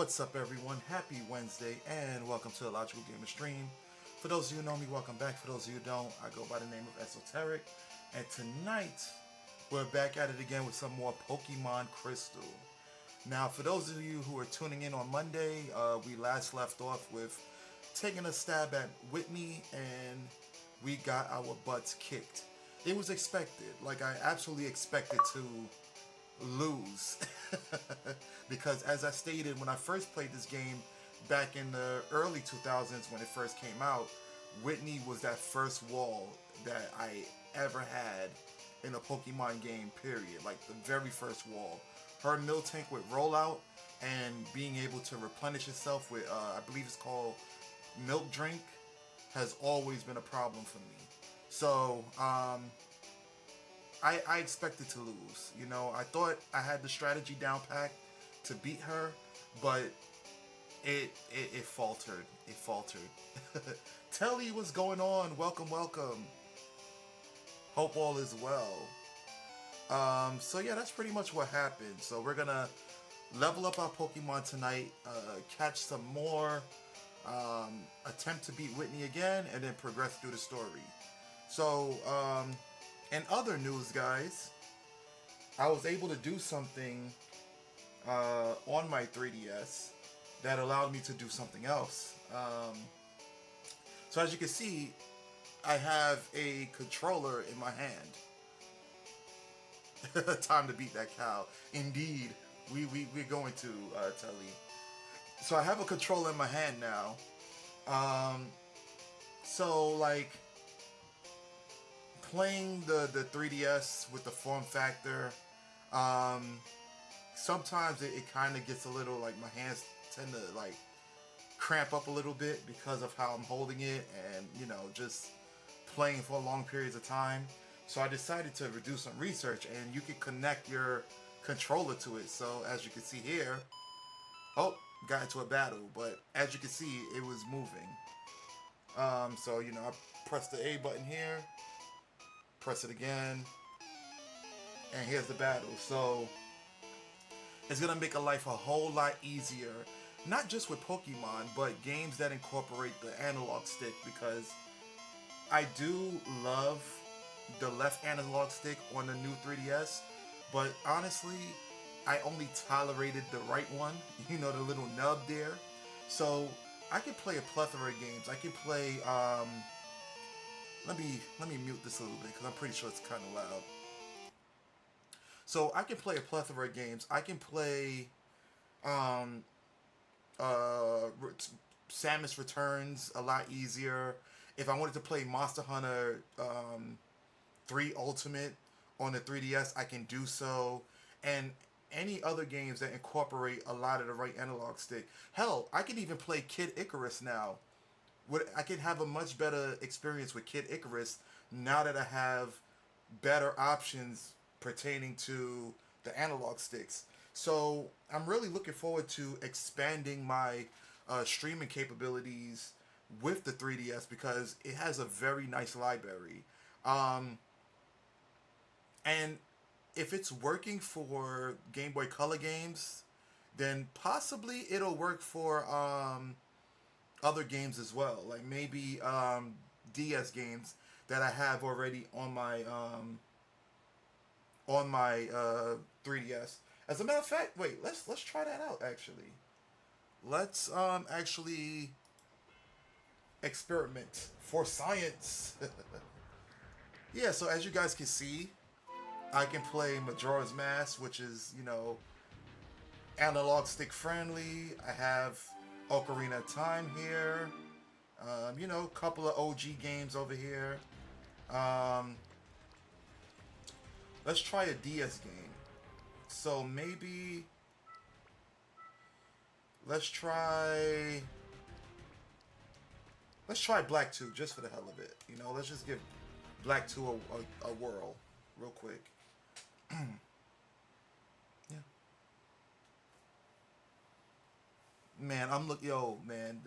What's up, everyone? Happy Wednesday, and welcome to the Logical Gamer Stream. For those of you who know me, welcome back. For those of you who don't, I go by the name of Esoteric, and tonight we're back at it again with some more Pokemon Crystal. Now, for those of you who are tuning in on Monday, we last left off with taking a stab at Whitney, and we got our butts kicked. It was expected. Like, I absolutely expected to lose. Because as I stated when I first played this game back in the early 2000s when it first came out, Whitney was that first wall that I ever had in a Pokemon game, period. Like the very first wall. Her Miltank with rollout and being able to replenish itself with, I believe it's called Milk Drink, has always been a problem for me. So, I expected to lose. You know, I thought I had the strategy down packed to beat her, but it faltered. It faltered. Telly, what's going on? Welcome, welcome. Hope all is well. So yeah, that's pretty much what happened. So we're gonna level up our Pokemon tonight, catch some more, attempt to beat Whitney again, and then progress through the story. So, in other news, guys, I was able to do something on my 3DS that allowed me to do something else. So as you can see, I have a controller in my hand. Time to beat that cow. Indeed, we're going to, Telly. So I have a controller in my hand now. So, like, playing the 3DS with the form factor, sometimes it kind of gets a little, like, my hands tend to, like, cramp up a little bit because of how I'm holding it and, you know, just playing for long periods of time. So I decided to do some research, and you can connect your controller to it. So as you can see here, oh, got into a battle, but as you can see, it was moving. So, you know, I press the A button here, press it again, and here's the battle. So it's gonna make a life a whole lot easier, not just with Pokemon, but games that incorporate the analog stick, because I do love the left analog stick on the new 3DS, but honestly, I only tolerated the right one, you know, the little nub there. So I can play a plethora of games. I can play, let me mute this a little bit because I'm pretty sure it's kind of loud. So I can play a plethora of games. I can play Samus Returns a lot easier. If I wanted to play Monster Hunter 3 Ultimate on the 3DS, I can do so. And any other games that incorporate a lot of the right analog stick. Hell, I can even play Kid Icarus now. I can have a much better experience with Kid Icarus now that I have better options pertaining to the analog sticks. So I'm really looking forward to expanding my streaming capabilities with the 3DS because it has a very nice library. And if it's working for Game Boy Color games, then possibly it'll work for other games as well. Like maybe DS games that I have already on my 3DS. As a matter of fact, wait, let's try that out actually. Let's actually experiment for science. Yeah, so as you guys can see, I can play Majora's Mask, which is, you know, analog stick friendly. I have Ocarina of Time here. You know, a couple of OG games over here. Let's try a DS game. So maybe let's try Black 2 just for the hell of it. You know, let's just give Black 2 a whirl real quick. Yeah. Man, man,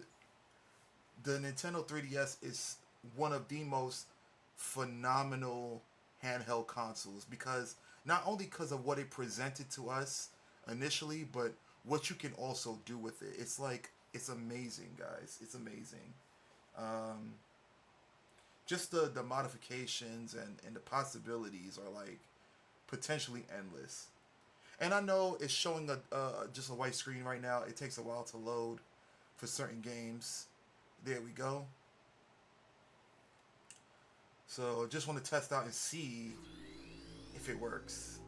the Nintendo 3DS is one of the most phenomenal handheld consoles because not only because of what it presented to us initially, but what you can also do with it. It's like it's amazing, guys. It's amazing. Um, just the modifications and the possibilities are like potentially endless. And I know it's showing a just a white screen right now. It takes a while to load for certain games. There we go. So just want to test out and see if it works.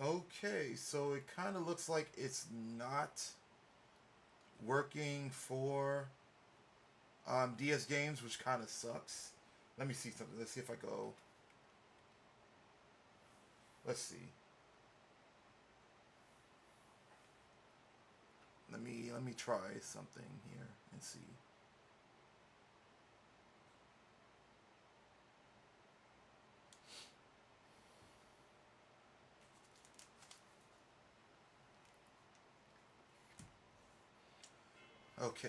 Okay, so it kind of looks like it's not working for DS games, which kind of sucks. Let me see something. Let's see if I go. Let's see. Let me try something here and see. Okay.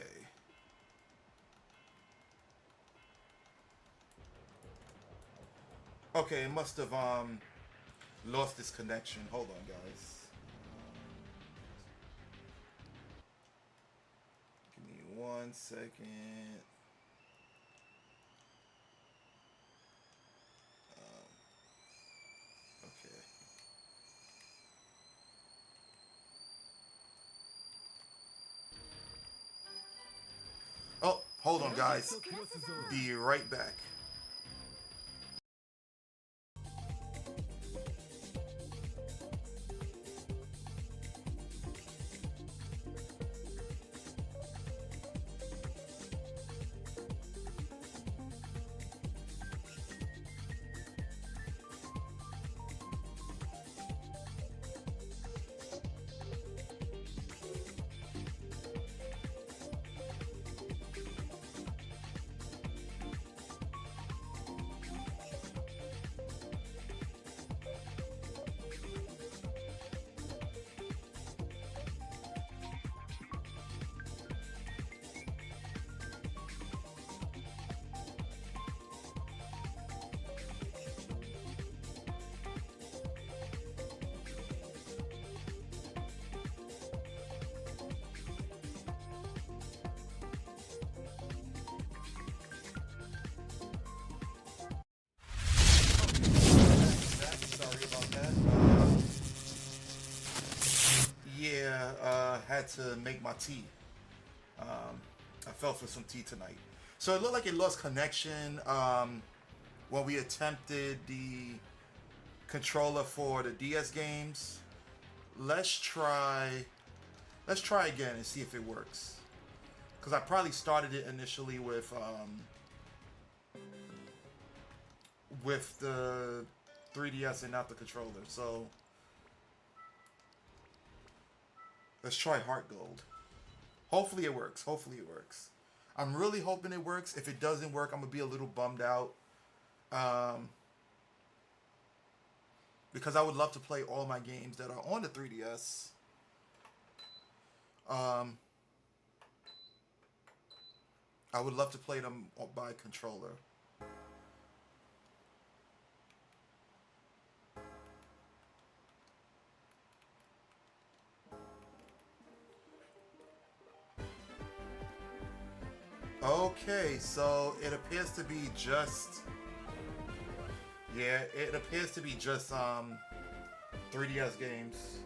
Okay, it must have lost its connection. Hold on, guys. Give me 1 second. Okay. Oh, hold on, guys. Be right back. Sorry about that. Yeah, had to make my tea. Um, I fell for some tea tonight. So it looked like it lost connection when we attempted the controller for the DS games. Let's try. Let's try again and see if it works. Because I probably started it initially with the 3DS and not the controller. So let's try Heart Gold. Hopefully it works. Hopefully it works. I'm really hoping it works. If it doesn't work, I'm gonna be a little bummed out. Um, because I would love to play all my games that are on the 3DS. Um, I would love to play them by controller. Okay, so it appears to be just yeah, it appears to be just 3DS games.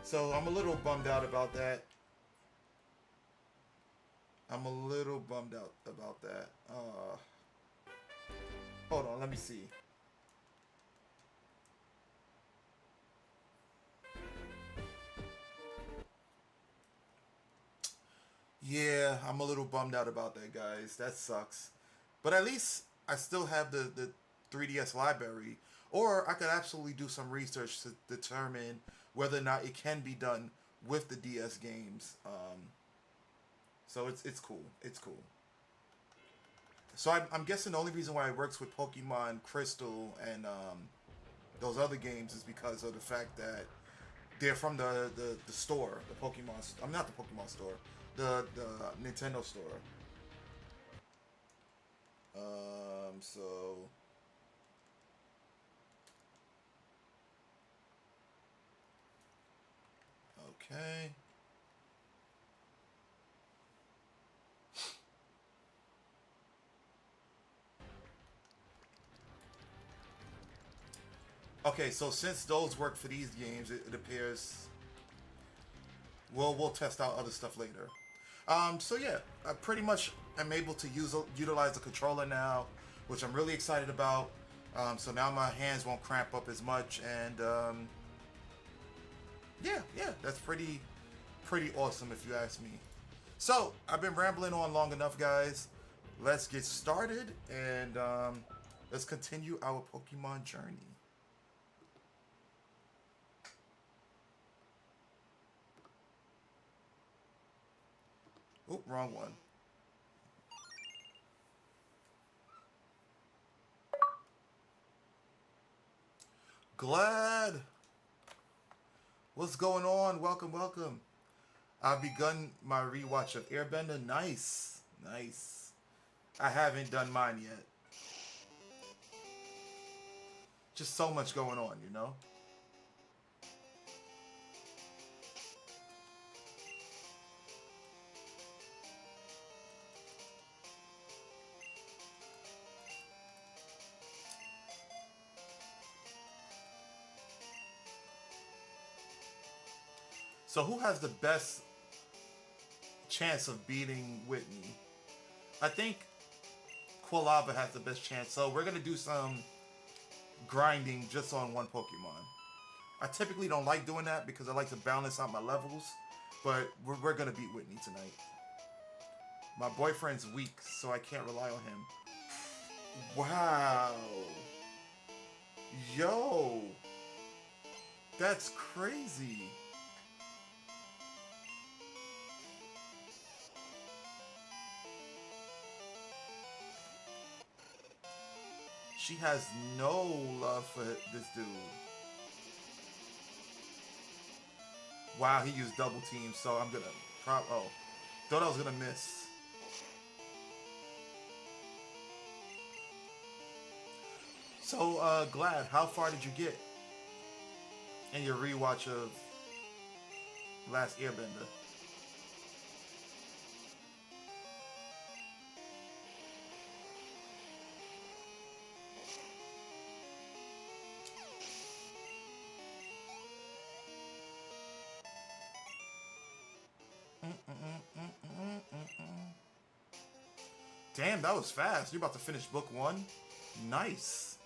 So I'm a little bummed out about that. I'm a little bummed out about that. Hold on, let me see. Yeah, I'm a little bummed out about that, guys. That sucks. But at least I still have the 3DS library. Or I could absolutely do some research to determine whether or not it can be done with the DS games. So it's cool. It's cool. So I'm guessing the only reason why it works with Pokemon Crystal and those other games is because of the fact that They're from the store, the Pokemon. I'm not the Pokemon store, the Nintendo store. So okay. Okay, so since those work for these games, it appears we'll test out other stuff later. So yeah, I pretty much am able to utilize the controller now, which I'm really excited about. So now my hands won't cramp up as much, and yeah, that's pretty awesome if you ask me. So I've been rambling on long enough, guys. Let's get started and let's continue our Pokemon journey. Oh, wrong one. Glad. What's going on? Welcome, welcome. I've begun my rewatch of Airbender. Nice, nice. I haven't done mine yet. Just so much going on, you know? So who has the best chance of beating Whitney? I think Quilava has the best chance. So we're going to do some grinding just on one Pokemon. I typically don't like doing that because I like to balance out my levels. But we're going to beat Whitney tonight. My boyfriend's weak, so I can't rely on him. Wow. Yo. That's crazy. She has no love for this dude. Wow, he used double team, so I'm gonna oh. Thought I was gonna miss. So, Glad, how far did you get in your rewatch of Last Airbender? Damn, that was fast. You're about to finish book one? Nice.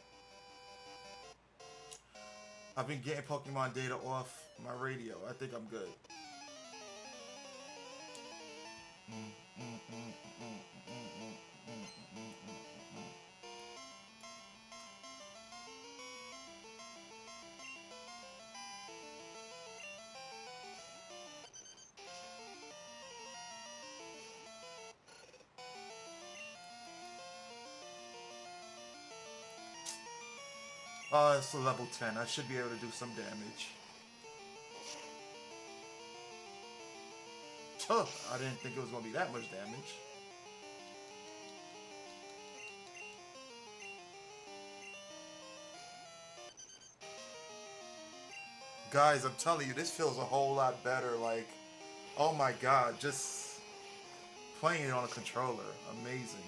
I've been getting Pokemon data off my radio. I think I'm good. It's a level 10. I should be able to do some damage. Tuh, I didn't think it was going to be that much damage. Guys, I'm telling you, this feels a whole lot better. Like, oh my god, just playing it on a controller. Amazing.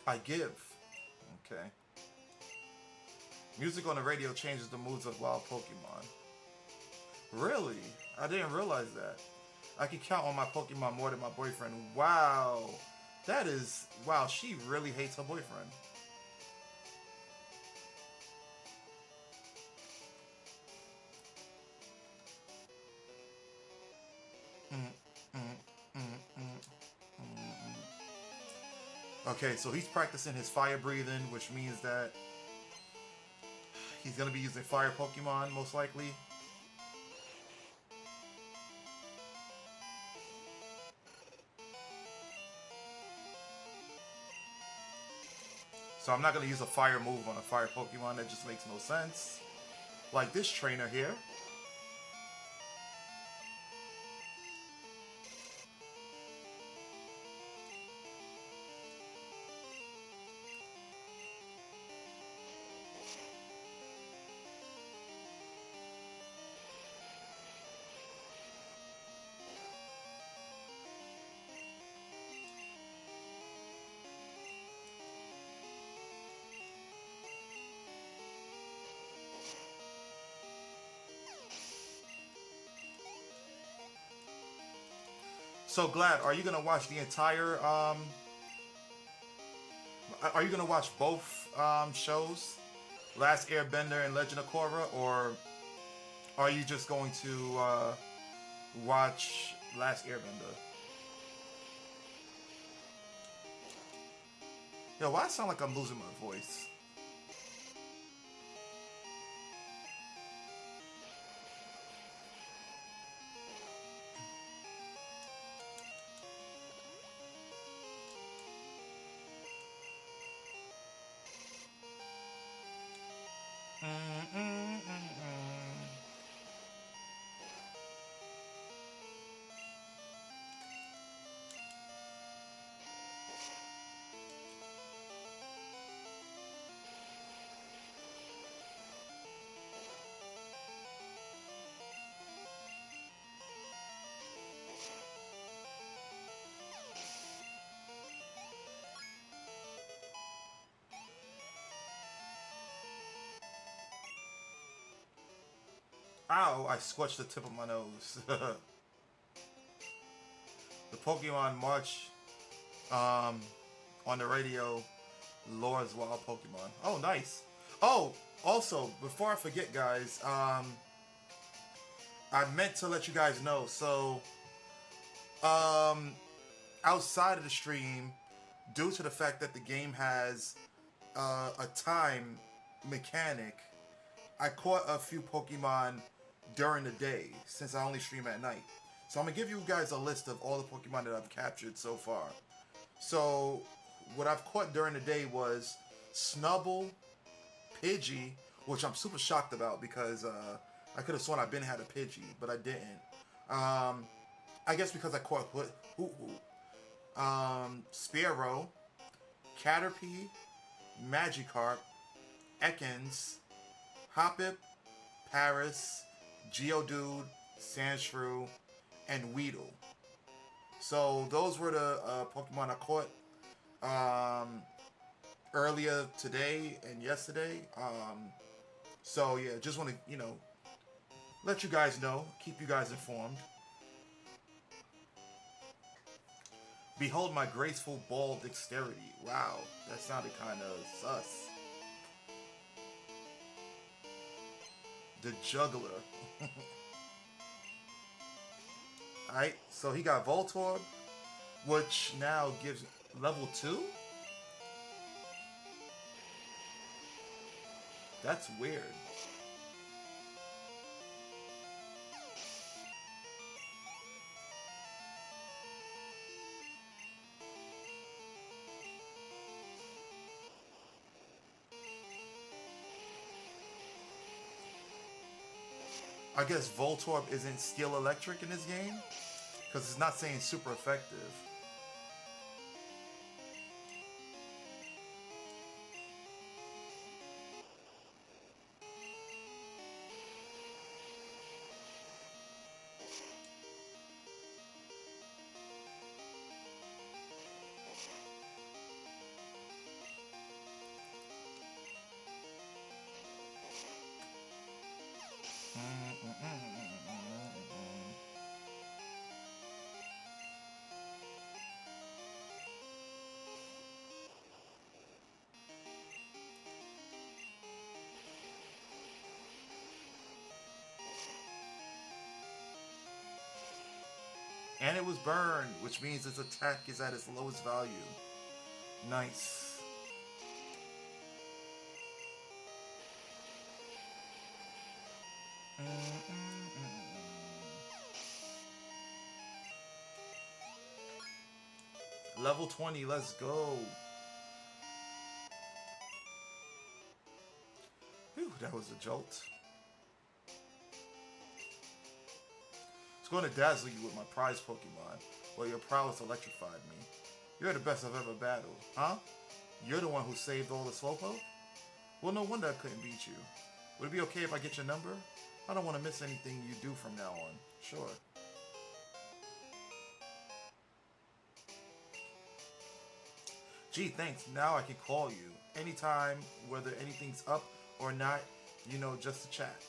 I give. Okay. Music on the radio changes the moods of wild Pokemon. Really? I didn't realize that. I can count on my Pokemon more than my boyfriend. Wow. That is... Wow, she really hates her boyfriend. Okay, so he's practicing his fire breathing, which means that he's going to be using fire Pokemon, most likely. So I'm not going to use a fire move on a fire Pokemon. That just makes no sense. Like this trainer here. So Glad, are you gonna watch the entire? Are you gonna watch both shows, Last Airbender and Legend of Korra, or are you just going to watch Last Airbender? Yo, why I sound like I'm losing my voice? Ow! I squished the tip of my nose. The Pokemon March on the radio, Laura's Wild Pokemon. Oh, nice. Oh, also, before I forget, guys, I meant to let you guys know. So, um, outside of the stream, due to the fact that the game has a time mechanic, I caught a few Pokemon during the day since I only stream at night. So I'm gonna give you guys a list of all the Pokemon that I've captured so far. So what I've caught during the day was Snubble, Pidgey, which I'm super shocked about because I could have sworn I've been had a Pidgey, but I didn't. I guess because I caught Spearow, Caterpie, Magikarp, Ekans, Hoppip, Paris, Geodude, Sandshrew, and Weedle. So those were the Pokemon I caught earlier today and yesterday. So yeah, just want to let you guys know, keep you guys informed. Behold my graceful ball dexterity. Wow, that sounded kind of sus. The Juggler. Alright, so he got Voltorb, which now gives level 2? That's weird. I guess Voltorb isn't Steel Electric in this game, because it's not saying super effective. And it was burned, which means its attack is at its lowest value. Nice. Level 20, let's go. Whew, that was a jolt. It's going to dazzle you with my prize Pokemon. Well, your prowess electrified me. You're the best I've ever battled, huh? You're the one who saved all the Slowpoke? Well, no wonder I couldn't beat you. Would it be okay if I get your number? I don't want to miss anything you do from now on. Sure. Gee, thanks. Now I can call you. Anytime, whether anything's up or not, you know, just to chat.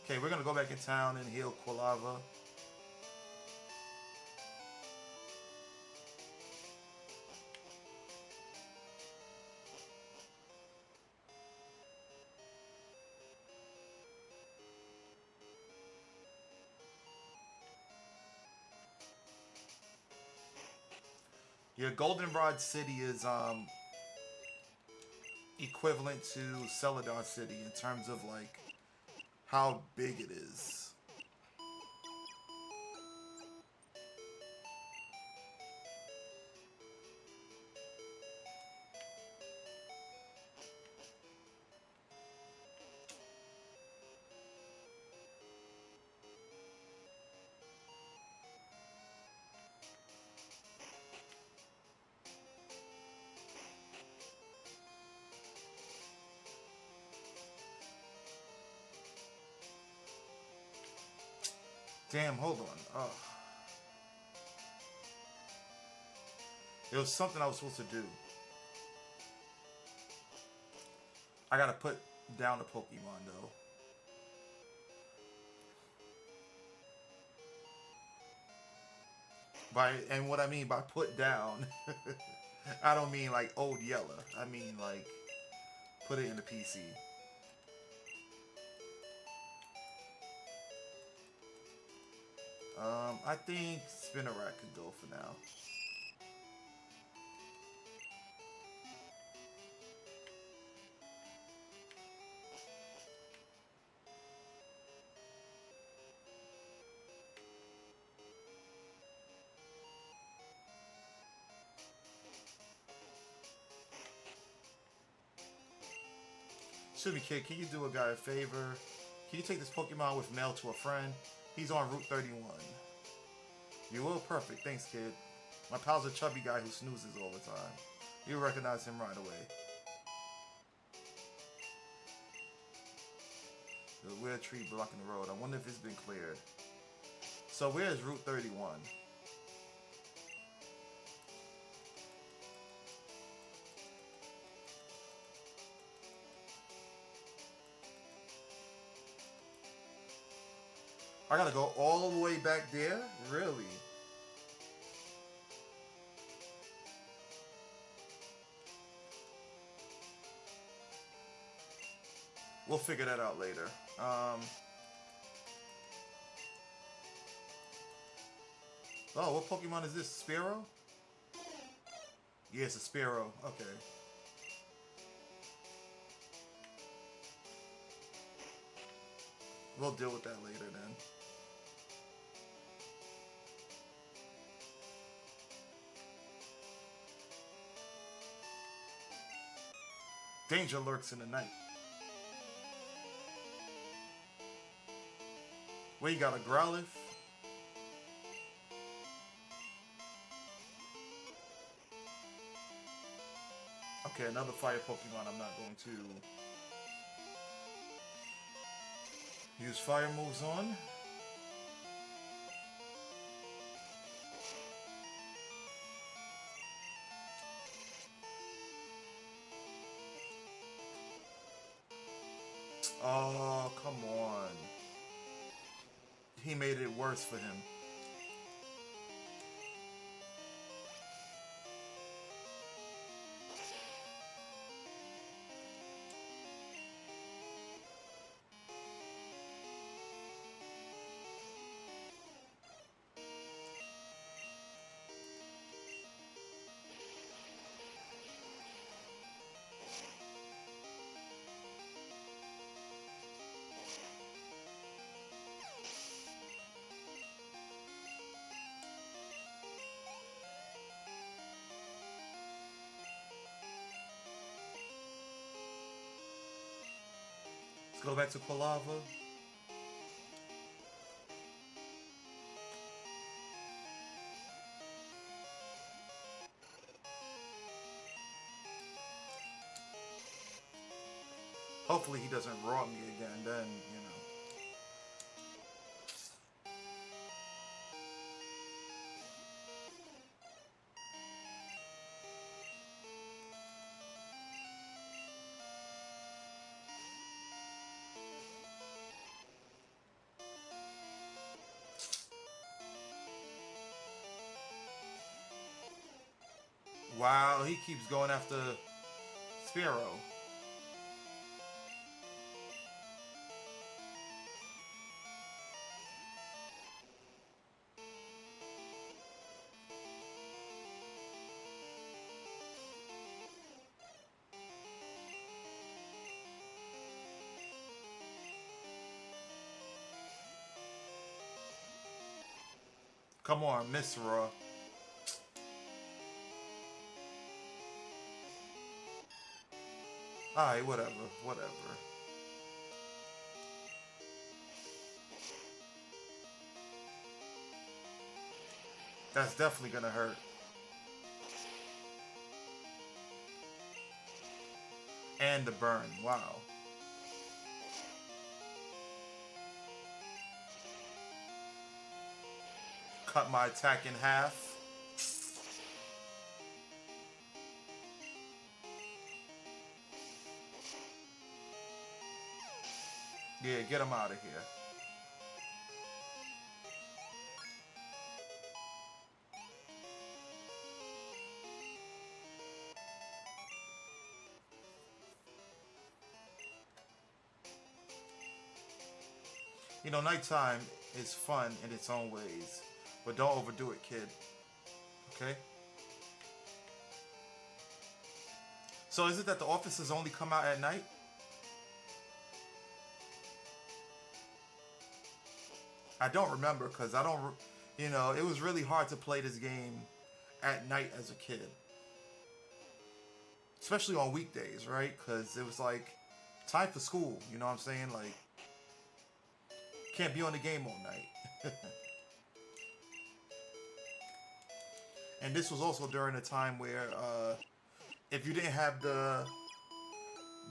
Okay, we're going to go back in town and heal Quilava. Your Goldenrod City is equivalent to Celadon City in terms of like how big it is. Damn, hold on. Oh. It was something I was supposed to do. I gotta put down the Pokemon though. And what I mean by put down, I don't mean like old Yella. I mean like put it in the PC. I think Spinarak could go for now. Excuse me, kid, can you do a guy a favor? Can you take this Pokemon with mail to a friend? He's on Route 31. You will? Perfect. Thanks, kid. My pal's a chubby guy who snoozes all the time. You'll recognize him right away. There's a weird tree blocking the road. I wonder if it's been cleared. So where's Route 31? I gotta go all the way back there? Really? We'll figure that out later. Oh, what Pokemon is this? Spearow? Yeah, it's a Spearow. Okay. We'll deal with that later then. Danger lurks in the night. Wait, you got a Growlithe? Okay, another fire Pokemon I'm not going to use fire moves on. Oh, come on. He made it worse for him. go back to Quilava. Hopefully he doesn't rob me again. Then you know. Wow, he keeps going after Sparrow. Come on, Miss Raw. Alright, whatever, whatever. That's definitely gonna hurt. And the burn, wow. Cut my attack in half. Yeah, get him out of here. You know, nighttime is fun in its own ways, but don't overdo it, kid. Okay? So is it that the officers only come out at night? I don't remember because I don't, you know, it was really hard to play this game at night as a kid. Especially on weekdays, right? Because it was like time for school, you know what I'm saying? Like, can't be on the game all night. And this was also during a time where if you didn't have the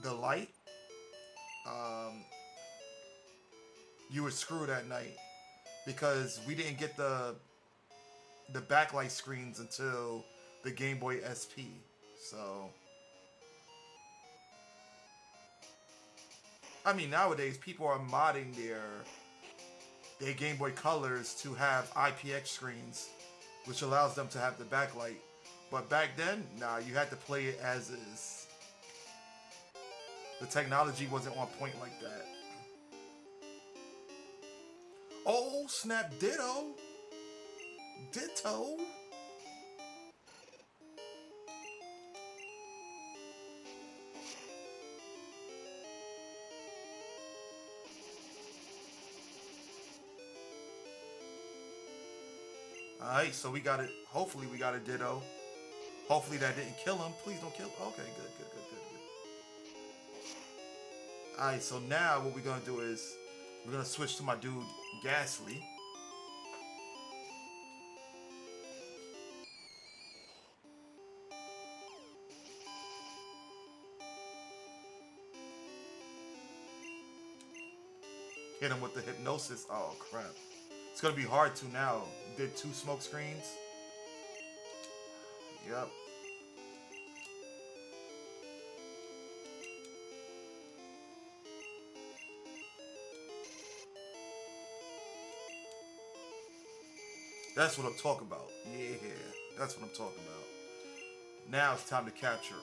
light, um, you were screwed at night because we didn't get the backlight screens until the Game Boy SP. So, I mean, nowadays people are modding their Game Boy Colors to have IPX screens, which allows them to have the backlight. But back then, nah, you had to play it as is. The technology wasn't on point like that. Oh, snap, ditto. Ditto. Alright, so we got it. Hopefully we got a ditto. Hopefully that didn't kill him. Please don't kill him. Okay, good, good, good, good, good. Alright, so now what we're going to do is we're going to switch to my dude, Ghastly. Hit him with the hypnosis. Oh, crap. It's going to be hard to now. Did 2 smoke screens. Yep. That's what I'm talking about. Yeah, that's what I'm talking about. Now it's time to capture.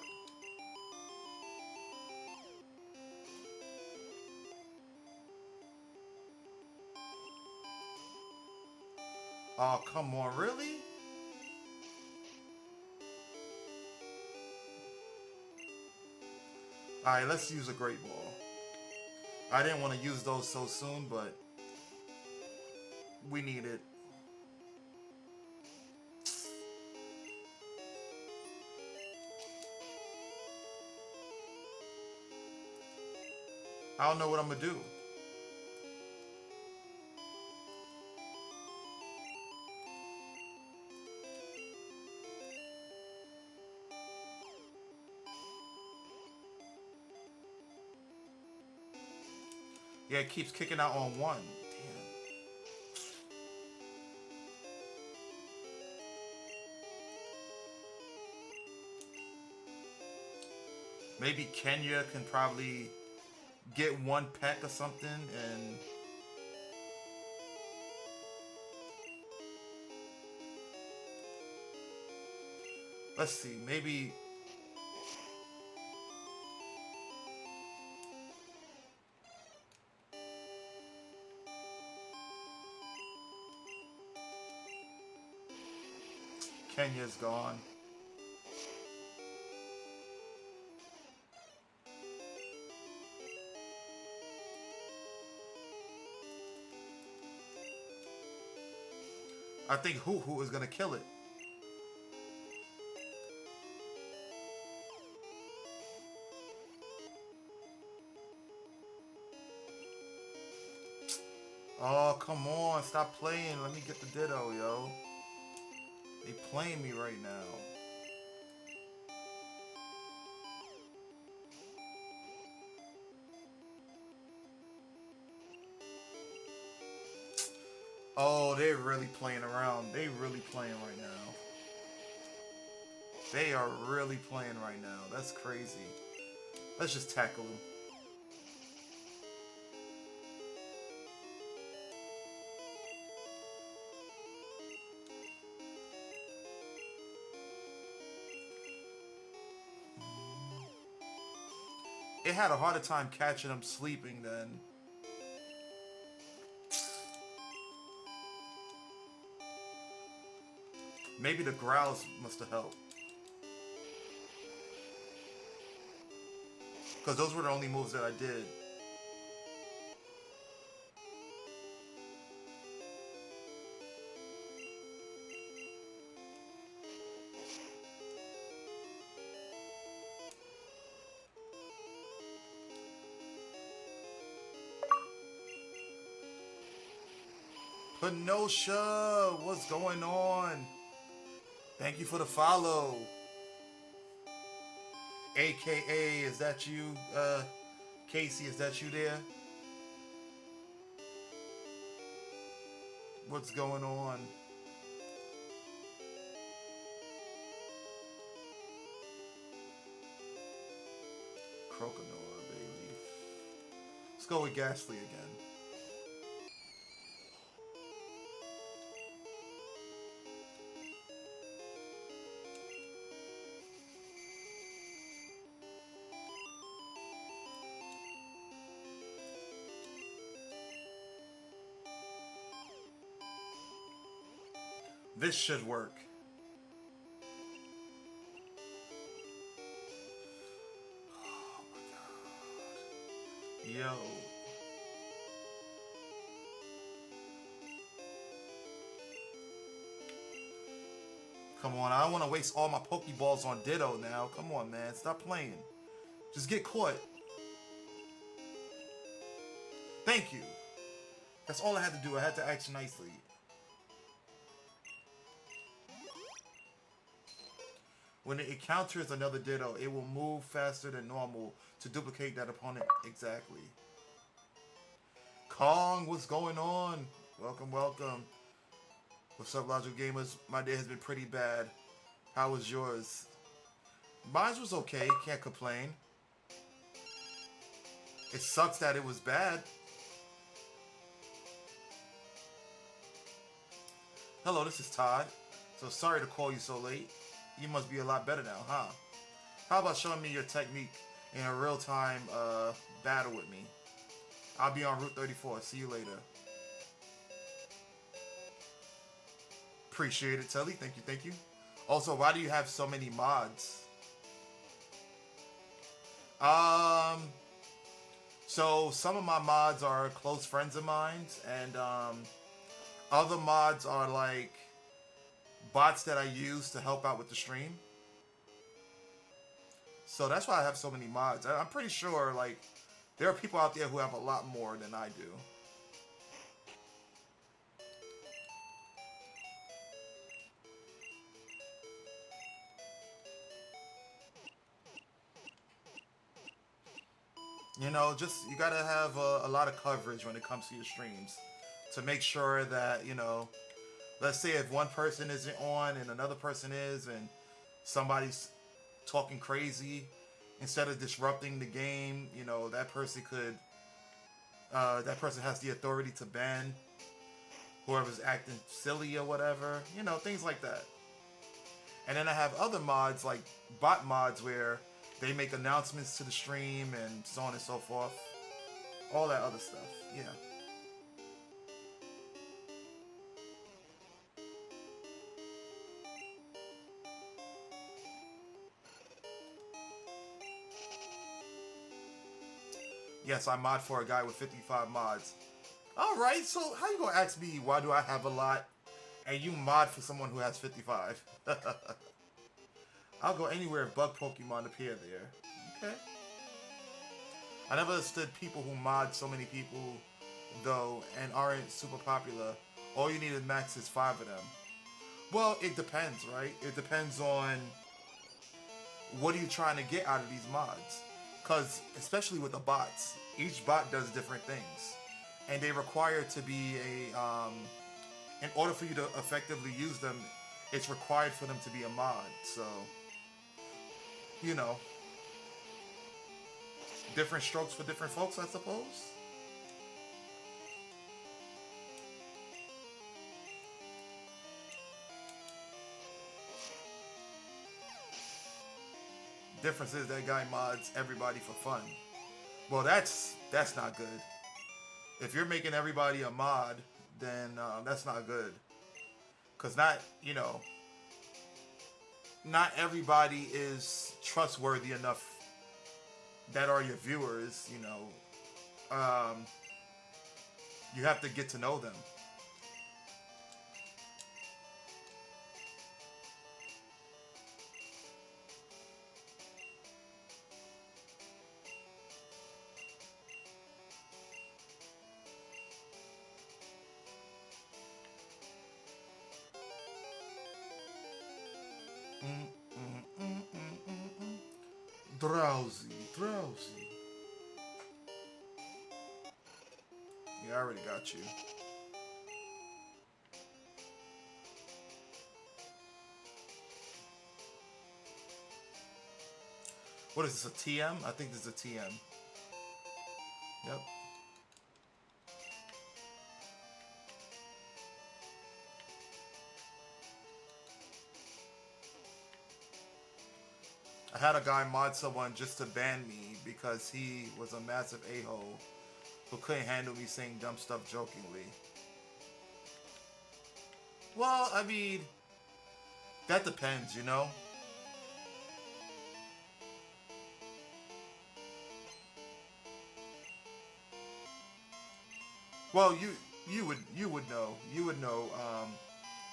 Oh, come on, really? Alright, let's use a Great Ball. I didn't want to use those so soon, but we need it. I don't know what I'm gonna do. Yeah, it keeps kicking out on one. Damn. Maybe Kenya can probably get one peck or something, and let's see. Maybe Kenya's gone. I think Hoo Hoo is gonna kill it. Oh, come on. Stop playing. Let me get the Ditto, yo. They playing me right now. Oh, they're really playing around. They really playing right now. They are really playing right now. That's crazy. Let's just tackle them. It had a harder time catching them sleeping than. Maybe the growls must have helped. Because those were the only moves that I did. Kenosha, what's going on? Thank you for the follow. AKA, is that you? Casey, is that you there? What's going on? Croconaw, baby. Let's go with Ghastly again. This should work. Oh my god. Yo. Come on, I don't want to waste all my Pokeballs on Ditto now. Come on, man. Stop playing. Just get caught. Thank you. That's all I had to do. I had to act nicely. When it encounters another Ditto, it will move faster than normal to duplicate that opponent exactly. Kong, what's going on? Welcome, welcome. What's up, Logical Gamers? My day has been pretty bad. How was yours? Mine was okay. Can't complain. It sucks that it was bad. Hello, this is Todd. So sorry to call you so late. You must be a lot better now, huh? How about showing me your technique in a real-time battle with me? I'll be on Route 34. See you later. Appreciate it, Telly. Thank you, thank you. Also, why do you have so many mods? So some of my mods are close friends of mine, and other mods are like bots that I use to help out with the stream. So that's why I have so many mods. I'm pretty sure like There are people out there who have a lot more than I do. You know, just you gotta have a lot of coverage when it comes to your streams to make sure that, you know, let's say if one person isn't on and another person is, and somebody's talking crazy, instead of disrupting the game, you know, that person has the authority to ban whoever's acting silly or whatever, you know, things like that. And then I have other mods like bot mods where they make announcements to the stream and so on and so forth. All that other stuff. Yeah. Yes, I mod for a guy with 55 mods. All right, so how you gonna ask me why do I have a lot, and you mod for someone who has 55? I'll go anywhere if bug Pokemon appear there. Okay. I never understood people who mod so many people, though, and aren't super popular. All you need to max is 5 of them. Well, it depends, right? It depends on what are you trying to get out of these mods. Because, especially with the bots, each bot does different things. And they require to be in order for you to effectively use them, it's required for them to be a mod. So, you know, different strokes for different folks, I suppose. Difference is that guy mods everybody for fun. Well, that's not good. If you're making everybody a mod, then that's not good. Cause not you know not everybody is trustworthy enough that are your viewers. You know, you have to get to know them. Mm, mm, mm, mm, mm, mm. Drowsy, drowsy. Yeah, I already got you. What is this, a TM? I think this is a TM. Yep. I had a guy mod someone just to ban me because he was a massive a-hole who couldn't handle me saying dumb stuff jokingly. Well, I mean, that depends, you know? Well, you would know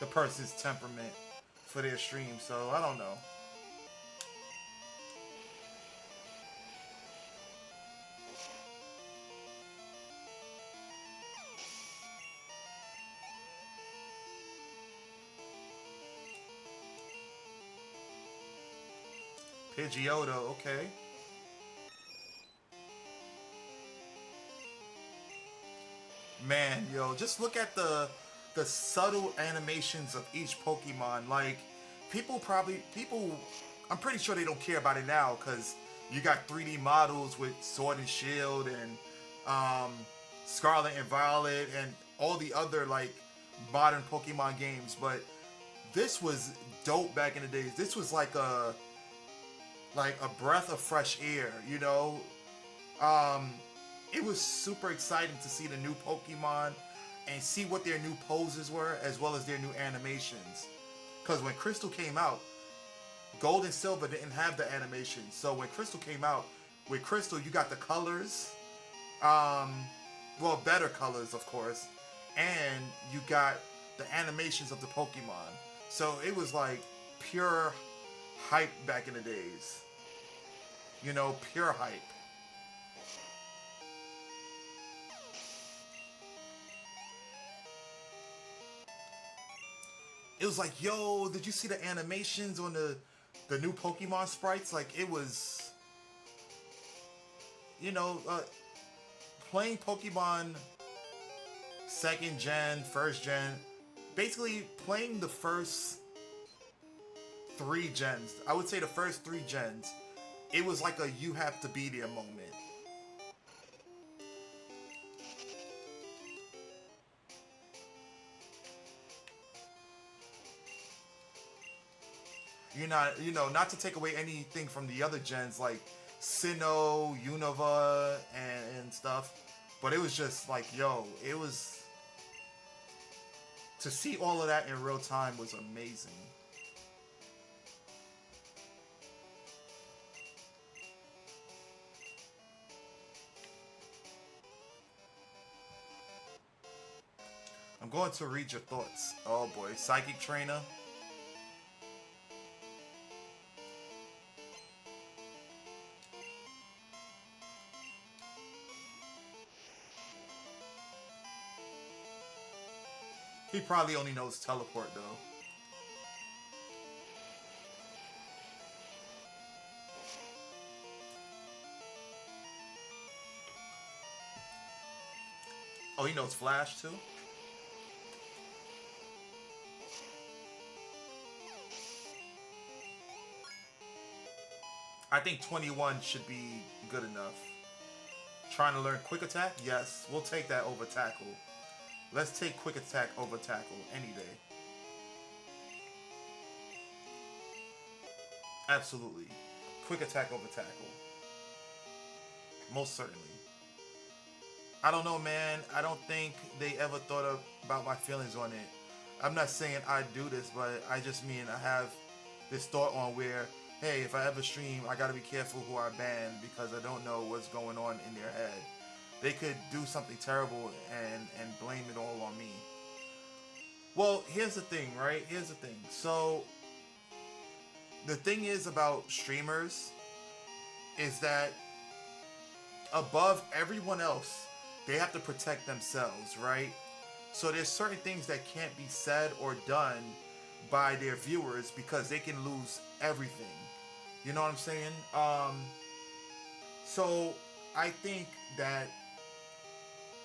the person's temperament for their stream, so I don't know. Pidgeotto, okay. Man, yo, just look at the subtle animations of each Pokemon. Like, people, I'm pretty sure they don't care about it now because you got 3D models with Sword and Shield and um, Scarlet and Violet and all the other like modern Pokemon games. But this was dope back in the days. This was like a breath of fresh air, you know. Um, it was super exciting to see the new Pokemon and see what their new poses were as well as their new animations. Because when Crystal came out, Gold and Silver didn't have the animations. So when Crystal came out, with Crystal you got the colors, um, well, better colors of course, and you got the animations of the Pokemon. So it was like pure hype back in the days. You know, pure hype. it was like, yo, did you see the animations on the new Pokemon sprites? Like, it was, you know, playing Pokemon second gen, first gen, basically playing the first three gens. I would say the first three gens, it was like a you have to be there moment. You're not, not to take away anything from the other gens like Sinnoh, Unova, and stuff, but it was just like, yo, it was to see all of that in real time was amazing. I'm going to read your thoughts. Oh boy, Psychic Trainer. He probably only knows teleport though. Oh, he knows Flash too? I think 21 should be good enough. Trying to learn quick attack? Yes, we'll take that over tackle. Let's take quick attack over tackle any day. Absolutely. Quick attack over tackle. Most certainly. I don't know, man. I don't think they ever thought about my feelings on it. I'm not saying I do this, but I just mean I have this thought on where, hey, if I ever stream, I gotta be careful who I ban because I don't know what's going on in their head. They could do something terrible and blame it all on me. Well, here's the thing, right? Here's the thing. So the thing is about streamers is that above everyone else, they have to protect themselves, right? So there's certain things that can't be said or done by their viewers because they can lose everything. You know what I'm saying? So I think that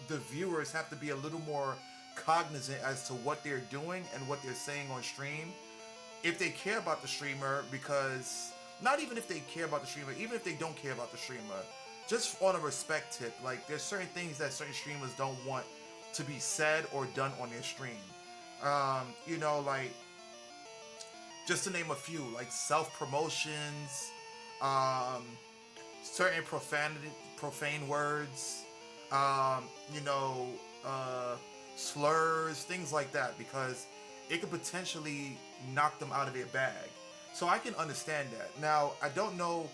the viewers have to be a little more cognizant as to what they're doing and what they're saying on stream. If they care about the streamer, because not even if they care about the streamer, even if they don't care about the streamer, just on a respect tip, like there's certain things that certain streamers don't want to be said or done on their stream. Like just to name a few, like self promotions, um, certain profane words, um, you know, slurs, things like that, because it could potentially knock them out of their bag. So I can understand that. Now, I don't know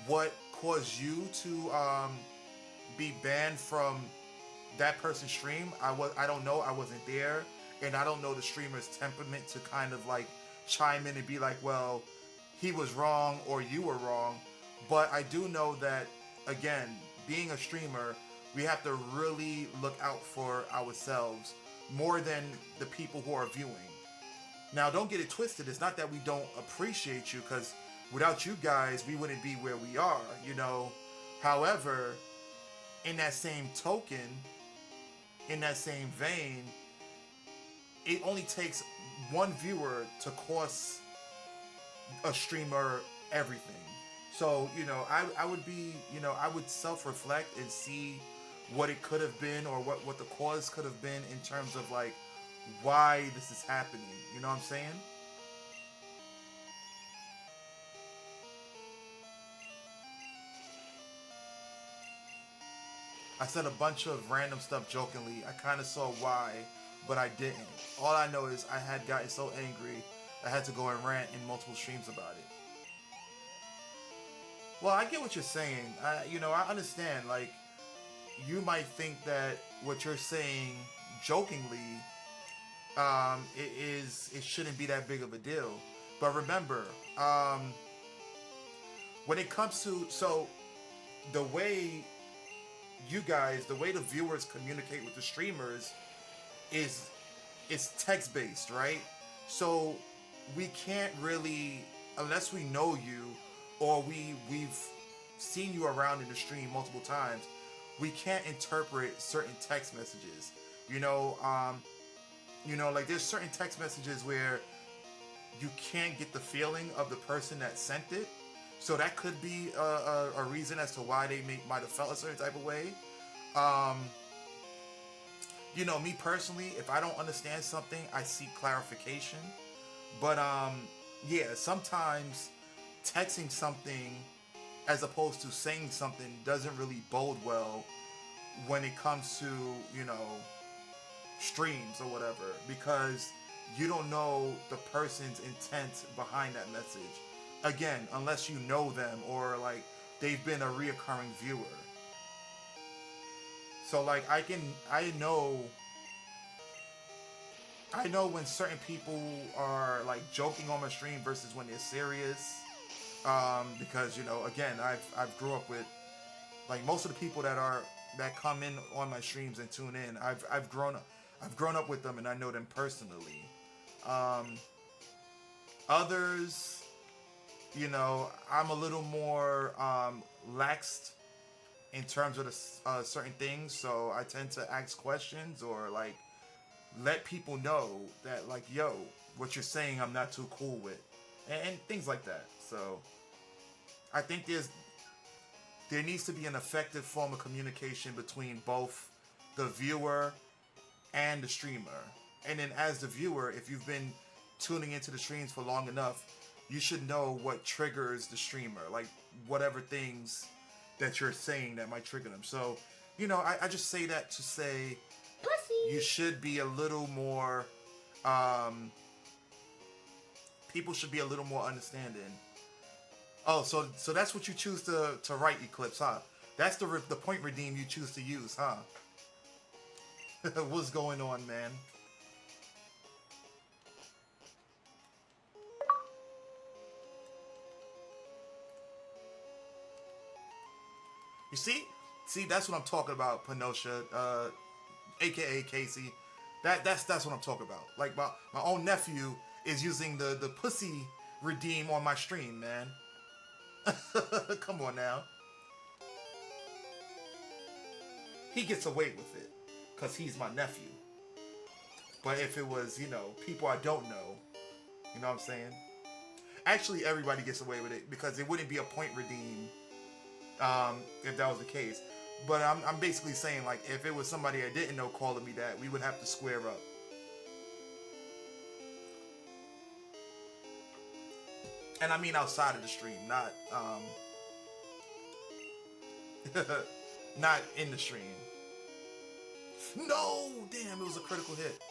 what caused you to be banned from that person's stream. I don't know. I wasn't there, and I don't know the streamer's temperament to kind of like chime in and be like, well, he was wrong or you were wrong. But I do know that, again, being a streamer, we have to really look out for ourselves more than the people who are viewing. Now, don't get it twisted. It's not that we don't appreciate you, because without you guys, we wouldn't be where we are, you know. However, in that same token, in that same vein, it only takes one viewer to cost a streamer everything. So, I would be, I would self-reflect and see what it could have been, or what the cause could have been in terms of like why this is happening. You know what I'm saying? I said a bunch of random stuff jokingly. I kind of saw why, but I didn't. All I know is I had gotten so angry I had to go and rant in multiple streams about it. Well, I get what you're saying. I understand. Like, you might think that what you're saying jokingly, it shouldn't be that big of a deal. But remember, when it comes to, so the way the way the viewers communicate with the streamers is text based, right? So we can't really, unless we know you, or we've seen you around in the stream multiple times, we can't interpret certain text messages. You know, like there's certain text messages where you can't get the feeling of the person that sent it. So that could be a reason as to why they might have felt a certain type of way. Um, me personally, if I don't understand something, I seek clarification. But yeah, sometimes texting something as opposed to saying something doesn't really bode well when it comes to you know streams or whatever, because you don't know the person's intent behind that message. Again, unless you know them or like they've been a reoccurring viewer. So like I know when certain people are like joking on my stream versus when they're serious. Because again, I've grew up with like most of the people that come in on my streams and tune in. I've grown up with them and I know them personally. Um, Others, I'm a little more laxed in terms of certain things, so I tend to ask questions or like let people know that like, yo, what you're saying, I'm not too cool with, and things like that. So I think there needs to be an effective form of communication between both the viewer and the streamer. And then as the viewer, if you've been tuning into the streams for long enough, you should know what triggers the streamer, like whatever things that you're saying that might trigger them. So, I just say that to say Pussy. you should be a little more, um, people should be a little more understanding. Oh, so that's what you choose to write, Eclipse, huh? That's the point redeem you choose to use, huh? What's going on, man? You see, that's what I'm talking about, Pinotia, aka Casey. That's what I'm talking about. Like my own nephew is using the pussy redeem on my stream, man. Come on now. He gets away with it because he's my nephew. But if it was, people I don't know, you know what I'm saying? Actually, everybody gets away with it because it wouldn't be a point redeem if that was the case. But I'm basically saying, like, if it was somebody I didn't know calling me that, we would have to square up. And I mean outside of the stream, not in the stream. No, damn, it was a critical hit.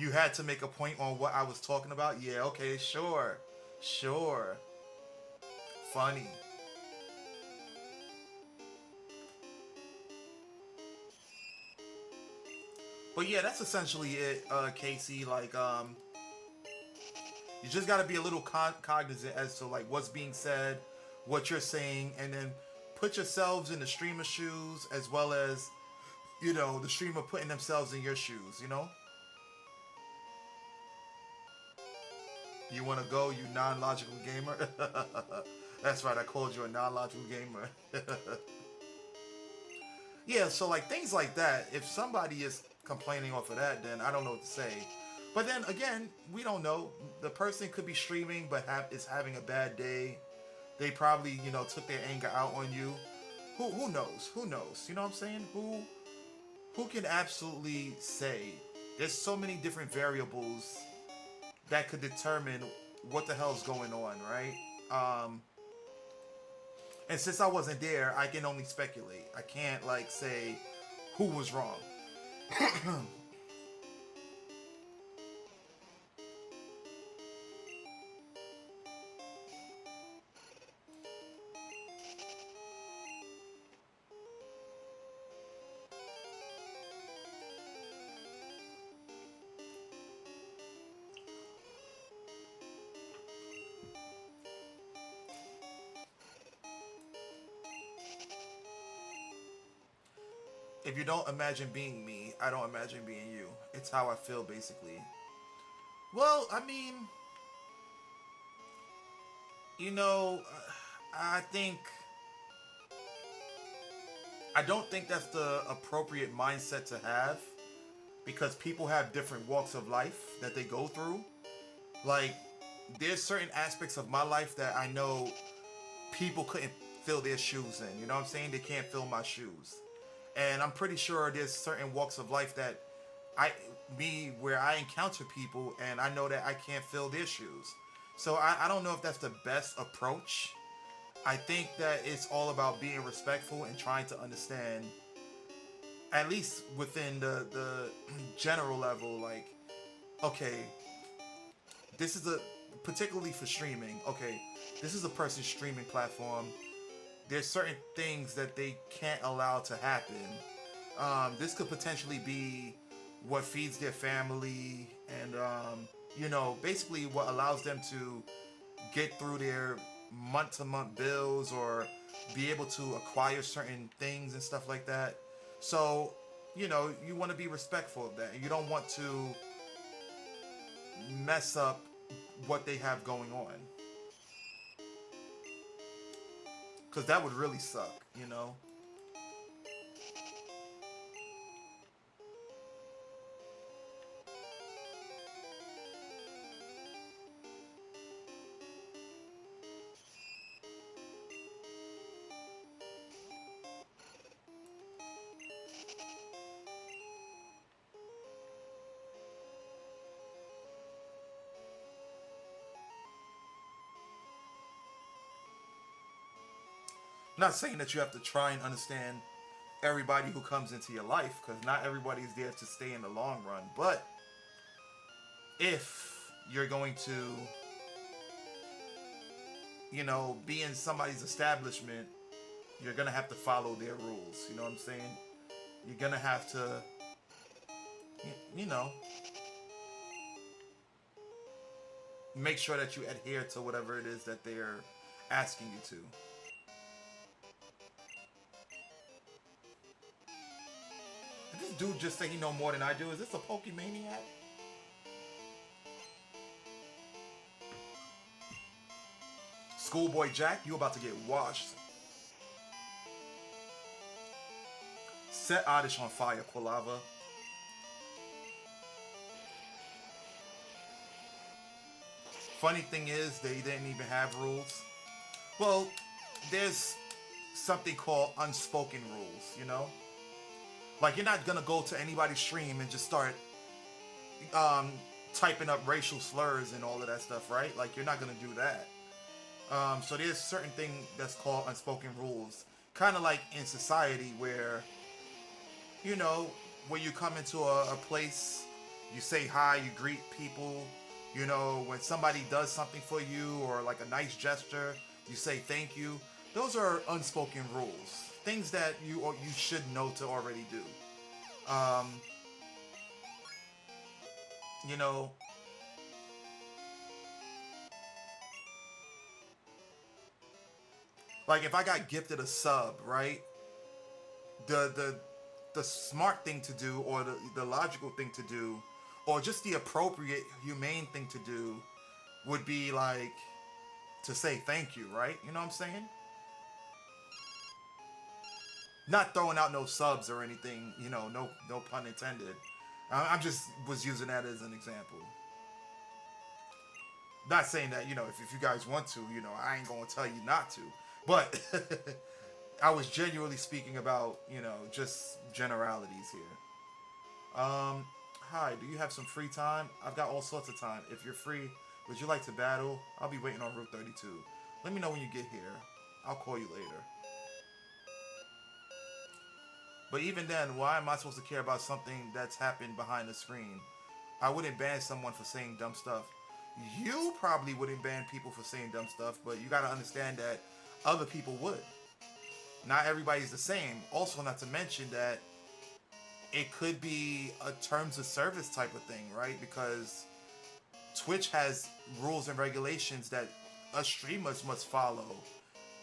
You had to make a point on what I was talking about? Yeah, okay, sure. Sure. Funny. But yeah, that's essentially it, Casey. Like, you just gotta be a little cognizant as to like what's being said, what you're saying, and then put yourselves in the streamer's shoes as well as, the streamer putting themselves in your shoes, You wanna go, you non-logical gamer? That's right, I called you a non-logical gamer. Yeah, so like things like that, if somebody is complaining off of that, then I don't know what to say. But then again, we don't know. The person could be streaming but is having a bad day. They probably, took their anger out on you. Who knows? Who knows? You know what I'm saying? Who can absolutely say? There's so many different variables that could determine what the hell's going on, right? And since I wasn't there, I can only speculate. I can't like say who was wrong. if you don't imagine being me, I don't imagine being you. It's how I feel, basically. Well, I mean, you know, I think I don't think that's the appropriate mindset to have because people have different walks of life that they go through. Like, there's certain aspects of my life that I know people couldn't fill their shoes in. You know what I'm saying? They can't fill my shoes. And I'm pretty sure there's certain walks of life that I me where I encounter people and I know that I can't fill their shoes. So I don't know if that's the best approach. I think that it's all about being respectful and trying to understand, at least within the general level, like, okay, this is a, particularly for streaming, okay, this is a person's streaming platform. There's certain things that they can't allow to happen. This could potentially be what feeds their family and, basically what allows them to get through their month to month bills or be able to acquire certain things and stuff like that. So, you want to be respectful of that. And you don't want to mess up what they have going on. Because that would really suck. Not saying that you have to try and understand everybody who comes into your life, because not everybody's there to stay in the long run. But if you're going to, be in somebody's establishment, you're going to have to follow their rules. You know what I'm saying? You're going to have to, you know, make sure that you adhere to whatever it is that they're asking you to. Did this dude just say he know more than I do? Is this a Pokemaniac? Schoolboy Jack, you about to get washed. Set Oddish on fire, Quilava. Funny thing is, they didn't even have rules. Well, there's something called unspoken rules. Like, you're not gonna go to anybody's stream and just start typing up racial slurs and all of that stuff, right? Like, you're not gonna do that. So there's certain thing that's called unspoken rules. Kind of like in society where, when you come into a place, you say hi, you greet people. When somebody does something for you or like a nice gesture, you say thank you. Those are unspoken rules. Things that you should know to already do. You know, like if I got gifted a sub, right? The smart thing to do, or the logical thing to do, or just the appropriate humane thing to do would be like to say thank you, right? You know what I'm saying? Not throwing out no subs or anything, no pun intended. I just was using that as an example. Not saying that, if you guys want to, I ain't gonna tell you not to. But I was genuinely speaking about, just generalities here. Hi, do you have some free time? I've got all sorts of time. If you're free, would you like to battle? I'll be waiting on Route 32. Let me know when you get here. I'll call you later. But even then, why am I supposed to care about something that's happened behind the screen? I wouldn't ban someone for saying dumb stuff. You probably wouldn't ban people for saying dumb stuff, but you gotta understand that other people would. Not everybody's the same. Also, not to mention that it could be a terms of service type of thing, right? Because Twitch has rules and regulations that us streamers must follow,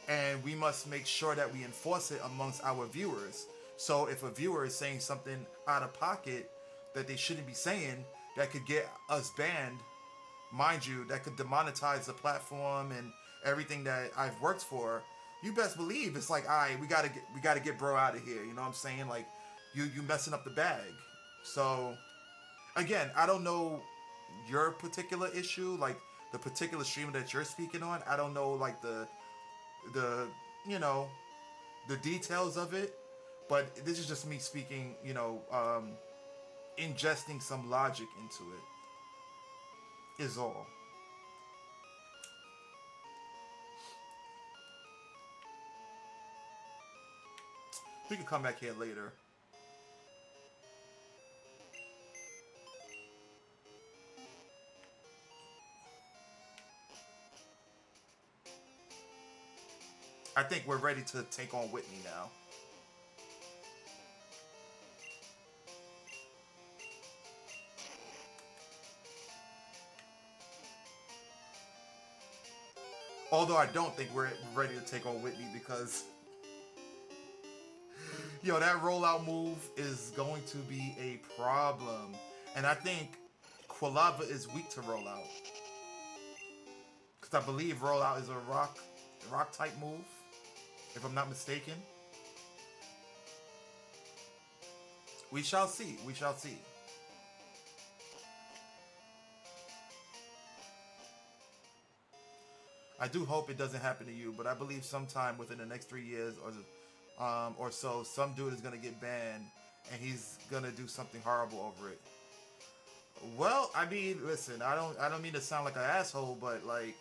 and we must make sure that we enforce it amongst our viewers. So if a viewer is saying something out of pocket that they shouldn't be saying, that could get us banned, mind you, that could demonetize the platform and everything that I've worked for. You best believe it's like, all right, we gotta get bro out of here. You know what I'm saying? Like, you messing up the bag. So again, I don't know your particular issue, like the particular streamer that you're speaking on. I don't know like the you know the details of it, but this is just me speaking. Ingesting some logic into it is all. We can come back here later. I think we're ready to take on Whitney now. Although I don't think we're ready to take on Whitney because, that rollout move is going to be a problem. And I think Quilava is weak to rollout. Because I believe rollout is a rock type move, if I'm not mistaken. We shall see. We shall see. I do hope it doesn't happen to you, but I believe sometime within the next 3 years or so, some dude is gonna get banned, and he's gonna do something horrible over it. Well, I mean, listen, I don't mean to sound like an asshole, but like,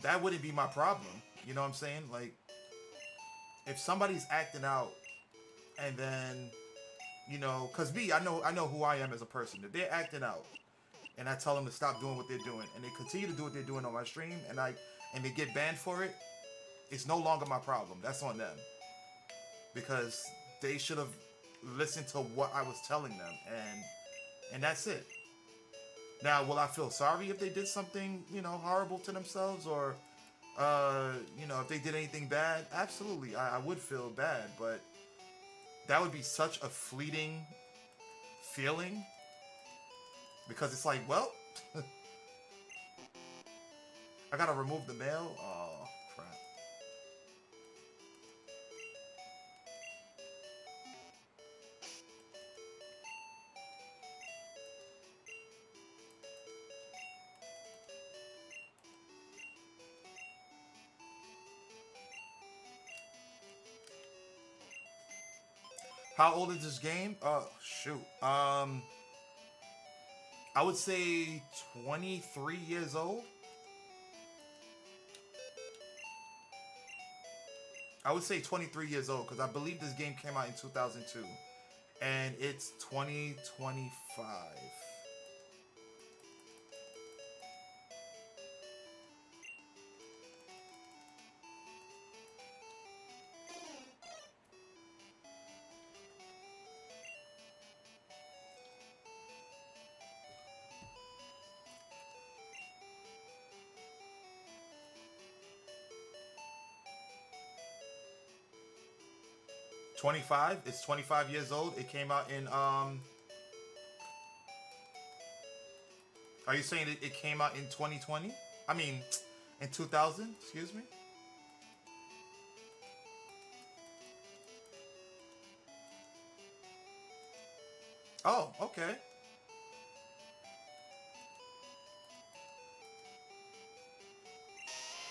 that wouldn't be my problem. You know what I'm saying? Like, if somebody's acting out, and then, cause me, I know who I am as a person. If they're acting out, and I tell them to stop doing what they're doing, and they continue to do what they're doing on my stream, and they get banned for it, it's no longer my problem. That's on them, because they should have listened to what I was telling them, and that's it. Now, will I feel sorry if they did something, horrible to themselves, or if they did anything bad? Absolutely, I would feel bad, but that would be such a fleeting feeling, because it's like, well, I gotta remove the mail. Oh crap! How old is this game? Oh shoot. I would say 23 years old. I would say 23 years old because I believe this game came out in 2002, and it's 2025. 25. It's 25 years old. It came out in Are you saying it came out in 2020? I mean, in 2000. Excuse me. Oh, okay.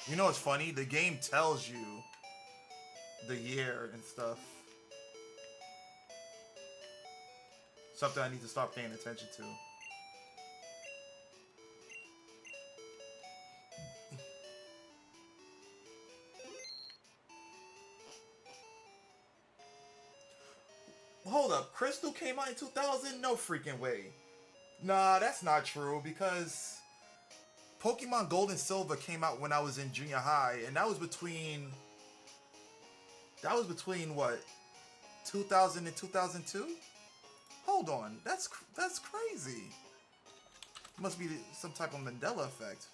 You know what's funny? The game tells you the year and stuff. Something I need to start paying attention to. Hold up, Crystal came out in 2000? No freaking way. Nah, that's not true because Pokemon Gold and Silver came out when I was in junior high, and that was between what, 2000 and 2002? Hold on, that's crazy. Must be some type of Mandela effect.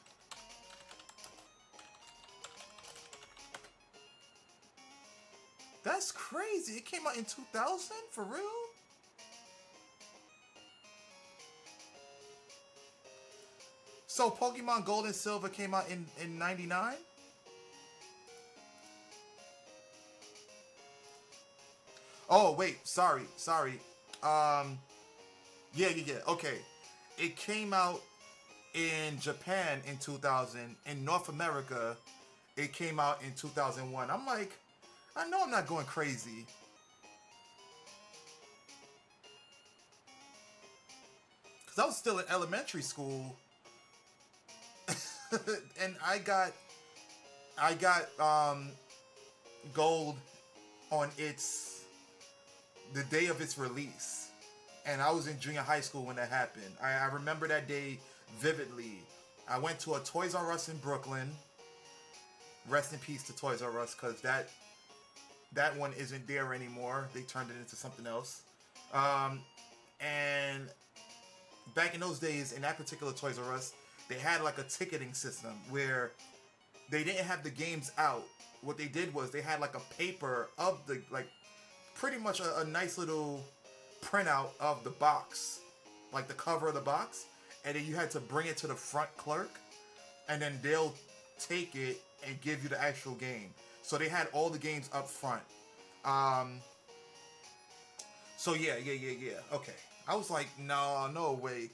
That's crazy. It came out in 2000 for real? So Pokemon Gold and Silver came out in 99? Oh, wait. Sorry. Sorry. Um, yeah. Okay. It came out in Japan in 2000. In North America, it came out in 2001. I'm like, I know I'm not going crazy. Because I was still in elementary school. And I got gold on the day of its release, and I was in junior high school when that happened. I remember that day vividly. I went to a Toys R Us in Brooklyn. Rest in peace to Toys R Us, because that one isn't there anymore. They turned it into something else. Um, and back in those days, in that particular Toys R Us, they had like a ticketing system where they didn't have the games out. What they did was they had like a paper of the like pretty much a nice little printout of the box, like the cover of the box, and then you had to bring it to the front clerk, and then they'll take it and give you the actual game. So they had all the games up front. Um, so yeah. Okay, I was like, no way.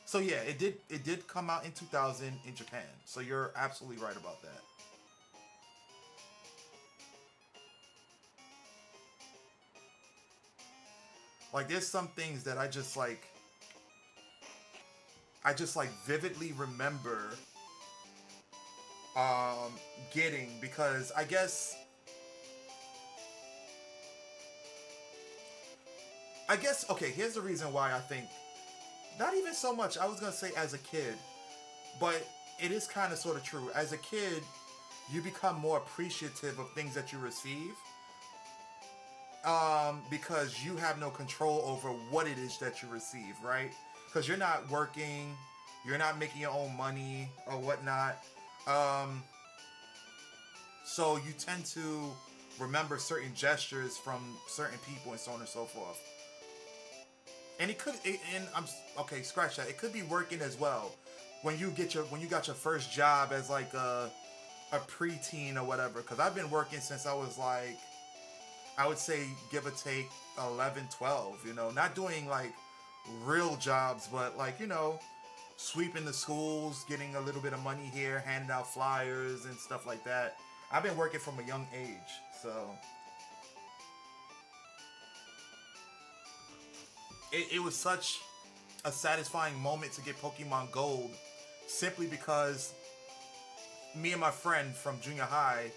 So yeah, it did come out in 2000 in Japan. So you're absolutely right about that. Like there's some things that I just like vividly remember um getting, because I guess okay, here's the reason why I think not even so much I was going to say as a kid, but it is kind of sort of true. As a kid, you become more appreciative of things that you receive, because you have no control over what it is that you receive, right? Because you're not working, you're not making your own money or whatnot. Um, so you tend to remember certain gestures from certain people and so on and so forth. And and I'm okay. Scratch that. It could be working as well. When you got your first job as like a preteen or whatever. Because I've been working since I was like, I would say give or take 11, 12. Not doing like real jobs, but like sweeping the schools, getting a little bit of money here, handing out flyers and stuff like that. I've been working from a young age, so it was such a satisfying moment to get Pokemon Gold, simply because me and my friend from junior high,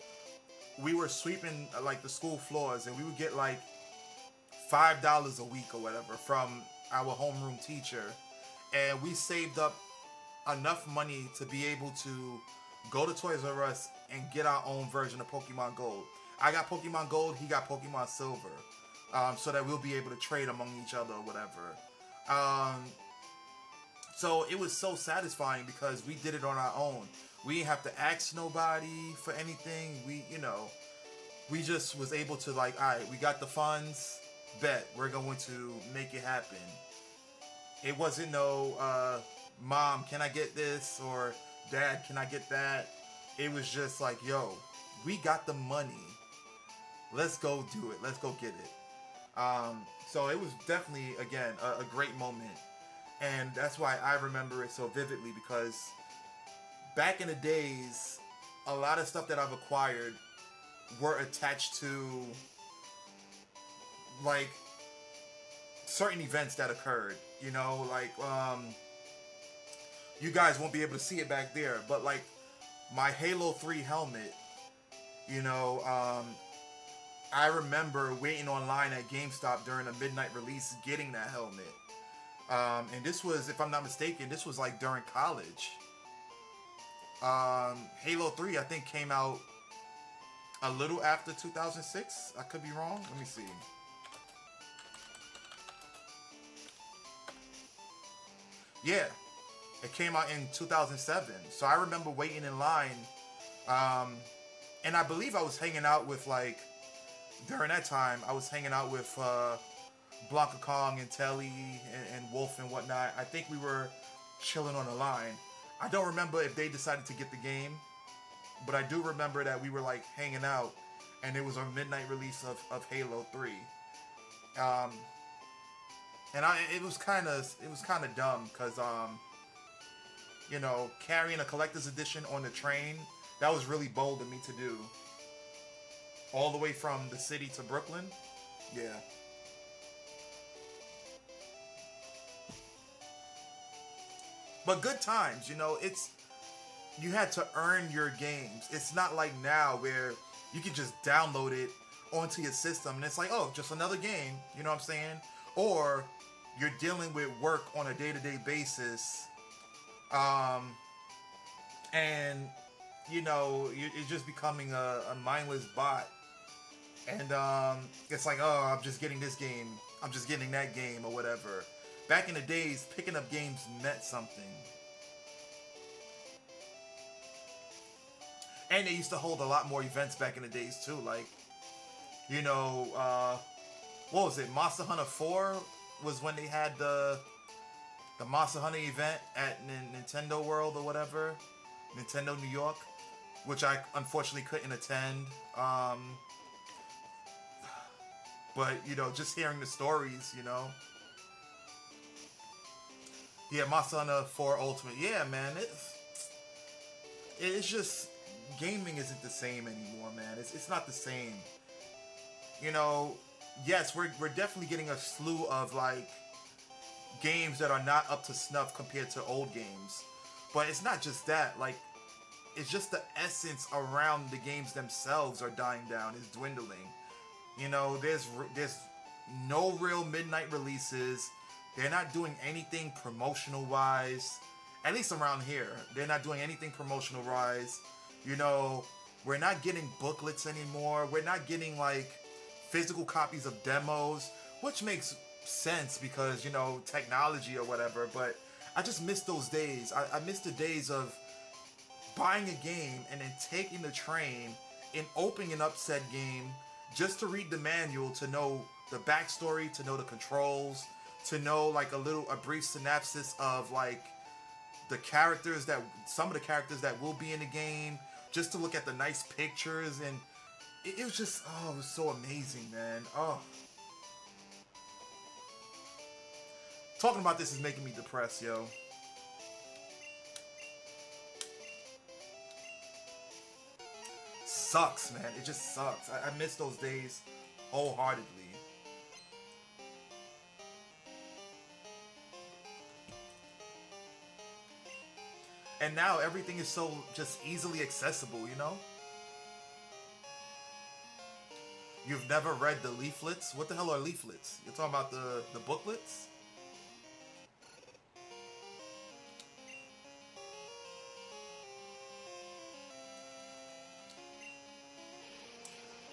we were sweeping like the school floors, and we would get like $5 a week or whatever from our homeroom teacher, and we saved up enough money to be able to go to Toys R Us and get our own version of Pokemon Gold. I got Pokemon Gold, he got Pokemon Silver, so that we'll be able to trade among each other or whatever. Um, so it was so satisfying because we did it on our own. We didn't have to ask nobody for anything. We just was able to like, all right, we got the funds, bet we're going to make it happen. It wasn't no, mom, can I get this? Or dad, can I get that? It was just like, yo, we got the money. Let's go do it. Let's go get it. So it was definitely, again, a great moment. And that's why I remember it so vividly, because back in the days, a lot of stuff that I've acquired were attached to like certain events that occurred. Like you guys won't be able to see it back there, but like my Halo 3 helmet, you know, um, I remember waiting online at GameStop during a midnight release getting that helmet. And this was, if I'm not mistaken, this was like during college. Halo 3, I think, came out a little after 2006. I could be wrong. Let me see. Yeah, it came out in 2007. So I remember waiting in line. Um, and I believe I was hanging out with like during that time, I was hanging out with Blanca Kong and Telly and Wolf and whatnot. I think we were chilling on the line. I don't remember if they decided to get the game, but I do remember that we were like hanging out, and it was our midnight release of Halo 3. Um, and it was kind of dumb because carrying a collector's edition on the train, that was really bold of me to do. All the way from the city to Brooklyn. Yeah. But good times, it's you had to earn your games. It's not like now where you can just download it onto your system and it's like, oh, just another game, you know what I'm saying? Or you're dealing with work on a day-to-day basis, and you're just becoming a mindless bot, and it's like, oh, I'm just getting this game, I'm just getting that game, or whatever. Back in the days, picking up games meant something. And they used to hold a lot more events back in the days too. Like, what was it? Monster Hunter 4 was when they had the Monster Hunter event at Nintendo World or whatever, Nintendo New York, which I unfortunately couldn't attend. But just hearing the stories, yeah, Monster Hunter 4 Ultimate, yeah, man, it's just gaming isn't the same anymore, man. It's not the same. Yes, we're definitely getting a slew of like games that are not up to snuff compared to old games. But it's not just that. Like, it's just the essence around the games themselves are dying down. It's dwindling. There's no real midnight releases. They're not doing anything promotional wise. At least around here, they're not doing anything promotional wise. We're not getting booklets anymore. We're not getting like physical copies of demos, which makes sense because technology or whatever. But I just miss those days. I miss the days of buying a game and then taking the train and opening up said game just to read the manual, to know the backstory, to know the controls, to know like a brief synopsis of like some of the characters that will be in the game, just to look at the nice pictures. And it was just, it was so amazing, man. Oh, talking about this is making me depressed, yo. Sucks, man. It just sucks. I miss those days wholeheartedly. And now everything is so just easily accessible. You've never read the leaflets? What the hell are leaflets? You're talking about the booklets?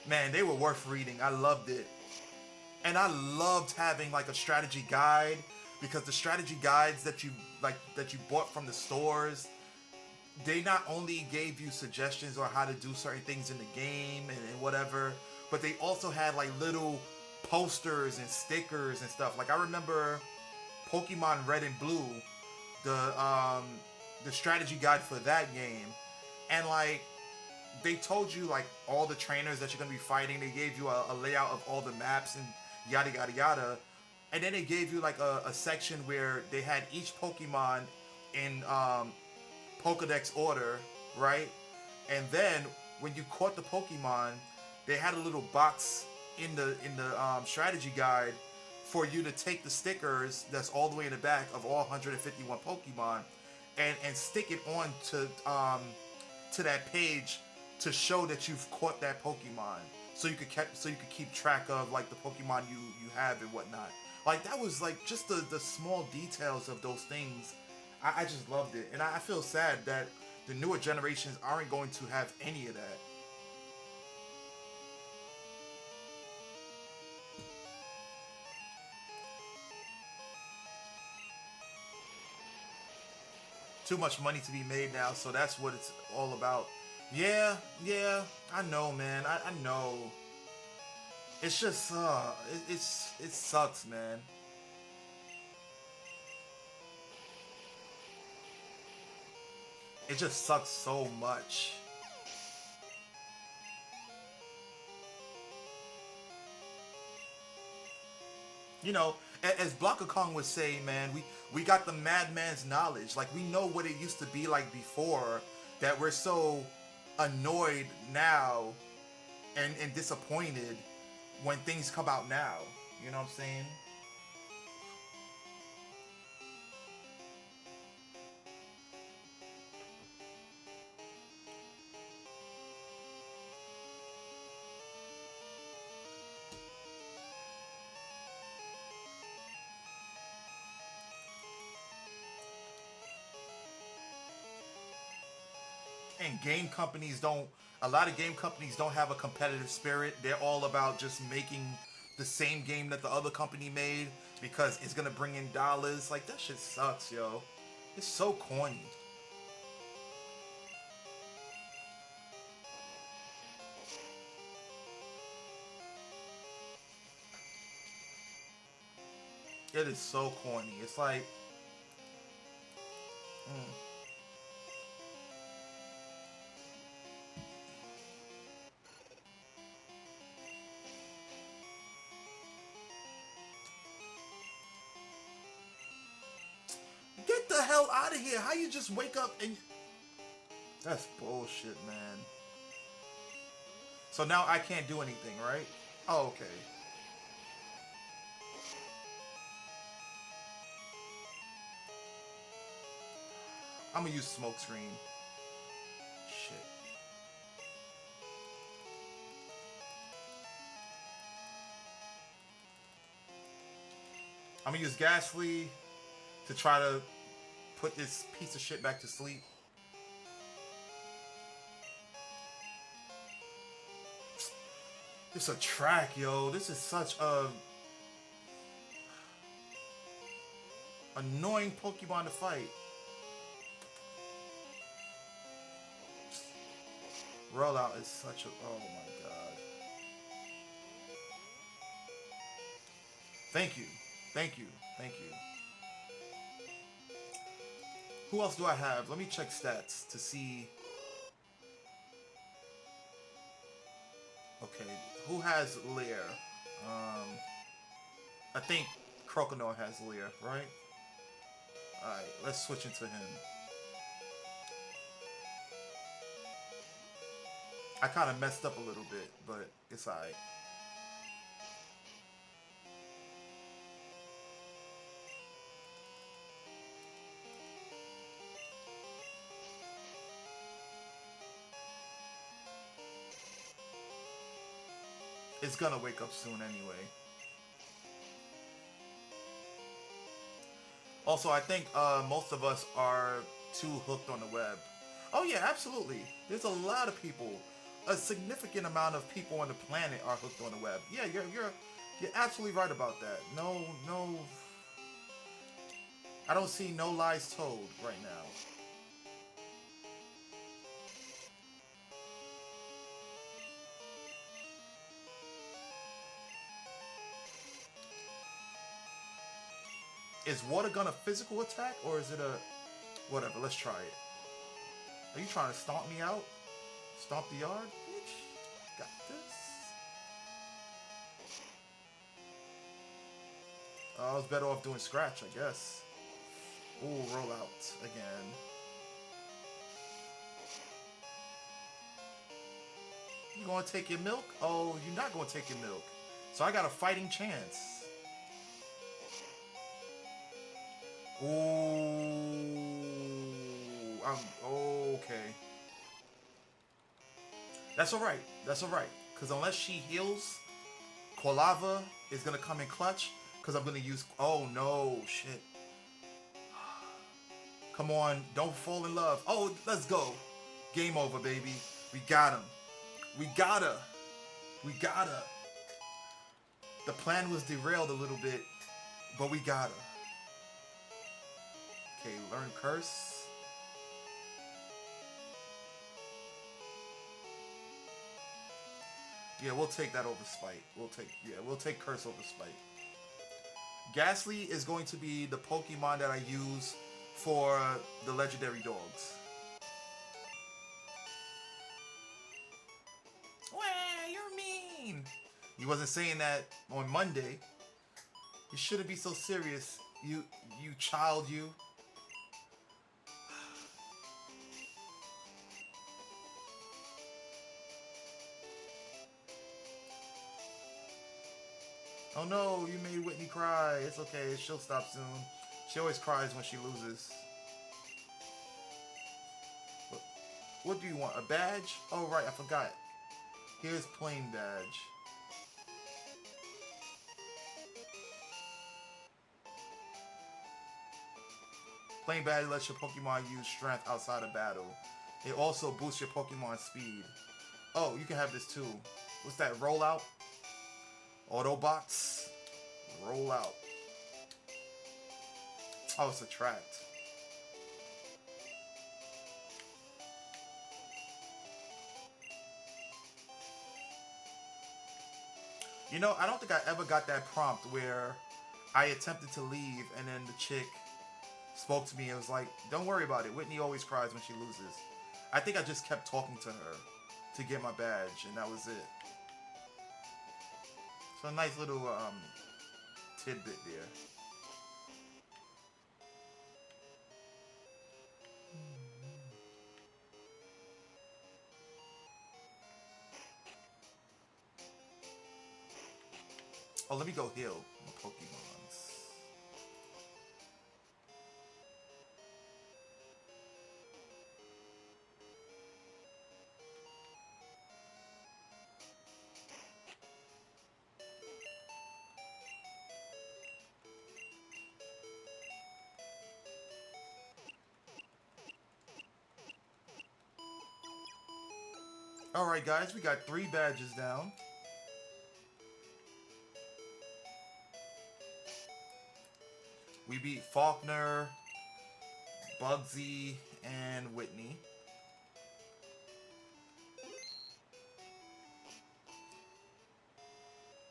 Man, they were worth reading. I loved it. And I loved having like a strategy guide, because the strategy guides that you bought from the stores, they not only gave you suggestions on how to do certain things in the game and whatever, but they also had like little posters and stickers and stuff. Like, I remember Pokemon Red and Blue, the strategy guide for that game, and like they told you like all the trainers that you're gonna be fighting. They gave you a layout of all the maps and yada yada yada, and then they gave you like a section where they had each Pokemon in Pokedex order, right? And then when you caught the Pokemon, they had a little box in the strategy guide for you to take the stickers that's all the way in the back of all 151 Pokemon and stick it on to that page to show that you've caught that Pokemon, so you could keep track of like the Pokemon you have and whatnot. Like, that was like just the small details of those things. I just loved it, and I feel sad that the newer generations aren't going to have any of that. Too much money to be made now, so that's what it's all about. Yeah, I know, man. I know. It's just it sucks, man. It just sucks so much. You know, as Blanca Kong would say, man, we got the madman's knowledge. Like we know what it used to be like before. That we're so annoyed now and disappointed when things come out now. You know what I'm saying? And game companies don't. A lot of game companies don't have a competitive spirit. They're all about just making the same game that the other company made because it's gonna bring in dollars. Like that shit sucks, yo. It's so corny. It is so corny. It's like, mm, get the hell out of here. How you just wake up and that's bullshit, man. So now I can't do anything, right? Oh, okay. I'm gonna use smoke screen. Shit. I'm gonna use Ghastly to try to put this piece of shit back to sleep. This is a track, yo. This is such a annoying Pokemon to fight. Rollout is such a oh my god. Thank you. Thank you. Thank you. Who else do I have? Let me check stats to see. Okay, who has Leer? Um, I think Croconaw has Leer, right? Alright, let's switch into him. I kind of messed up a little bit, but it's alright. It's gonna wake up soon anyway. Also, I think most of us are too hooked on the web. Oh yeah, absolutely. There's a lot of people, a significant amount of people on the planet are hooked on the web. Yeah, you're absolutely right about that. No, no, I don't see no lies told right now. Is water gun a physical attack or is it a whatever? Let's try it. Are you trying to stomp me out? Stomp the yard, bitch. Got this. I was better off doing scratch, I guess. Ooh, roll out again. You gonna take your milk? Oh, you're not gonna take your milk. So I got a fighting chance. Ooh, I'm okay. That's all right. That's all right. Cause unless she heals, Quilava is gonna come in clutch. Cause I'm gonna use. Oh no, shit. Come on, don't fall in love. Oh, let's go. Game over, baby. We got him. We gotta. We gotta. The plan was derailed a little bit, but we gotta. Okay, learn curse. Yeah, we'll take that over Spite. We'll take Curse over Spite. Ghastly is going to be the Pokemon that I use for the legendary dogs. Wow, you're mean. He wasn't saying that on Monday. You shouldn't be so serious. You child, you. Oh no, you made Whitney cry. It's okay, she'll stop soon. She always cries when she loses. What do you want? A badge? Oh right, I forgot. Here's plain badge. Plain badge lets your Pokemon use strength outside of battle. It also boosts your Pokemon speed. Oh, you can have this too. What's that? Rollout? Autobots? Rollout. Oh, it's attract. You know, I don't think I ever got that prompt where I attempted to leave and then the chick spoke to me and was like, don't worry about it. Whitney always cries when she loses. I think I just kept talking to her to get my badge and that was it. So a nice little tidbit there. Oh, let me go heal my Pokemons. Alright guys, we got 3 badges down. We beat Faulkner, Bugsy, and Whitney.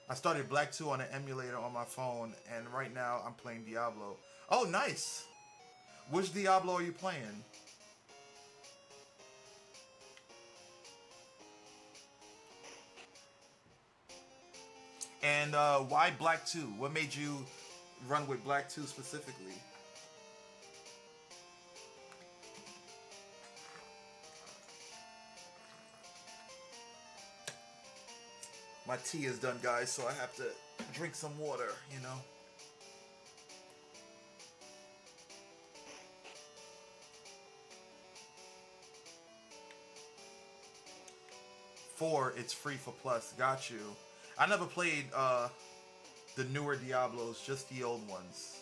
I started Black 2 on an emulator on my phone, and right now I'm playing Diablo. Oh, nice! Which Diablo are you playing? And why Black 2? What made you run with Black 2 specifically? My tea is done, guys, so I have to drink some water, you know? Four, it's free for plus. Got you. I never played the newer Diablos, just the old ones.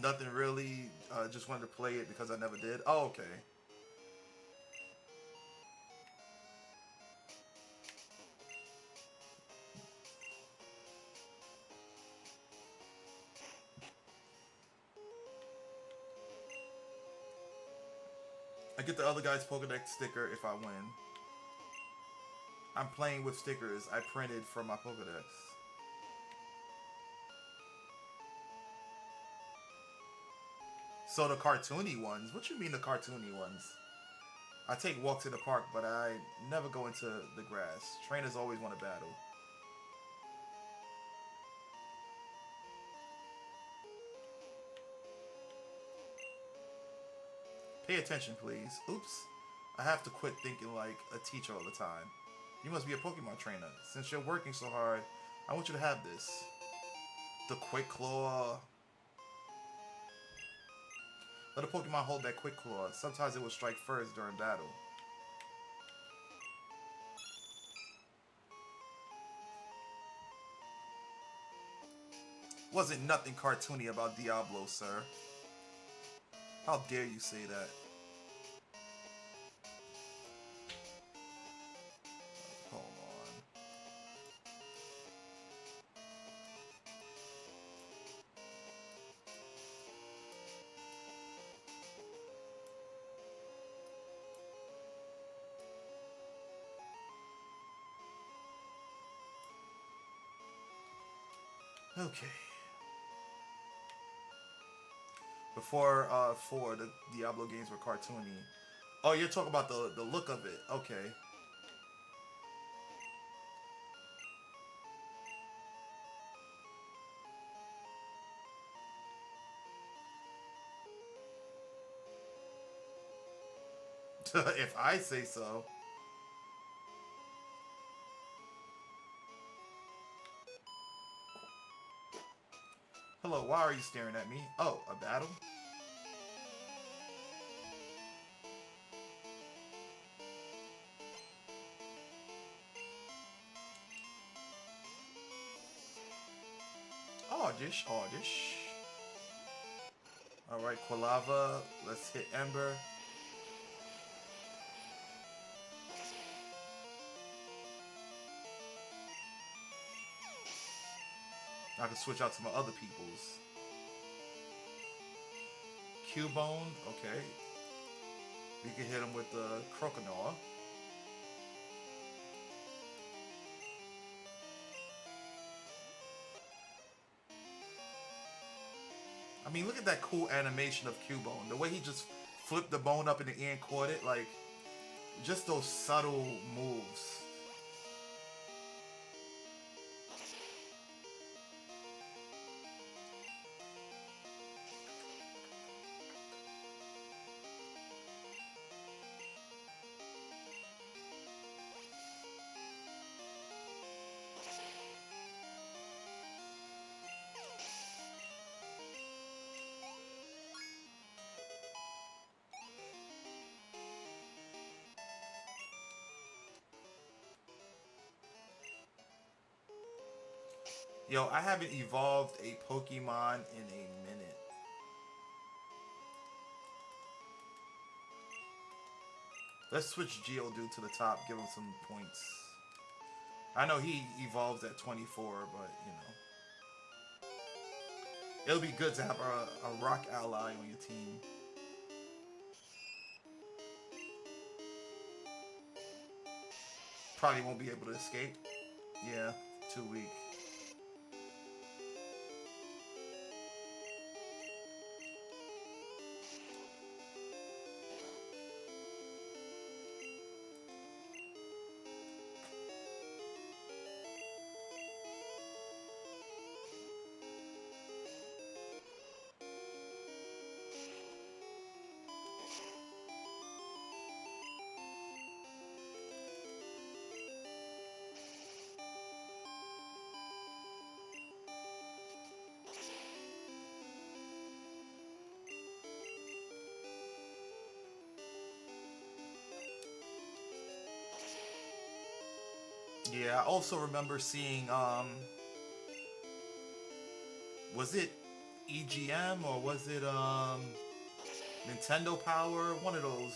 Nothing really. Just wanted to play it because I never did. Oh, okay. I get the other guy's Pokedex sticker if I win. I'm playing with stickers I printed from my Pokedex. So the cartoony ones? What you mean the cartoony ones? I take walks in the park, but I never go into the grass. Trainers always want to battle. Pay attention, please. Oops. I have to quit thinking like a teacher all the time. You must be a Pokemon trainer. Since you're working so hard, I want you to have this. The Quick Claw. Let a Pokemon hold that Quick Claw. Sometimes it will strike first during battle. Wasn't nothing cartoony about Diablo, sir. How dare you say that? Hold on. Okay. Before, for the Diablo games were cartoony. Oh, you're talking about the look of it. Okay. If I say so. Hello, why are you staring at me? Oh, a battle? Oddish, oddish. Alright, Quilava. Let's hit Ember. I can switch out to my other peoples. Cubone, okay. We can hit him with the Croconaw. I mean, look at that cool animation of Cubone. The way he just flipped the bone up in the air and caught it. Like, just those subtle moves. Yo, I haven't evolved a Pokemon in a minute. Let's switch Geodude to the top, give him some points. I know he evolves at 24, but, you know. It'll be good to have a rock ally on your team. Probably won't be able to escape. Yeah, too weak. Yeah, I also remember seeing, was it EGM or was it, Nintendo Power? One of those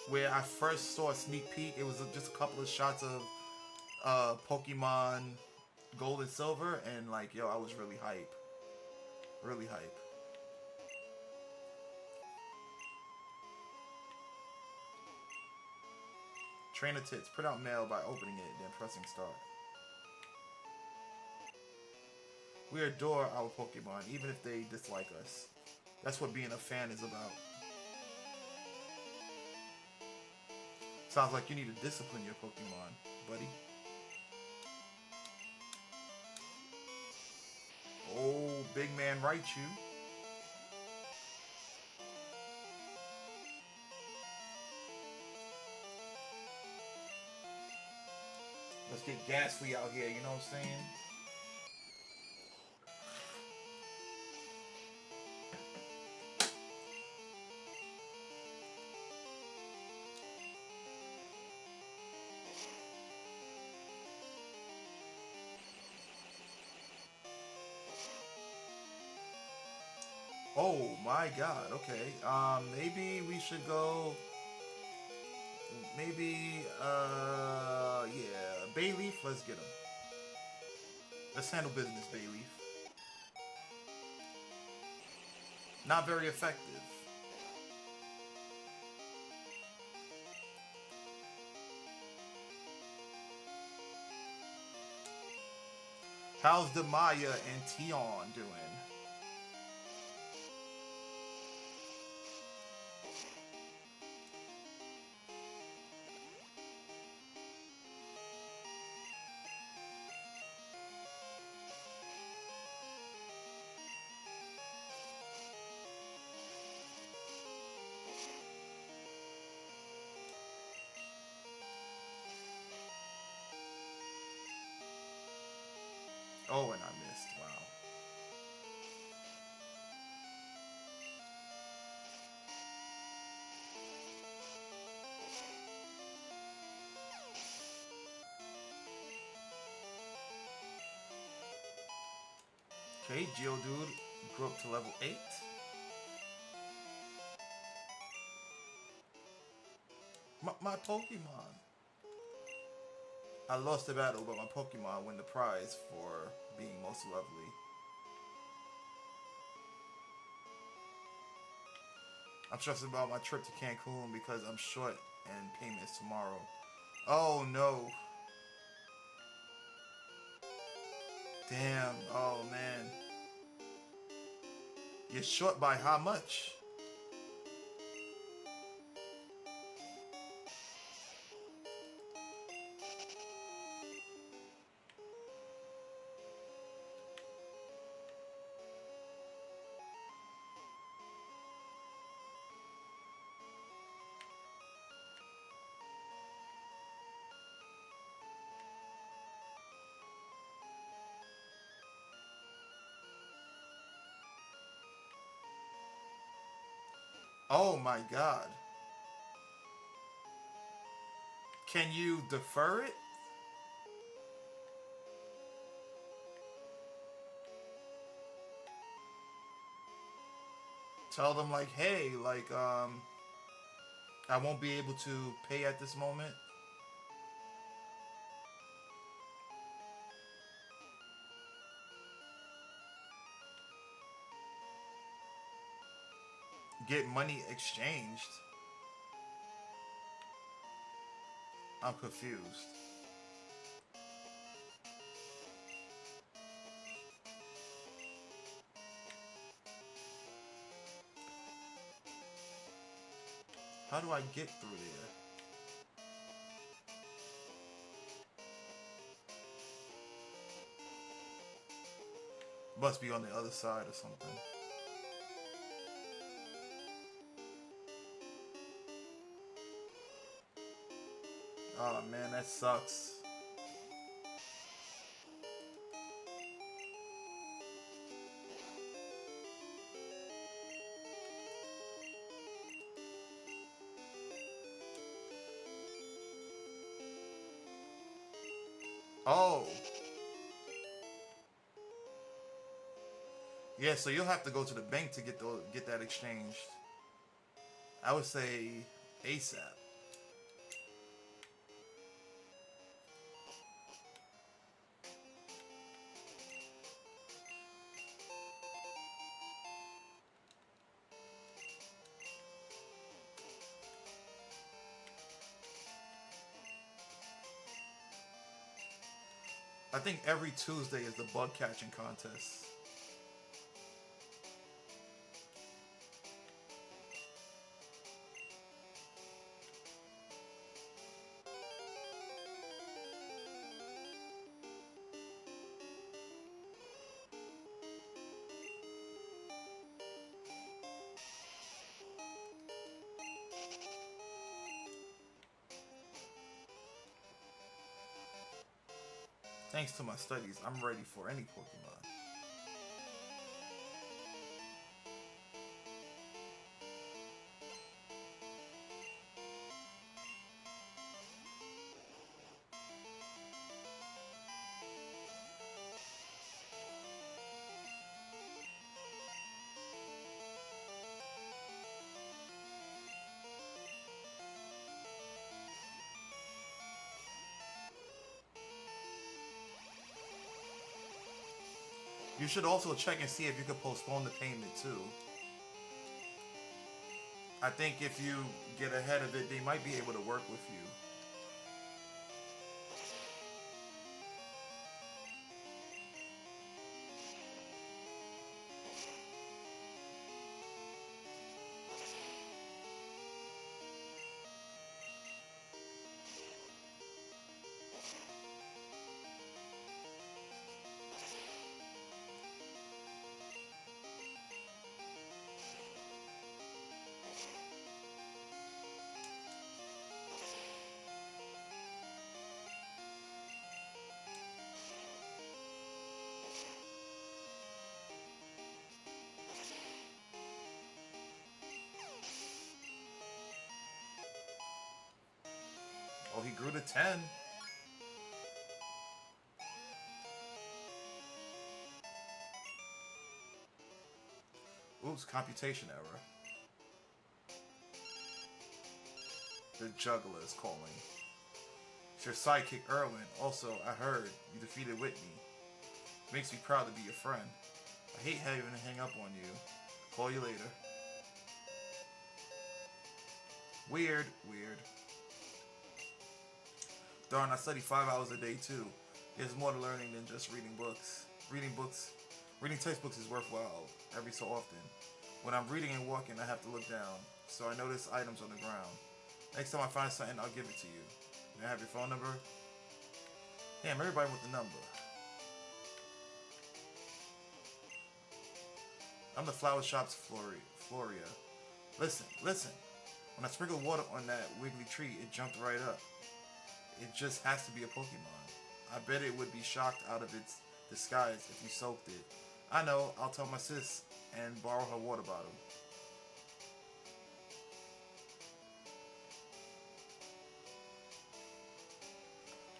where I first saw a sneak peek. It was just a couple of shots of, Pokemon Gold and Silver, and like, yo, I was really hype. Really hype. Trainer Tits, put out mail by opening it, then pressing start. We adore our Pokemon, even if they dislike us. That's what being a fan is about. Sounds like you need to discipline your Pokemon, buddy. Oh, big man Raichu. Let's get Ghastly out here, you know what I'm saying? Oh my god, okay. Maybe we should go. Maybe, yeah. Bayleaf, let's get him. Let's handle business, Bayleaf. Not very effective. How's the Maya and Tion doing? Oh, and I missed. Wow. Okay, Geodude grew up to level 8. My Pokemon. I lost the battle, but my Pokemon win the prize for being most lovely. I'm stressing about my trip to Cancun because I'm short and payments tomorrow. Oh no. Damn. Oh man. You're short by how much? Oh my god. Can you defer it? Tell them like, hey, like, I won't be able to pay at this moment. Get money exchanged. I'm confused. How do I get through there? Must be on the other side or something. Oh man, that sucks. Oh. Yeah, so you'll have to go to the bank to get that exchanged. I would say ASAP. I think every Tuesday is the bug catching contest. Thanks to my studies, I'm ready for any Pokemon. You should also check and see if you could postpone the payment too. I think if you get ahead of it, they might be able to work with you. Oh, he grew to 10. Oops, computation error. The juggler is calling. It's your sidekick, Erwin. Also, I heard you defeated Whitney. It makes me proud to be your friend. I hate having to hang up on you. Call you later. Weird, weird. Darn, I study 5 hours a day too. There's more to learning than just reading books. Reading textbooks is worthwhile every so often. When I'm reading and walking, I have to look down, so I notice items on the ground. Next time I find something, I'll give it to you. May I have your phone number? Damn, everybody with the number. I'm the flower shop's Floria. Listen, listen. When I sprinkled water on that wiggly tree, it jumped right up. It just has to be a Pokemon. I bet it would be shocked out of its disguise if you soaked it. I know, I'll tell my sis and borrow her water bottle.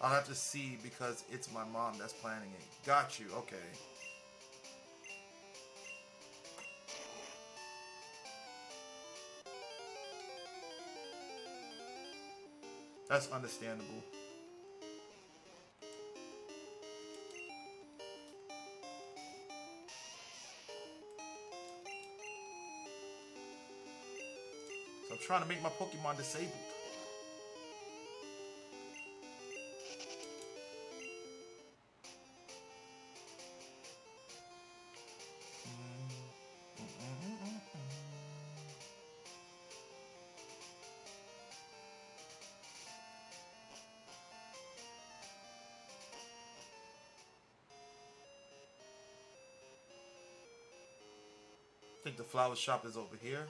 I'll have to see because it's my mom that's planning it. Got you, okay. That's understandable. So I'm trying to make my Pokemon disabled. I think the flower shop is over here.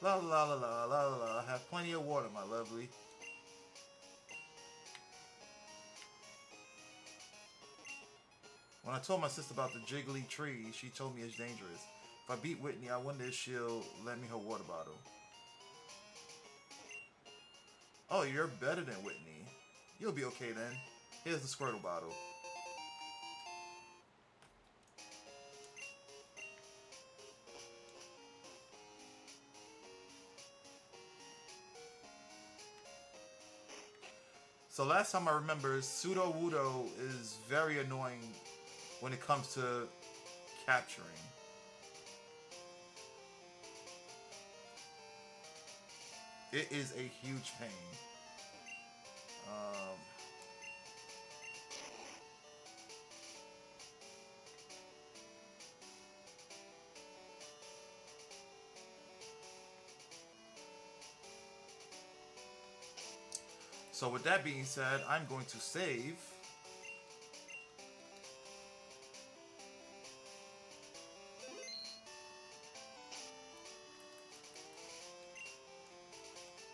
La la la la la la la. I have plenty of water, my lovely. When I told my sister about the jiggly tree, she told me it's dangerous. If I beat Whitney, I wonder if she'll lend me her water bottle. Oh, you're better than Whitney. You'll be okay then. Here's the Squirtle bottle. So last time I remember, Pseudo-Wudo is very annoying when it comes to capturing. It is a huge pain. So with that being said, I'm going to save.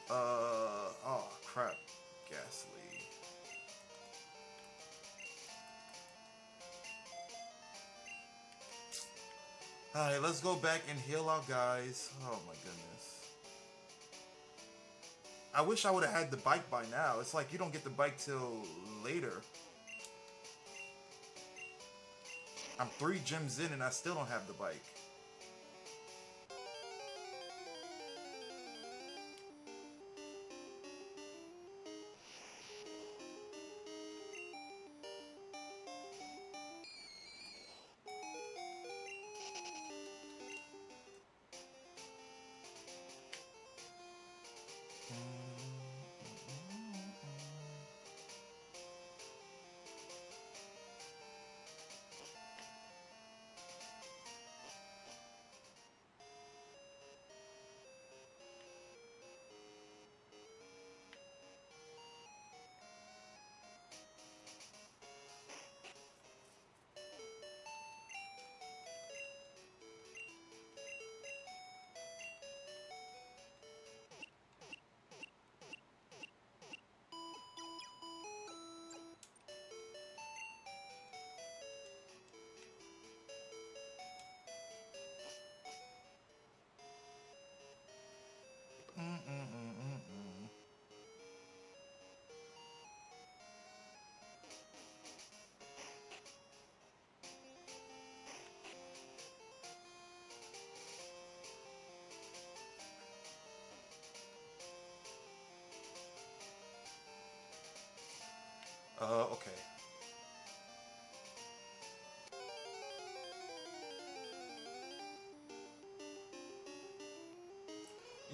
Oh crap, Ghastly. Alright, let's go back and heal our guys. Oh my goodness. I wish I would have had the bike by now. It's like you don't get the bike till later. I'm 3 gyms in and I still don't have the bike.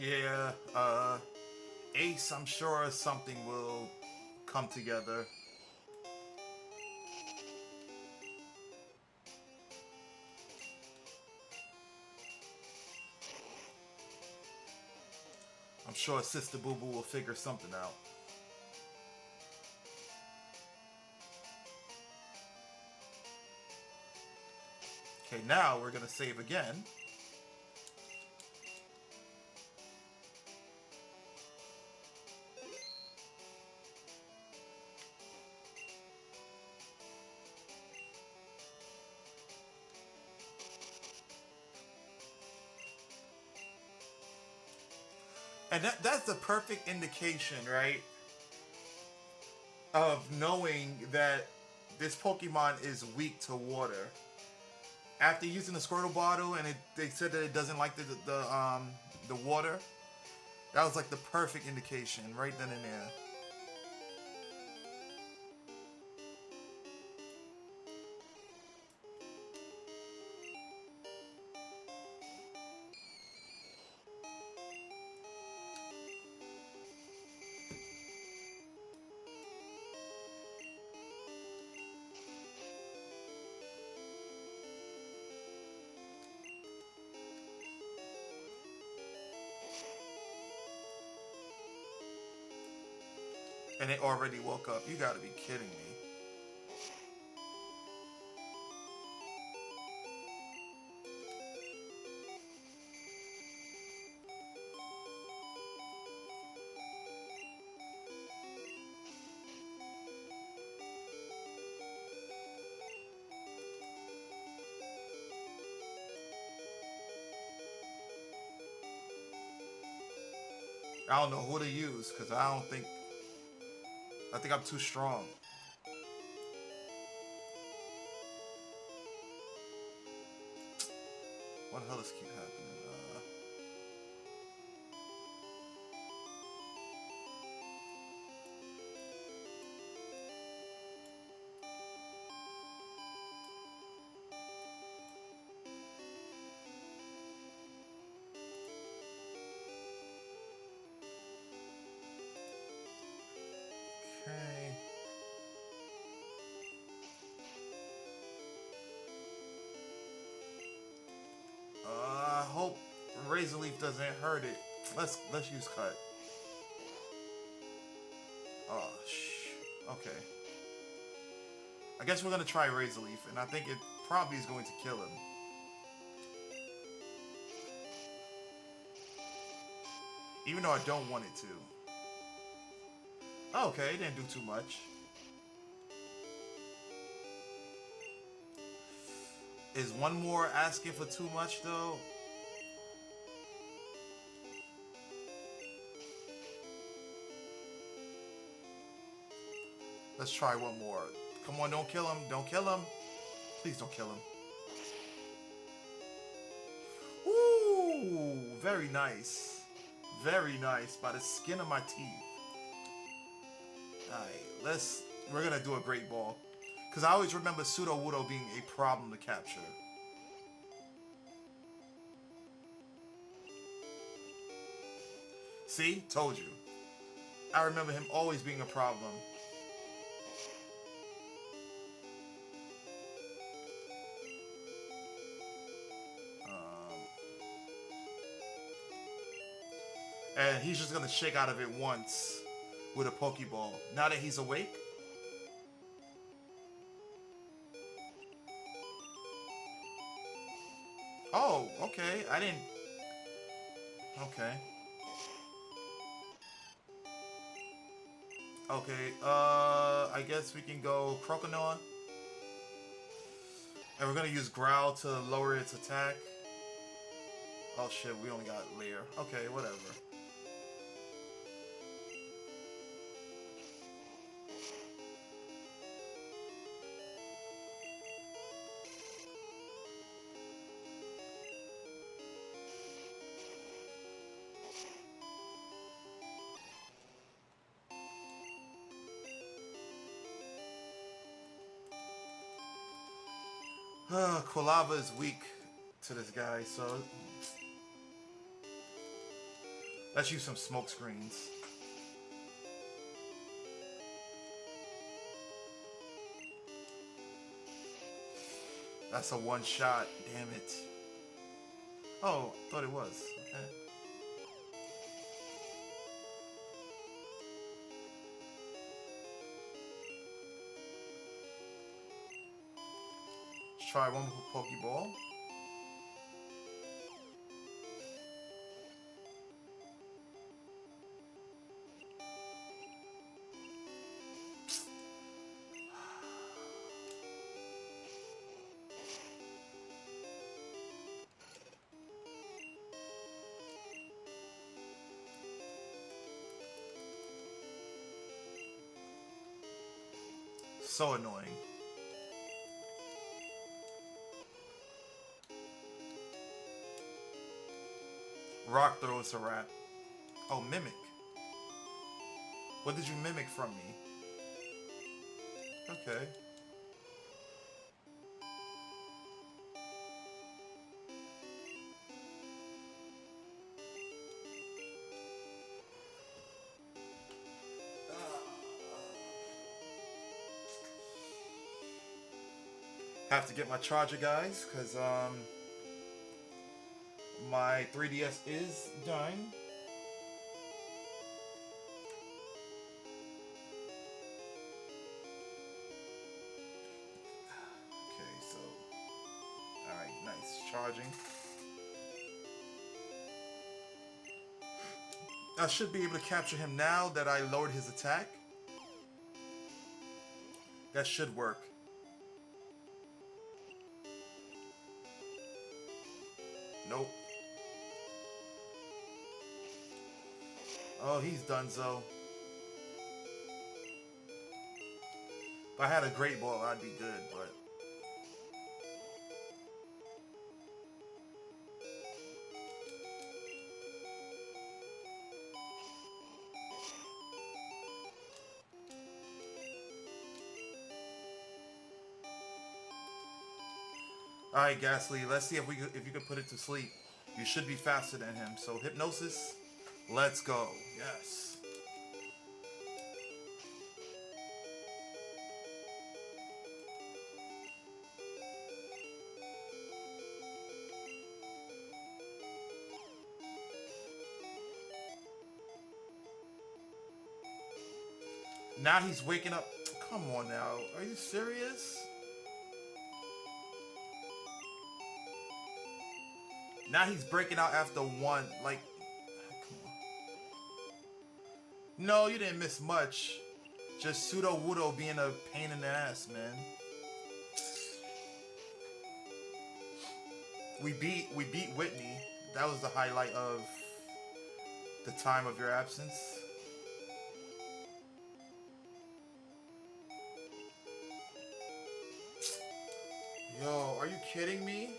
Yeah, Ace, I'm sure something will come together. I'm sure Sister Boo Boo will figure something out. Okay, now we're gonna save again. And that's the perfect indication, right? Of knowing that this Pokemon is weak to water. After using the Squirtle bottle and they said that it doesn't like the water, that was like the perfect indication right then and there. And it already woke up. You gotta be kidding me. I don't know who to use because I think I'm too strong. What the hell is keep happening? Okay. I hope Razor Leaf doesn't hurt it. Let's use cut. Oh Okay. I guess we're gonna try Razor Leaf, and I think it probably is going to kill him. Even though I don't want it to. Oh, okay, it didn't do too much. Is one more asking for too much though? Let's try one more. Come on, don't kill him. Don't kill him. Please don't kill him. Ooh, very nice. Very nice. By the skin of my teeth. Alright, we're gonna do a great ball. Because I always remember Pseudo Wudo being a problem to capture. See? Told you. I remember him always being a problem. And he's just gonna shake out of it once with a Pokeball. Now that he's awake. Oh, okay. I didn't. Okay. Okay. I guess we can go Croconaw. And we're gonna use Growl to lower its attack. Oh shit, we only got Leer. Okay, whatever. Quilava is weak to this guy, so Let's use some smoke screens. That's a one shot. Damn it. Oh, I thought it was. Okay. Let's try one more Pokeball. So annoying. Rock throws a rat. Oh, mimic. What did you mimic from me? Okay. Have to get my charger, guys, because my 3DS is dying. Okay, so alright, nice. Charging. I should be able to capture him now that I lowered his attack. That should work. Nope. Oh, he's donezo. If I had a great ball, I'd be good, but... Alright, Ghastly, let's see if you could put it to sleep. You should be faster than him. So hypnosis, let's go. Yes. Now he's waking up. Come on now. Are you serious? Now he's breaking out after one. Like, come on. No, you didn't miss much. Just Pseudo Wudo being a pain in the ass, man. We beat Whitney. That was the highlight of the time of your absence. Yo, are you kidding me?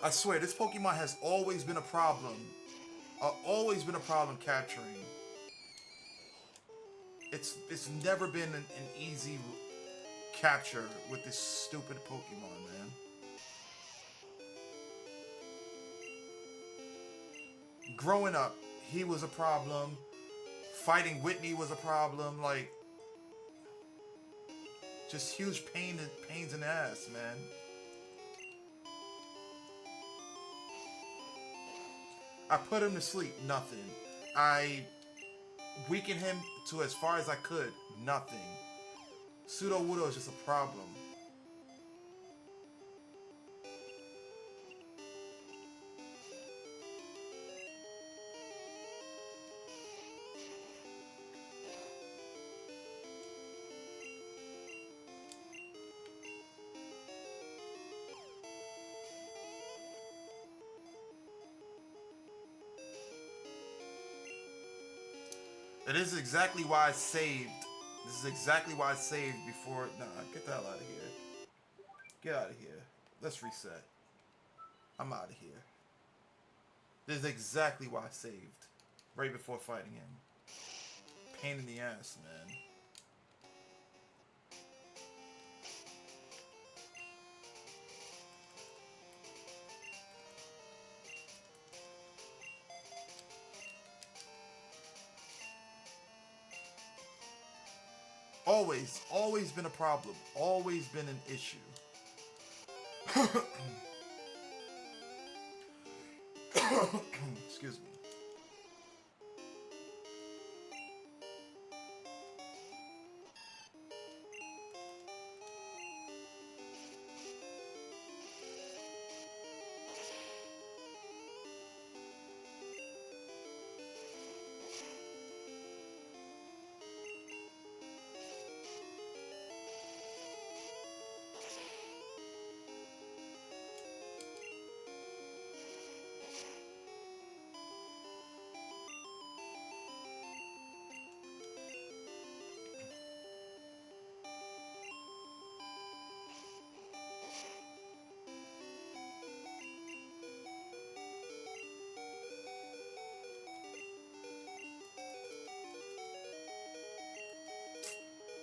I swear, this Pokemon has always been a problem. Always been a problem capturing. It's never been an easy capture with this stupid Pokemon, man. Growing up, he was a problem. Fighting Whitney was a problem. Like, just huge pains in the ass, man. I put him to sleep, nothing. I weakened him to as far as I could, nothing. Pseudo Wudo is just a problem. It is exactly why I saved. This is exactly why I saved before. Nah, get the hell out of here. Get out of here. Let's reset. I'm out of here. This is exactly why I saved. Right before fighting him. pain in the ass, man. Always been a problem. Always been an issue. Excuse me.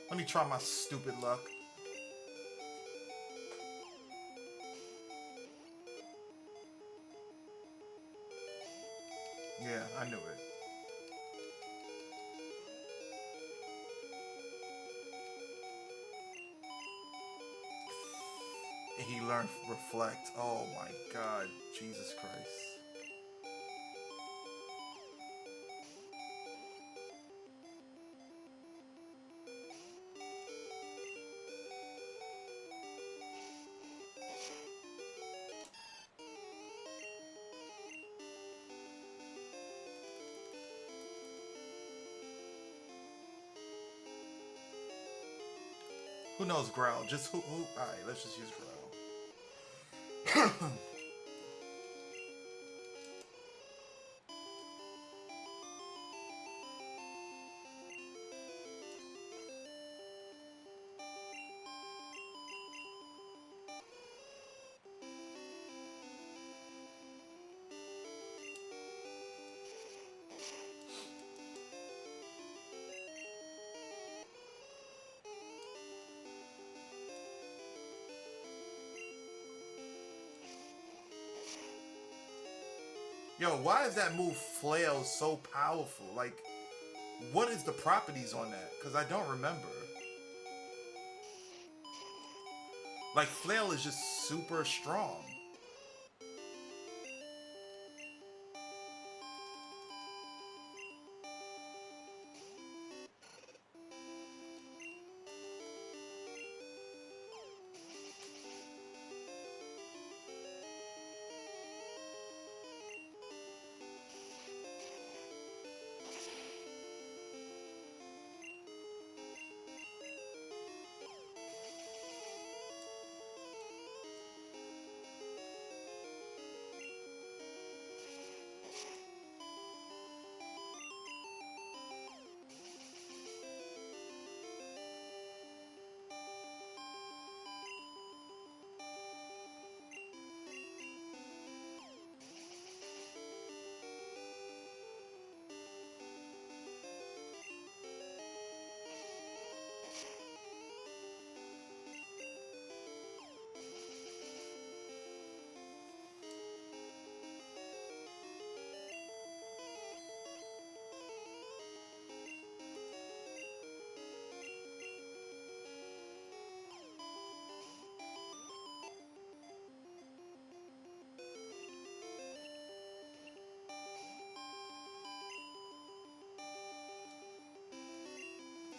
Let me try my stupid luck. Yeah, I knew it. He learned reflect. Oh my God, Jesus Christ. Who knows growl? Just who? All right, let's just use growl. Yo, why is that move flail so powerful? Like, what is the properties on that? Because I don't remember. Like, flail is just super strong.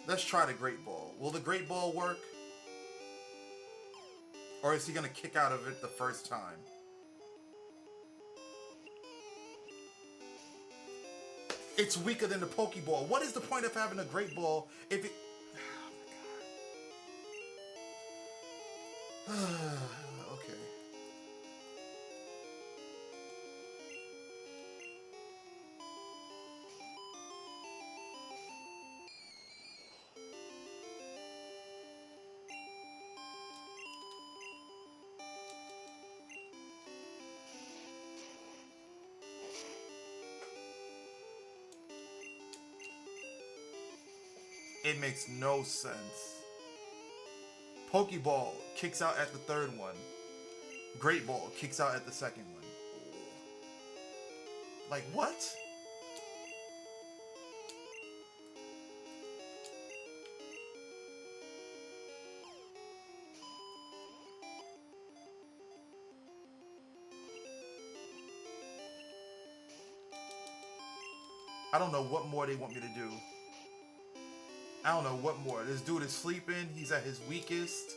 Let's try the Great Ball. Will the Great Ball work? Or is he going to kick out of it the first time? It's weaker than the Pokeball. What is the point of having a Great Ball if it... Oh my God. Okay. It makes no sense. Pokeball kicks out at the third one. Great Ball kicks out at the second one. Like, what? I don't know what more they want me to do. I don't know what more. This dude is sleeping. He's at his weakest.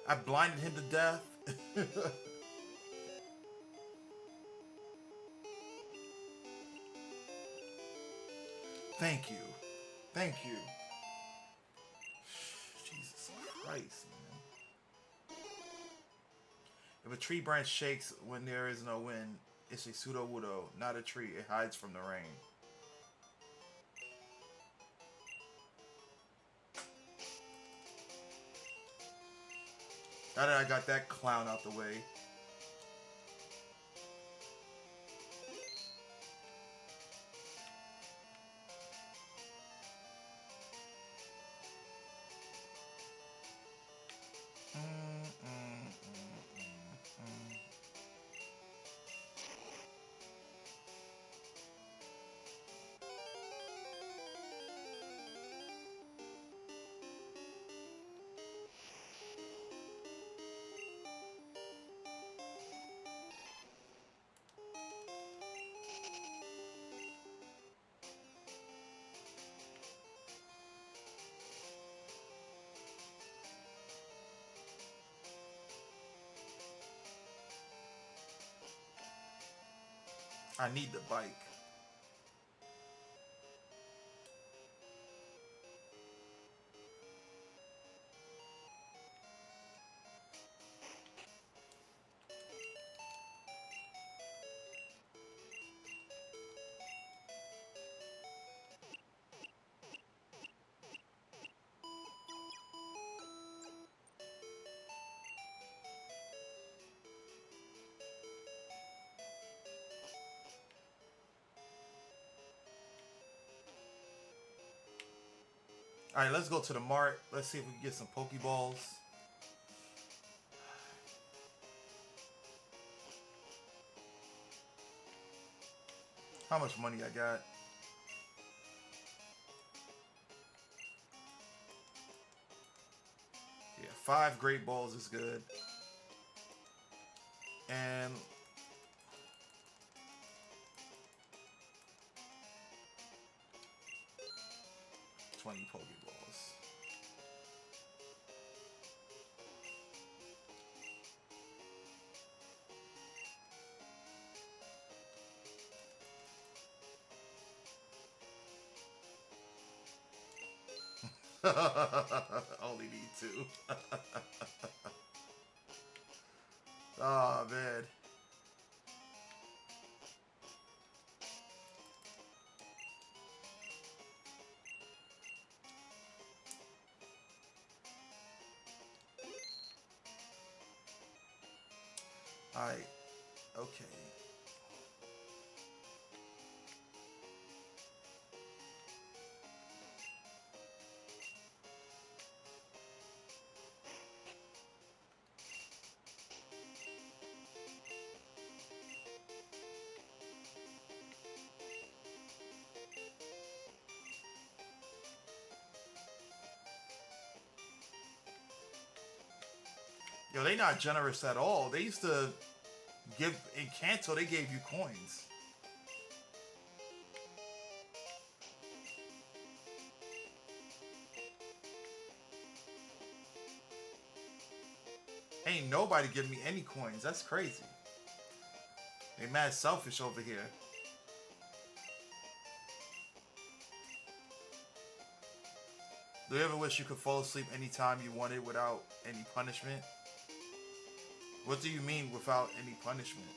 I blinded him to death. Thank you. Thank you. Jesus Christ, man. If a tree branch shakes when there is no wind, it's a pseudo-wudo, not a tree. It hides from the rain. Now that I got that clown out the way. I need the bike. Alright, let's go to the mart. Let's see if we can get some Pokeballs. How much money I got? Yeah, 5 Great Balls is good. And 20 Pokeballs. Only need 2. Oh, man. Alright. Okay. Yo, they not generous at all. They used to give, in Kanto, they gave you coins. Ain't nobody giving me any coins. That's crazy. They mad selfish over here. Do you ever wish you could fall asleep anytime you wanted without any punishment? What do you mean without any punishment?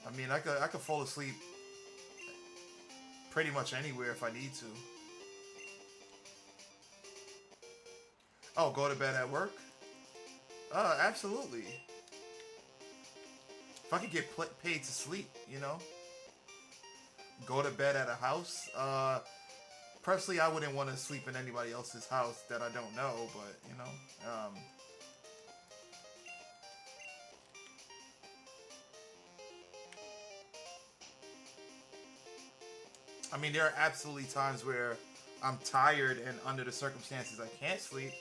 I mean, I could fall asleep pretty much anywhere if I need to. Oh, go to bed at work? Absolutely. If I could get paid to sleep, you know? Go to bed at a house? Personally, I wouldn't want to sleep in anybody else's house that I don't know, but you know, I mean, there are absolutely times where I'm tired and under the circumstances I can't sleep.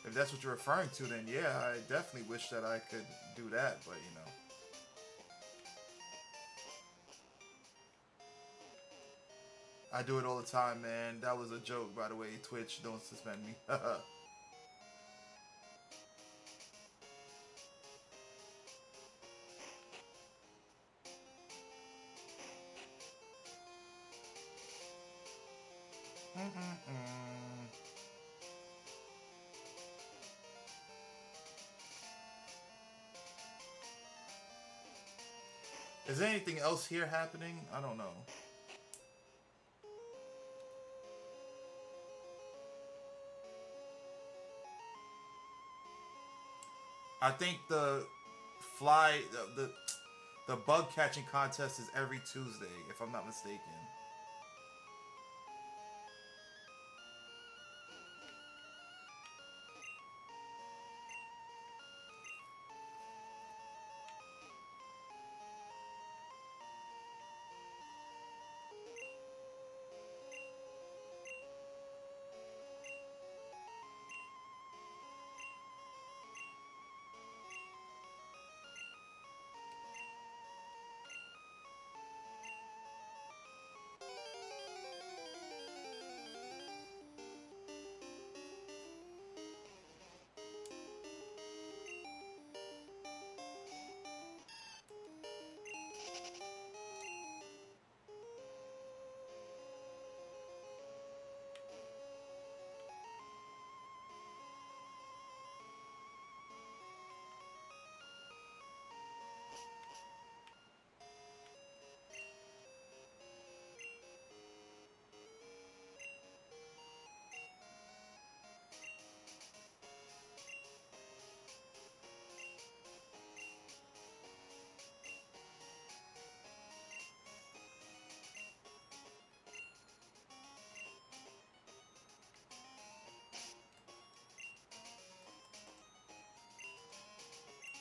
If that's what you're referring to, then yeah, I definitely wish that I could do that, but you know. I do it all the time, man. That was a joke, by the way. Twitch, don't suspend me. Is there anything else here happening? I don't know. I think the fly, the bug catching contest is every Tuesday, if I'm not mistaken.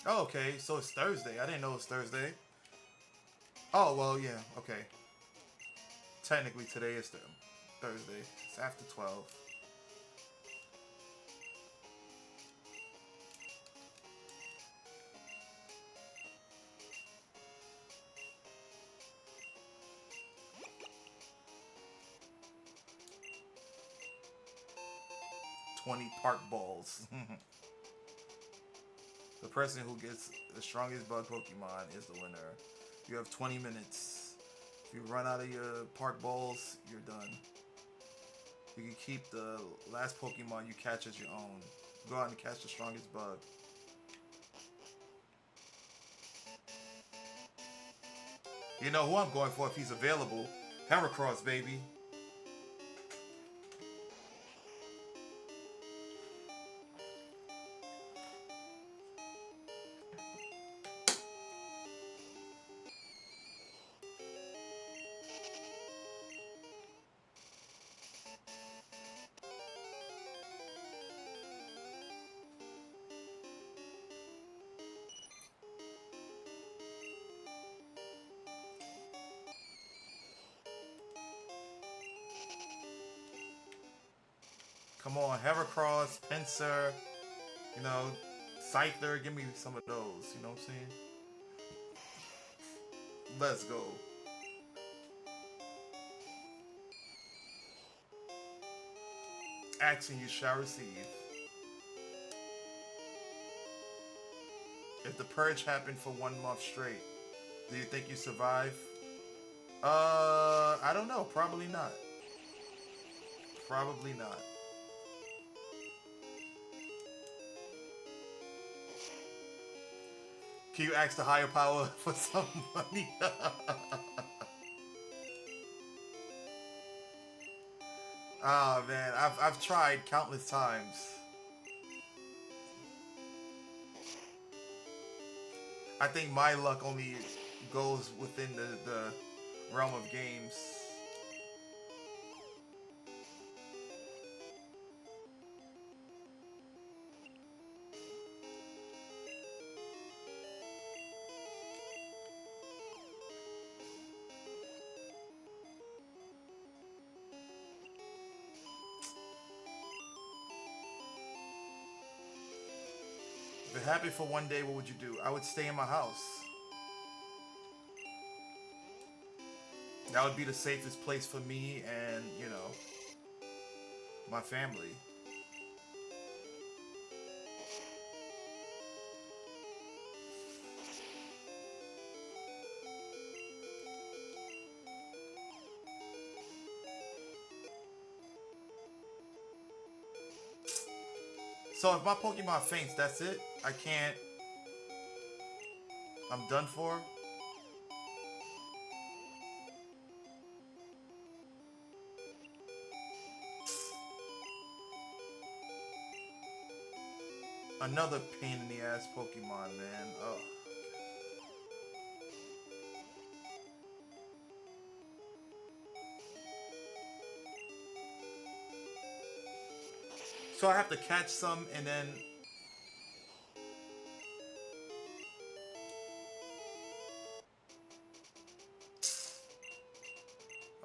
Oh, okay. So it's Thursday. I didn't know it was Thursday. Oh, well, yeah. Okay. Technically, today is Thursday. It's after 12. 20 park balls. The person who gets the strongest bug Pokemon is the winner. You have 20 minutes. If you run out of your park balls, you're done. You can keep the last Pokemon you catch as your own. Go out and catch the strongest bug. You know who I'm going for if he's available. Heracross, baby. Come on, Heracross, Pinsir, you know, Scyther, give me some of those, you know what I'm saying? Let's go. Action you shall receive. If the purge happened for 1 month straight, do you think you survive? I don't know. Probably not. Probably not. Can you ask the higher power for some money? Ah man, I've tried countless times. I think my luck only goes within the realm of games. If it happened for one day, what would you do? I would stay in my house. That would be the safest place for me and, my family. So if my Pokemon faints, that's it? I can't... I'm done for? Another pain in the ass Pokemon, man. Oh. So I have to catch some and then...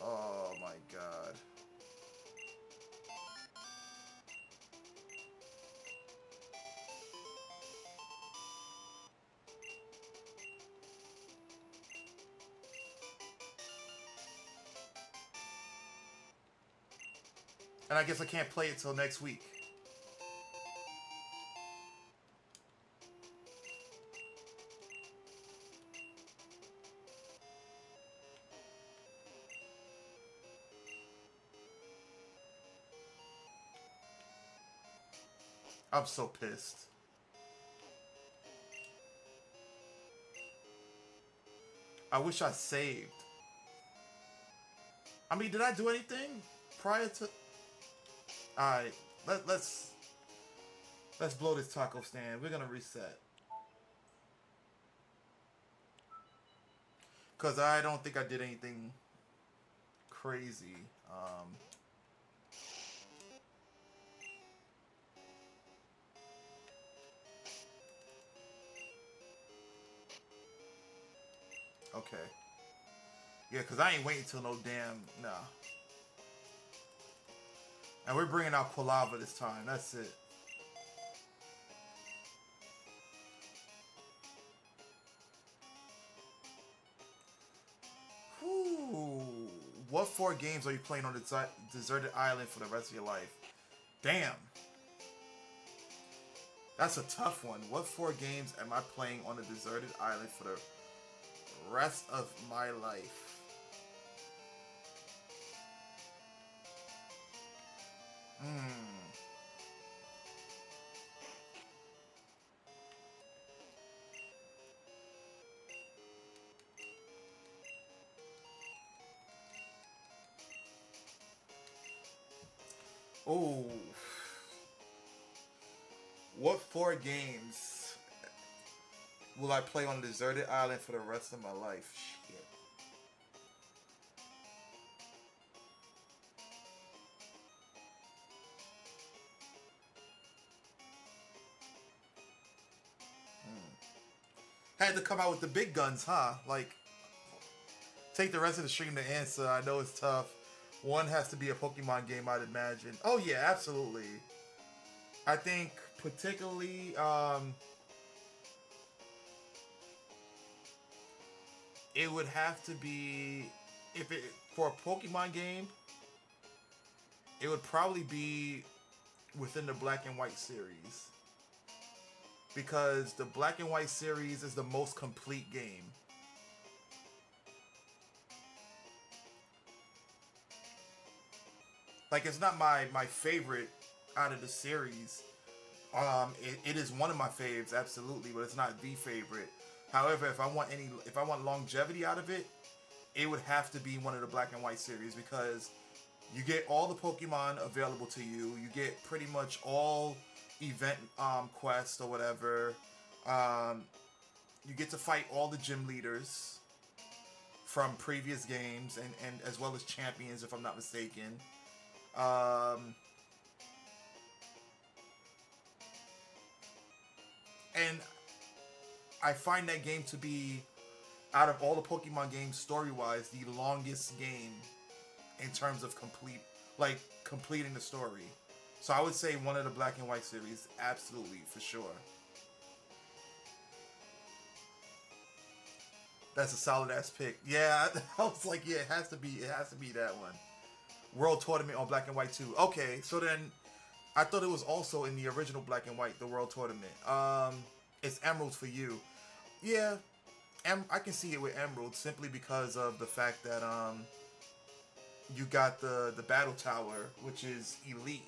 Oh my god. And I guess I can't play it till next week. I'm so pissed. I wish I saved. I mean, did I do anything prior to... Alright, let's blow this taco stand. We're gonna reset. Cause I don't think I did anything crazy. Okay. Yeah, cause I ain't waiting till no damn... Nah. And we're bringing out Quilava this time. That's it. Whew. What 4 games are you playing on the deserted island for the rest of your life? Damn. That's a tough one. What 4 games am I playing on a deserted island for the rest of my life? Oh. What 4 games will I play on a deserted island for the rest of my life? Shit. Had to come out with the big guns, huh? Like, take the rest of the stream to answer. I know it's tough. One has to be a Pokemon game, I'd imagine. Oh yeah, absolutely. I think particularly it would have to be, if it for a Pokemon game, it would probably be within the Black and White series. Because the Black and White series is the most complete game. Like, it's not my favorite out of the series. It is one of my faves, absolutely, but it's not the favorite. However, if I want longevity out of it, it would have to be one of the Black and White series, because you get all the Pokemon available to you. You get pretty much all event quests or whatever. You get to fight all the gym leaders from previous games, and as well as champions, if I'm not mistaken. And I find that game to be, out of all the Pokemon games, story-wise, the longest game in terms of completing the story. So I would say one of the Black and White series, absolutely, for sure. That's a solid ass pick. Yeah, I was like, yeah, it has to be that one. World Tournament on Black and White too. Okay, so then I thought it was also in the original Black and White, the World Tournament. It's Emeralds for you. Yeah, I can see it with Emeralds simply because of the fact that you got the battle tower, which is elite.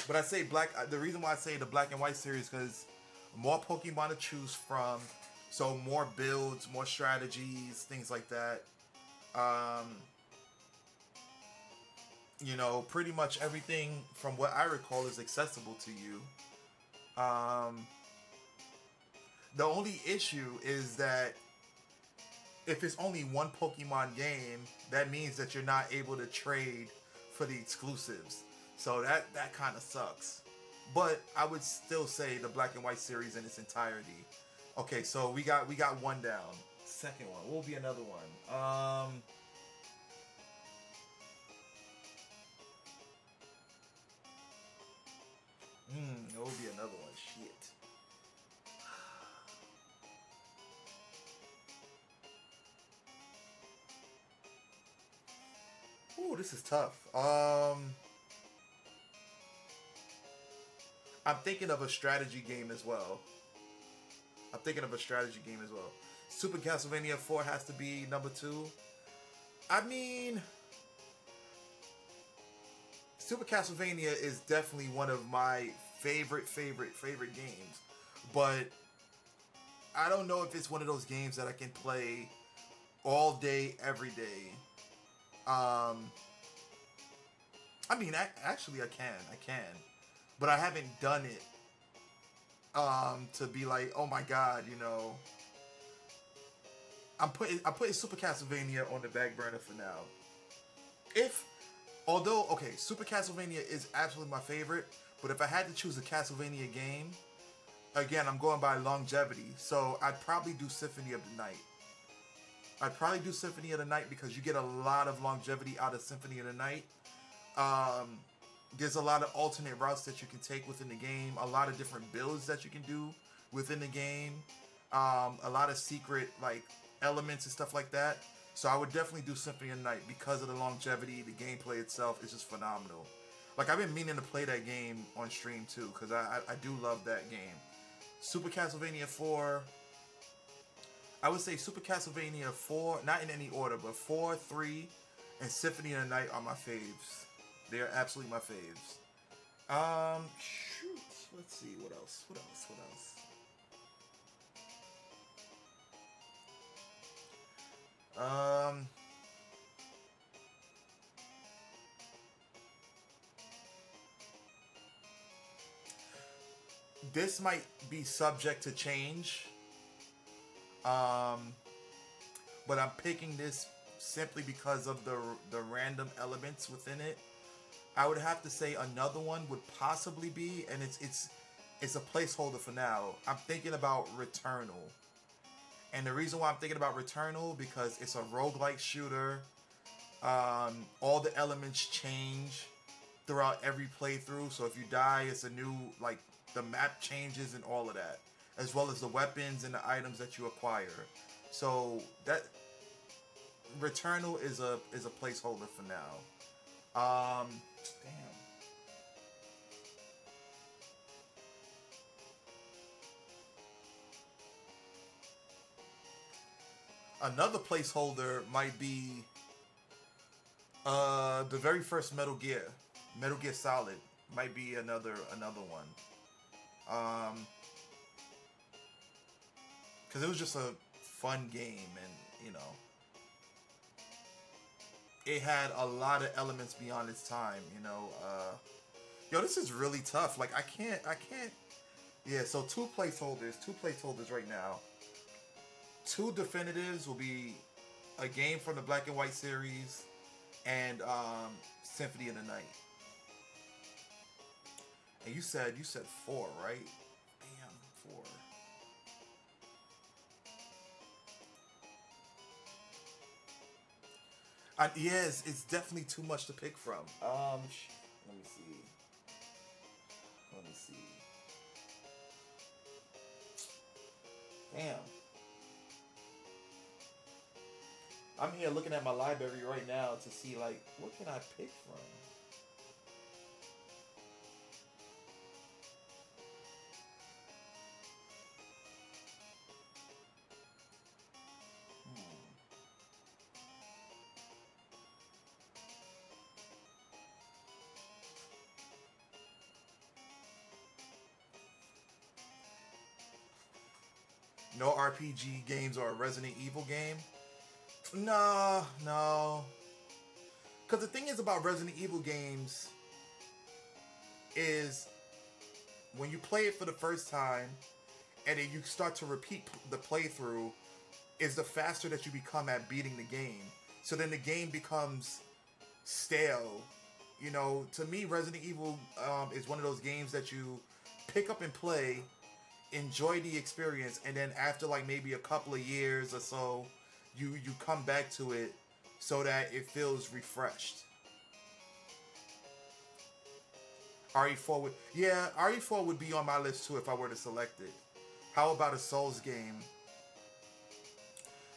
But I say black. The reason why I say the Black and White series because more Pokemon to choose from, so more builds, more strategies, things like that. Um, pretty much everything from what I recall is accessible to you. Um, the only issue is that if it's only one Pokemon game, that means that you're not able to trade for the exclusives. So that kind of sucks. But I would still say the Black and White series in its entirety. Okay, so we got one down. Second one. What will be another one? It will be another one. Shit. Ooh, this is tough. I'm thinking of a strategy game as well. I'm thinking of a strategy game as well. Super Castlevania 4 has to be number two. I mean, Super Castlevania is definitely one of my favorite games. But I don't know if it's one of those games that I can play all day, every day. Um, I mean, actually, I can. I can. But I haven't done it to be like, oh my god, I'm putting Super Castlevania on the back burner for now. If although okay, Super Castlevania is absolutely my favorite, but if I had to choose a Castlevania game, again I'm going by longevity, so I'd probably do Symphony of the Night. I'd probably do Symphony of the Night because you get a lot of longevity out of Symphony of the Night. Um, there's a lot of alternate routes that you can take within the game, a lot of different builds that you can do within the game, a lot of secret like elements and stuff like that. So I would definitely do Symphony of the Night because of the longevity. The gameplay itself is just phenomenal. Like I've been meaning to play that game on stream too because I do love that game. Super Castlevania 4. I would say Super Castlevania 4, not in any order, but 4, 3, and Symphony of the Night are my faves. They are absolutely my faves. Shoot. Let's see. What else? What else? What else? This might be subject to change. Um, but I'm picking this simply because of the random elements within it. I would have to say another one would possibly be, and it's a placeholder for now. I'm thinking about Returnal. And the reason why I'm thinking about Returnal because it's a roguelike shooter. All the elements change throughout every playthrough. So if you die, it's a new like the map changes and all of that, as well as the weapons and the items that you acquire. So that Returnal is a placeholder for now. Damn. Another placeholder might be the very first Metal Gear, Metal Gear Solid might be another one. Um, because it was just a fun game, and it had a lot of elements beyond its time. Yo, this is really tough. Like I can't. Yeah, so two placeholders right now. Two definitives will be a game from the Black and White series and Symphony of the Night. And you said four, right? Damn, four. Yes, it's definitely too much to pick from. Let me see. Let me see. Damn. I'm here looking at my library right now to see like what can I pick from. No RPG games or a Resident Evil game? No, no. Because the thing is about Resident Evil games is when you play it for the first time and then you start to repeat the playthrough, is the faster that you become at beating the game. So then the game becomes stale. You know, to me, Resident Evil is one of those games that you pick up and play, enjoy the experience, and then after like maybe a couple of years or so, you come back to it so that it feels refreshed. RE4 would, yeah, RE4 would be on my list too if I were to select it. How about a Souls game?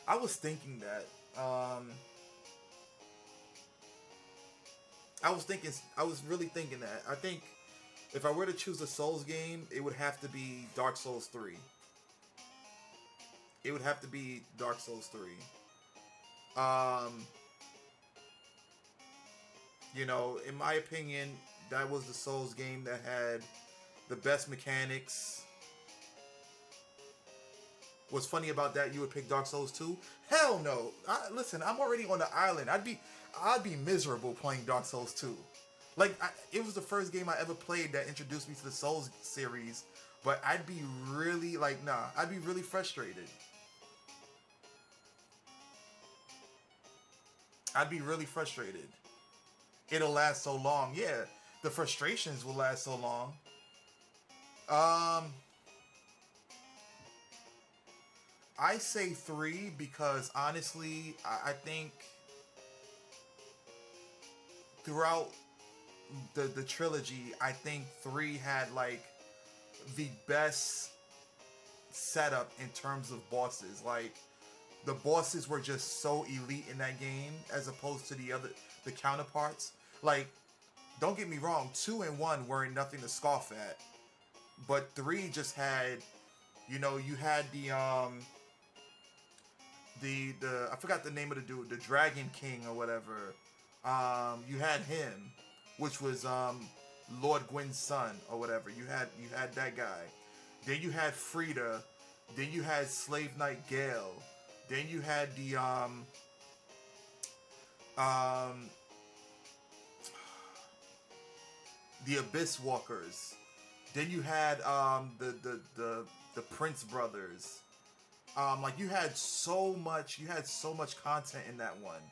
I was thinking that. I was really thinking that. I think if I were to choose a Souls game, it would have to be Dark Souls 3. It would have to be Dark Souls 3. You know, in my opinion, that was the Souls game that had the best mechanics. What's funny about that? You would pick Dark Souls 2? Hell no! Listen, I'm already on the island. I'd be miserable playing Dark Souls 2. Like, it was the first game I ever played that introduced me to the Souls series, but I'd be really like, nah, I'd be really frustrated. I'd be really frustrated. It'll last so long. Yeah, the frustrations will last so long. Um, I say 3 because honestly, I think throughout the trilogy, I think 3 had like the best setup in terms of bosses. Like the bosses were just so elite in that game as opposed to the counterparts. Like, don't get me wrong, 2 and 1 weren't nothing to scoff at, but 3 just had, you know, you had the I forgot the name of the dude, the Dragon King or whatever. You had him, which was Lord Gwyn's son or whatever. You had that guy. Then you had Frida. Then you had Slave Knight Gale. Then you had um the Abyss Walkers. Then you had the Prince brothers. Like you had so much content in that one.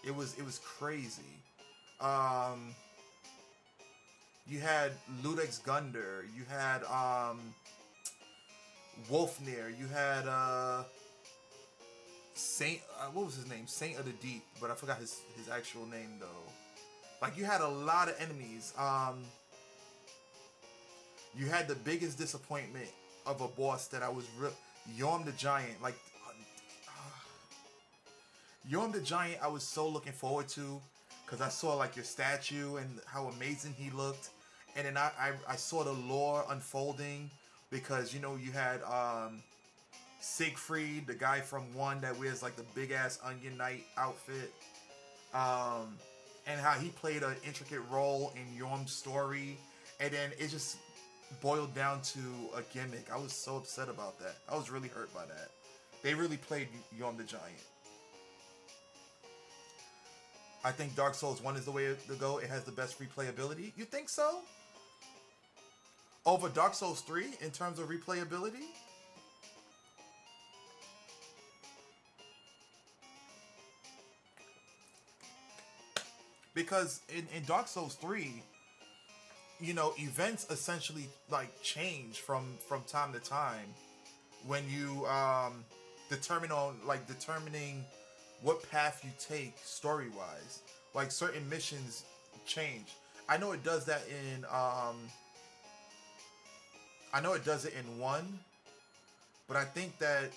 It was crazy. Um, you had Ludex Gunder. You had Wolfnir. You had Saint. What was his name? Saint of the Deep. But I forgot his actual name though. Like you had a lot of enemies. You had the biggest disappointment of a boss that I was Yorm the Giant. Like Yorm the Giant, I was so looking forward to because I saw like your statue and how amazing he looked, and then I saw the lore unfolding because you know you had Siegfried, the guy from 1 that wears like the big ass Onion Knight outfit, and how he played an intricate role in Yorm's story, and then it just boiled down to a gimmick. I was so upset about that. I was really hurt by that. They really played Yorm the Giant. I think Dark Souls 1 is the way to go. It has the best replayability. You think so? Over Dark Souls 3 in terms of replayability? Because in Dark Souls 3, you know, events essentially like change from time to time when you determining what path you take story wise. Like certain missions change. I know it does that in I know it does it in 1, but I think that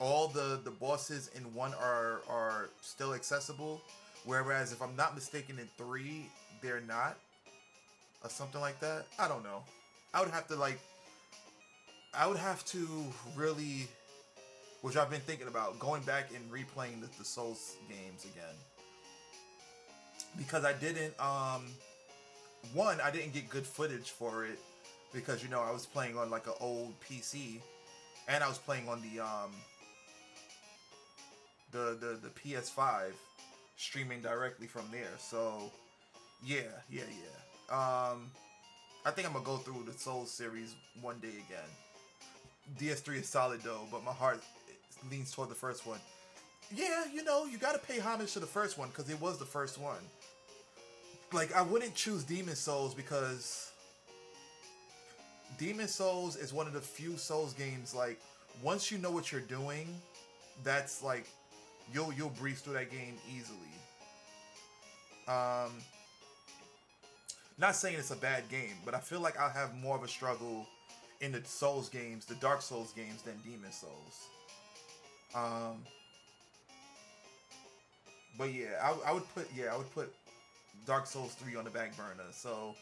all the bosses in one are still accessible, whereas if I'm not mistaken in three they're not, or something like that. I don't know. I would have to like I would have to really, which I've been thinking about, going back and replaying the Souls games again, because I didn't one, I didn't get good footage for it because I was playing on like an old PC, and I was playing on the PS5, streaming directly from there. So yeah, yeah, yeah. I think I'm gonna go through the Souls series one day again. DS3 is solid though, but my heart leans toward the first one. Yeah, you gotta pay homage to the first one because it was the first one. Like, I wouldn't choose Demon Souls because Demon Souls is one of the few Souls games, like, once you know what you're doing, that's like you'll breeze through that game easily. Um Not saying it's a bad game, but I feel like I'll have more of a struggle in the Souls games, the Dark Souls games, than Demon Souls. But yeah, I would put Dark Souls 3 on the back burner. So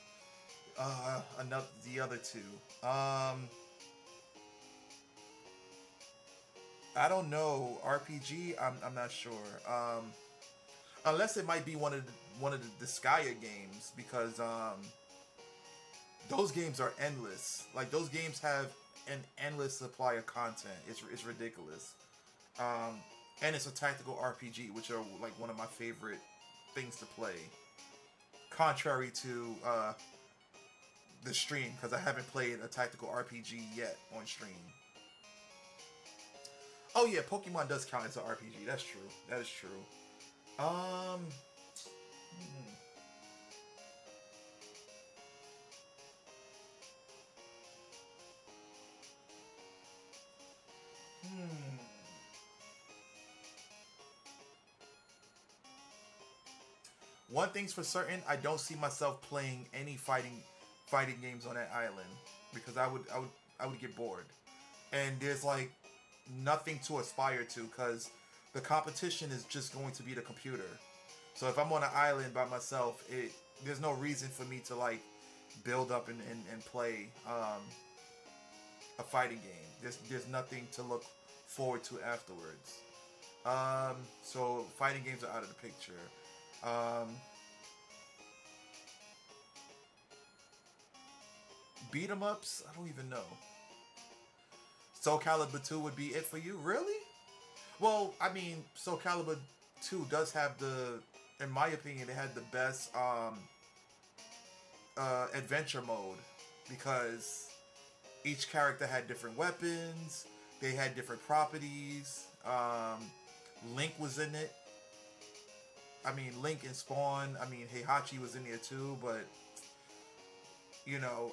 another the other two. I don't know. RPG, I'm not sure. Unless it might be one of the Disgaea games, because those games are endless. Like, those games have an endless supply of content. It's ridiculous. And it's a tactical RPG, which are like one of my favorite things to play. Contrary to the stream, because I haven't played a tactical RPG yet on stream. Oh yeah, Pokemon does count as an RPG. That's true. That is true. Um. hmm. Hmm. One thing's for certain, I don't see myself playing any fighting games on that island, because I would get bored. And there's like nothing to aspire to, because the competition is just going to be the computer. So if I'm on an island by myself, there's no reason for me to like build up and play a fighting game. There's nothing to look forward to afterwards. So fighting games are out of the picture. Um, Beat 'em ups, I don't even know. Soul Calibur 2 would be it for you, really? Well, I mean, Soul Calibur 2 does have in my opinion, it had the best adventure mode, because each character had different weapons, they had different properties. Link was in it. I mean, Link and Spawn. I mean, Heihachi was in there too, but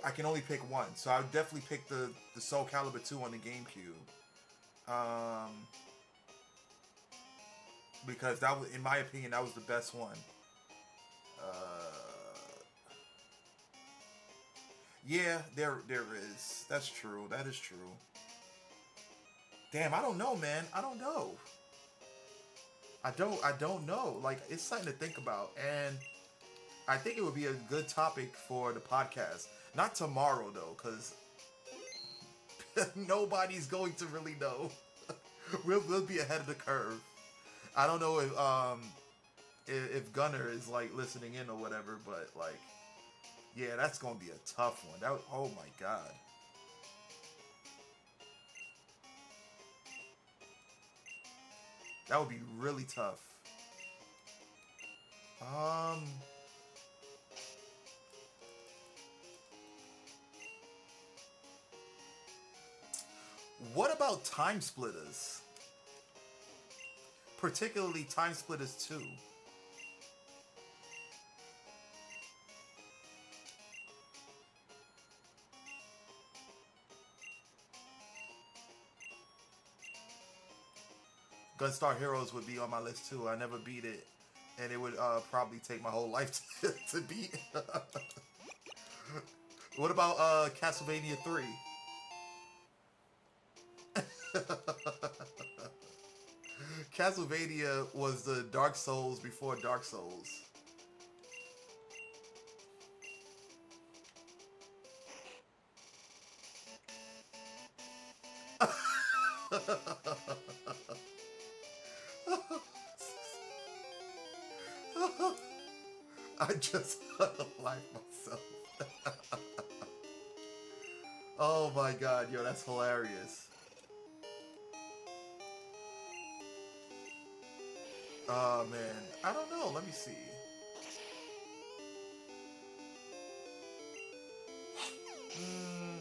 I can only pick one, so I would definitely pick the Soul Calibur 2 on the GameCube. Um, because that was, in my opinion, that was the best one. Uh, yeah, there is. That's true. That is true. Damn, I don't know, man. I don't know. I don't know. Like, it's something to think about, and I think it would be a good topic for the podcast. Not tomorrow though, because nobody's going to really know. We'll be ahead of the curve. I don't know if Gunner is like listening in or whatever, but like, yeah, that's gonna be a tough one. Oh my god. That would be really tough. Um, what about Time Splitters? Particularly Time Splitters 2. Gunstar Heroes would be on my list too. I never beat it, and it would probably take my whole life to beat. What about Castlevania 3? Castlevania was the Dark Souls before Dark Souls. I just like myself. Oh my god, yo, that's hilarious. Oh man, I don't know. Let me see. Mm,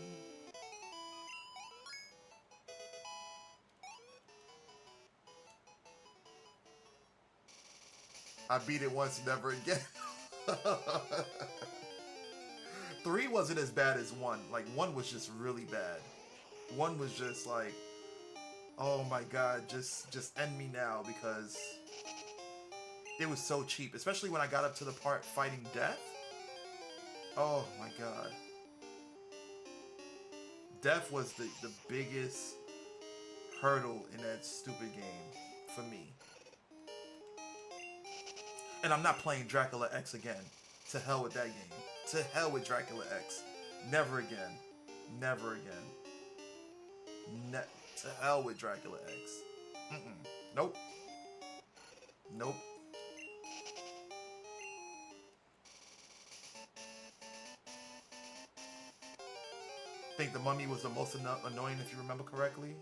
I beat it once, never again. Three wasn't as bad as one. Like one was just really bad. One was just like, oh my god, just end me now because it was so cheap. Especially when I got up to the part fighting death. Oh my god. Death was the biggest hurdle in that stupid game for me. And I'm not playing Dracula X again. To hell with that game. To hell with Dracula X. Never again. Never again. To hell with Dracula X. Mm-mm. Nope. Nope. I think the Mummy was the most annoying, if you remember correctly.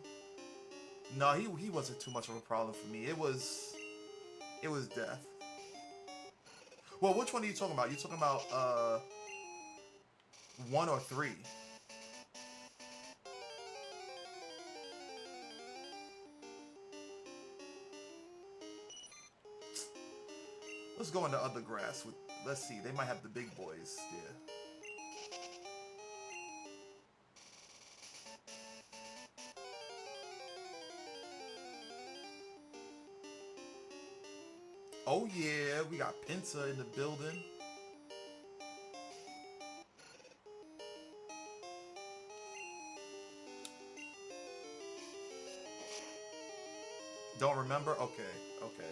No, he wasn't too much of a problem for me. It was Death. Well, which one are you talking about? You talking about one or three? Let's go into other grass. Let's see. They might have the big boys. Yeah. Oh yeah, we got Pinta in the building. Don't remember? Okay, okay.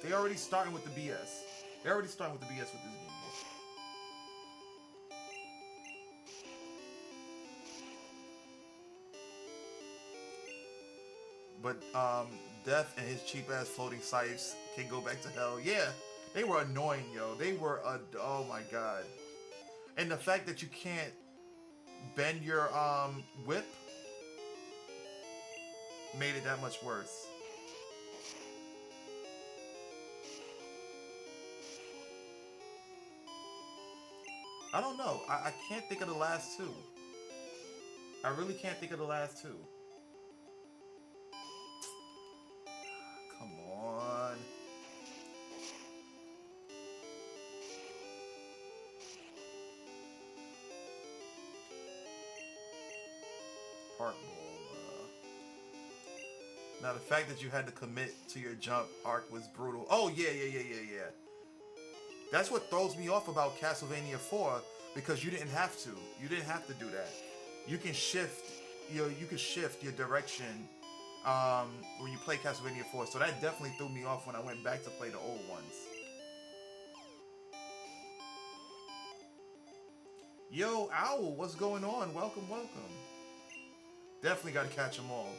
They already starting with the BS. They already starting with the BS with this game. But Death and his cheap ass floating scythes can go back to hell. Yeah, they were annoying, yo. They were oh my god. And the fact that you can't bend your whip made it that much worse. I don't know. I can't think of the last two. I really can't think of the last two. Come on. Park ball. Now the fact that you had to commit to your jump arc was brutal. Oh yeah, yeah, yeah, yeah, yeah. That's what throws me off about Castlevania 4 because you didn't have to. You didn't have to do that. You can shift. You can shift your direction when you play Castlevania 4. So that definitely threw me off when I went back to play the old ones. Yo, Owl, what's going on? Welcome, welcome. Definitely got to catch them all.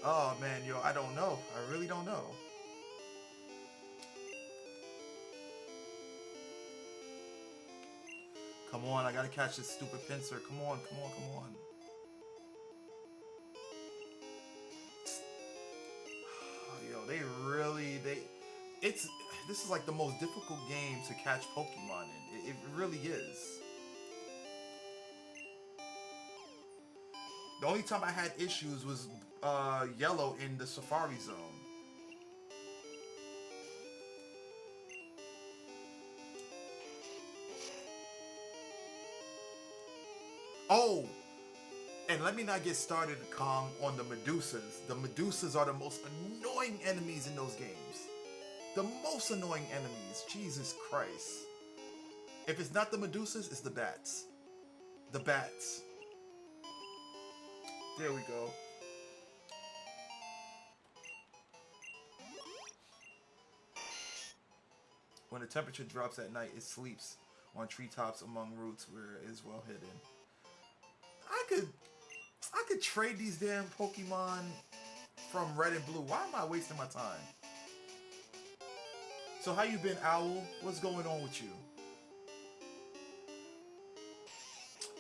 Oh man, yo, I don't know. I really don't know. Come on, I gotta catch this stupid pincer. Come on, come on, come on. Oh, yo, it's this is like the most difficult game to catch Pokemon in. It really is. The only time I had issues was Yellow in the Safari Zone. Oh, and let me not get started, Kong, on the Medusas. The Medusas are the most annoying enemies in those games. The most annoying enemies. Jesus Christ. If it's not the Medusas, it's the bats. The bats. There we go. When the temperature drops at night, it sleeps on treetops among roots where it is well hidden. I could trade these damn Pokemon from Red and Blue. Why am I wasting my time? So how you been, Owl? What's going on with you?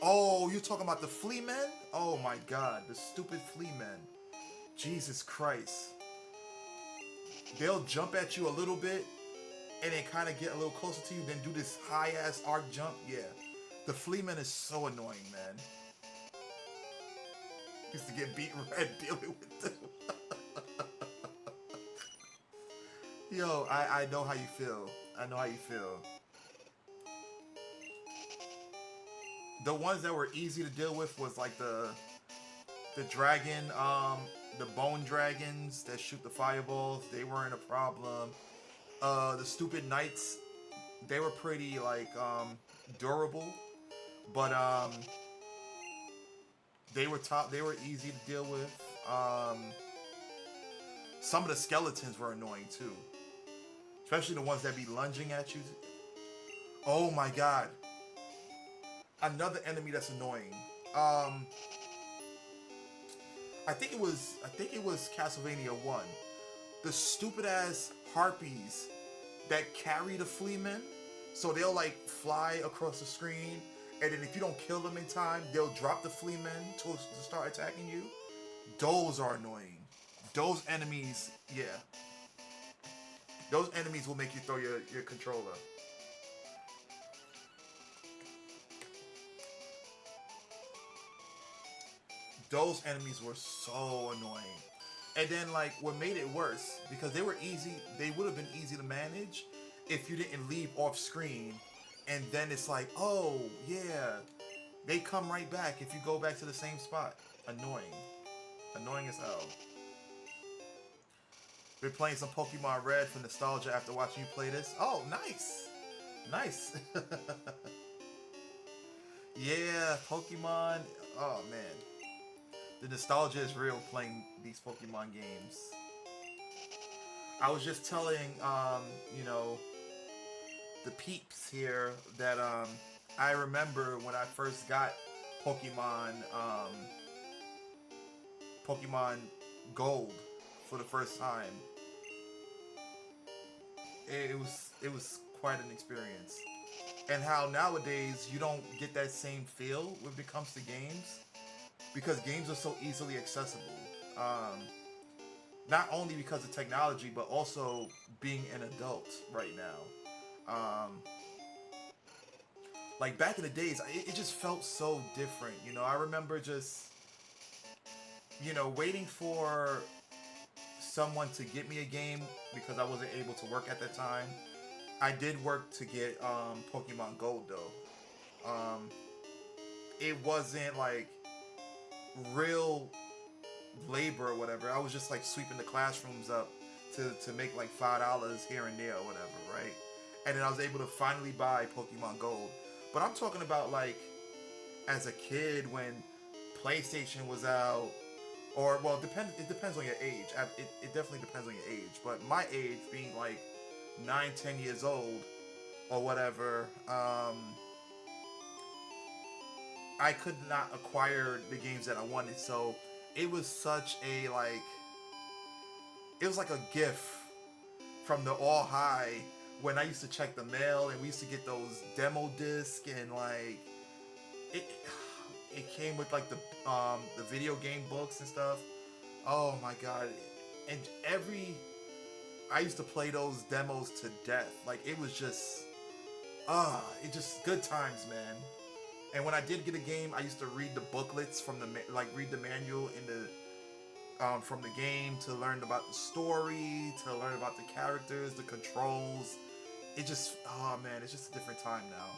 Oh, you're talking about the flea men? Oh my god, the stupid flea men. Jesus Christ. They'll jump at you a little bit and then kind of get a little closer to you, then do this high-ass arc jump. Yeah. The flea man is so annoying, man. Used to get beat red dealing with them. Yo, I know how you feel. I know how you feel. The ones that were easy to deal with was like the dragon, the bone dragons that shoot the fireballs. They weren't a problem. The stupid knights, they were pretty like durable, but they were easy to deal with. Some of the skeletons were annoying too, especially the ones that be lunging at you. Oh my god. Another enemy that's annoying. I think it was Castlevania 1. The stupid ass harpies that carry the fleamen, so they'll like fly across the screen, and then if you don't kill them in time, they'll drop the fleamen to start attacking you. Those are annoying. Those enemies, yeah. Those enemies will make you throw your controller. Those enemies were so annoying. And then like what made it worse, because they would have been easy to manage if you didn't leave off screen, and then it's like, oh yeah, they come right back if you go back to the same spot. Annoying as hell. Been playing some Pokemon Red for nostalgia after watching you play this. Oh, nice. Yeah, Pokemon. Oh man. The nostalgia is real playing these Pokemon games. I was just telling, the peeps here that I remember when I first got Pokemon Gold for the first time. It was quite an experience. And how nowadays you don't get that same feel when it comes to games, because games are so easily accessible. Not only because of technology, but also being an adult right now. Like back in the days, it just felt so different. I remember just, waiting for someone to get me a game because I wasn't able to work at that time. I did work to get Pokemon Gold though. It wasn't like real labor or whatever. I was just like sweeping the classrooms up to make like $5 here and there or whatever, right? And then I was able to finally buy Pokemon Gold. But I'm talking about like as a kid when PlayStation was out, or well, it depends on your age. It definitely depends on your age. But my age being like 9-10 years old or whatever, I could not acquire the games that I wanted. So it was such a like, it was like a gift from the all high when I used to check the mail and we used to get those demo discs, and like it came with like the video game books and stuff. Oh my god. And I used to play those demos to death. Like it was just it just good times, man. And when I did get a game, I used to read the booklets from read the manual in the from the game to learn about the story, to learn about the characters, the controls. It just, oh man, it's just a different time now.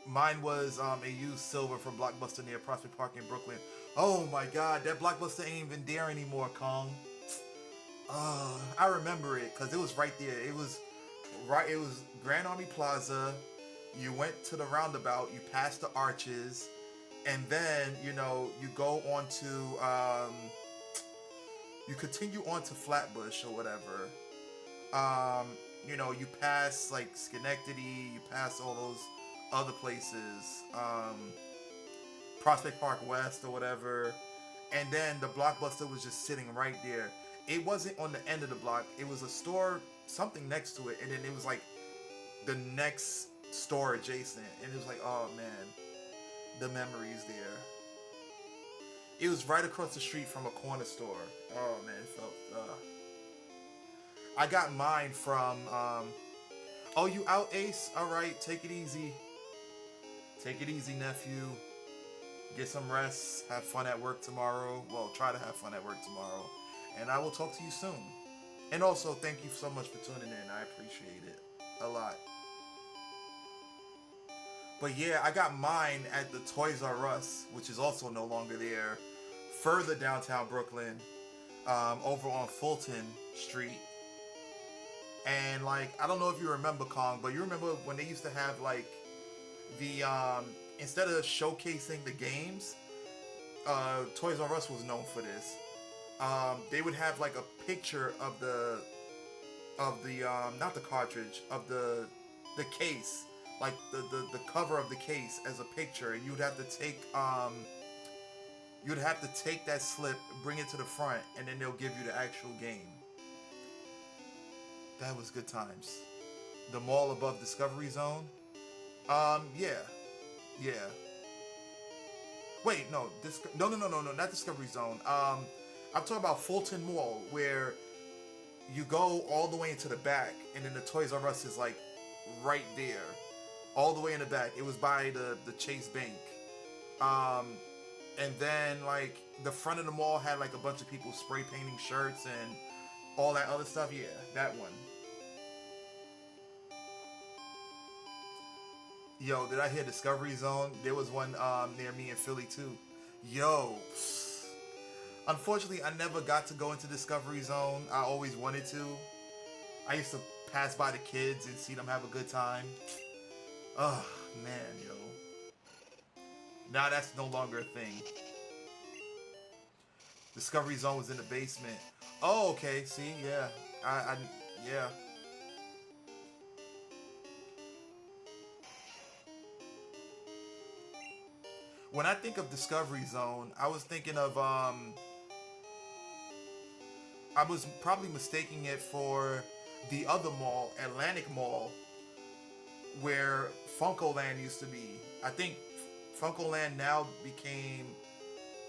Mine was a used silver from Blockbuster near Prospect Park in Brooklyn. Oh my God, that Blockbuster ain't even there anymore, Kong. I remember it because it was right there. It was right. It was Grand Army Plaza. You went to the roundabout. You passed the arches, and then you go on to you continue on to Flatbush or whatever. Um, you pass like Schenectady. You pass all those other places. Prospect Park West or whatever, and then the Blockbuster was just sitting right there. It wasn't on the end of the block. It was a store, something next to it, and then it was like the next store adjacent, and it was like, oh man, the memories there. It was right across the street from a corner store. Oh man, it felt. I got mine from. Oh, you out, Ace? All right, take it easy. Take it easy, nephew. Get some rest. Have fun at work tomorrow. Well, try to have fun at work tomorrow. And I will talk to you soon. And also, thank you so much for tuning in. I appreciate it a lot. But yeah, I got mine at the Toys R Us, which is also no longer there. Further downtown Brooklyn, over on Fulton Street. And like, I don't know if you remember, Kong, but you remember when they used to have like the instead of showcasing the games, Toys R Us was known for this. They would have like a picture of the not the cartridge, of the case, like the cover of the case as a picture, and you'd have to take that slip, bring it to the front, and then they'll give you the actual game. That was good times. The mall above Discovery Zone. Yeah, yeah. Wait, no, no, not Discovery Zone. I'm talking about Fulton Mall, where you go all the way into the back, and then the Toys R Us is like right there, all the way in the back. It was by the Chase Bank, and then like the front of the mall had like a bunch of people spray painting shirts and all that other stuff. Yeah, that one. Yo, did I hear Discovery Zone? There was one near me in Philly too. Yo, unfortunately, I never got to go into Discovery Zone. I always wanted to. I used to pass by the kids and see them have a good time. Oh man, yo. Now that's no longer a thing. Discovery Zone was in the basement. Oh, okay. See, yeah, yeah. When I think of Discovery Zone, I was thinking of I was probably mistaking it for the other mall, Atlantic Mall, where Funko Land used to be. I think Funko Land now became,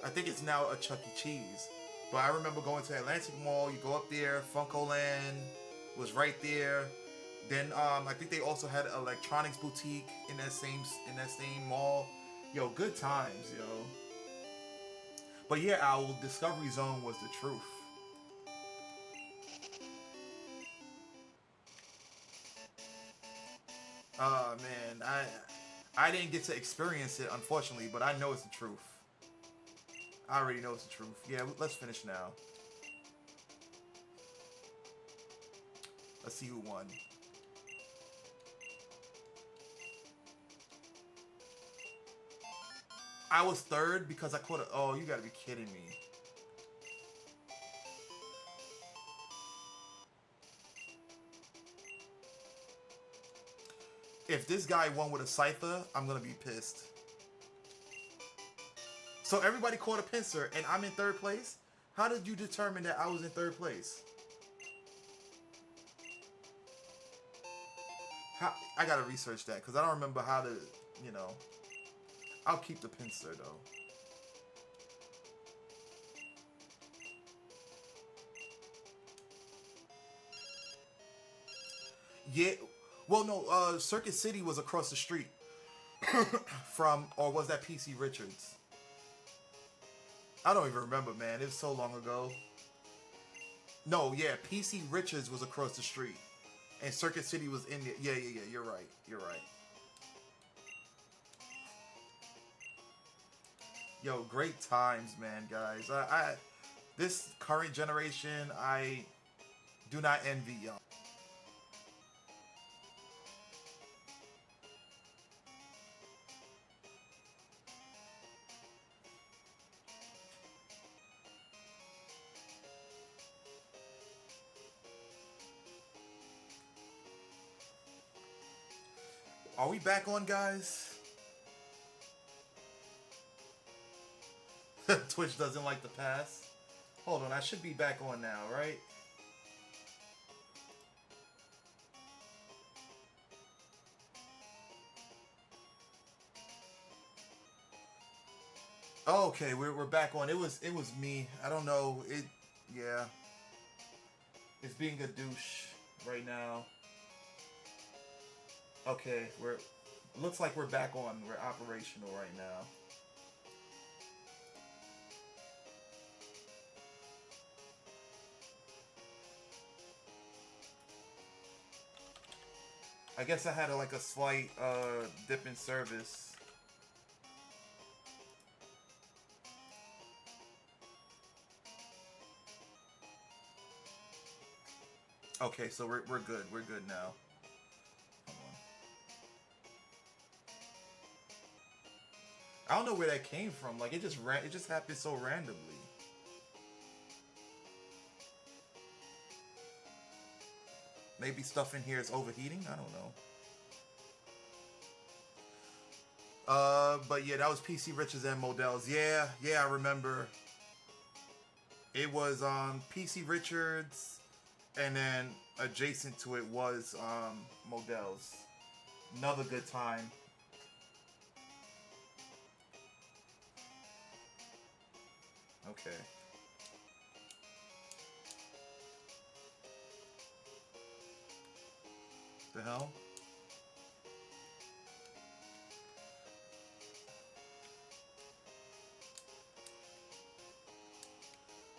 I think it's now a Chuck E. Cheese. But I remember going to Atlantic Mall. You go up there, Funko Land was right there. Then I think they also had an electronics boutique in that same mall. Yo, good times, yo. But yeah, our Discovery Zone was the truth. Man, I didn't get to experience it unfortunately, but I know it's the truth. I already know it's the truth. Yeah, let's finish now. Let's see who won. I was third because I caught a. Oh, you gotta be kidding me. If this guy won with a cipher, I'm gonna be pissed. So everybody caught a pincer, and I'm in third place. How did you determine that I was in third place? How, I gotta research that because I don't remember how to. You know, I'll keep the pincer though. Yeah. Well, no. Circuit City was across the street from, or was that PC Richards? I don't even remember, man. It was so long ago. No, yeah, PC Richards was across the street, and Circuit City was in there. Yeah, yeah, yeah. You're right. You're right. Yo, great times, man, guys. This current generation, I do not envy y'all. Are we back on, guys? Twitch doesn't like the pass. Hold on, I should be back on now, right? Oh, okay, we're back on. It was me. I don't know. Yeah. It's being a douche right now. Okay, we're looks like we're back on. We're operational right now. I guess I had like a slight dip in service. Okay, so we're good. We're good now. Hold on. I don't know where that came from. Like it just happened so randomly. Maybe stuff in here is overheating. I don't know. But yeah, that was PC Richards and Models. Yeah, yeah, I remember. It was PC Richards, and then adjacent to it was Models. Another good time. Okay. The hell?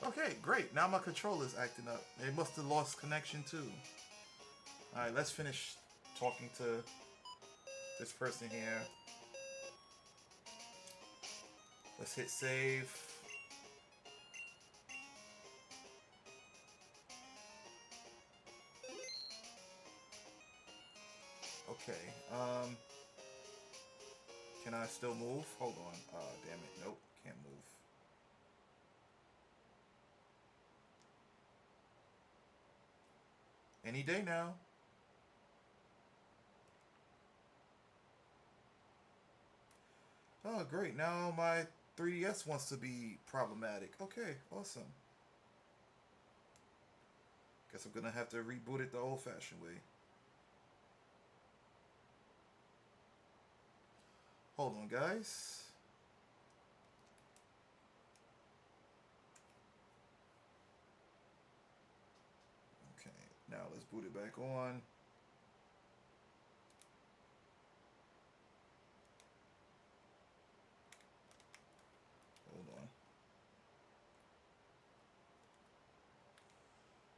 Okay, great. Now my controller's acting up. It must have lost connection too. Alright, let's finish talking to this person here. Let's hit save. Okay, can I still move? Hold on. Damn it. Nope, can't move. Any day now. Oh, great. Now my 3DS wants to be problematic. Okay, awesome. Guess I'm gonna have to reboot it the old-fashioned way. Hold on, guys. Okay, now let's boot it back on. Hold on.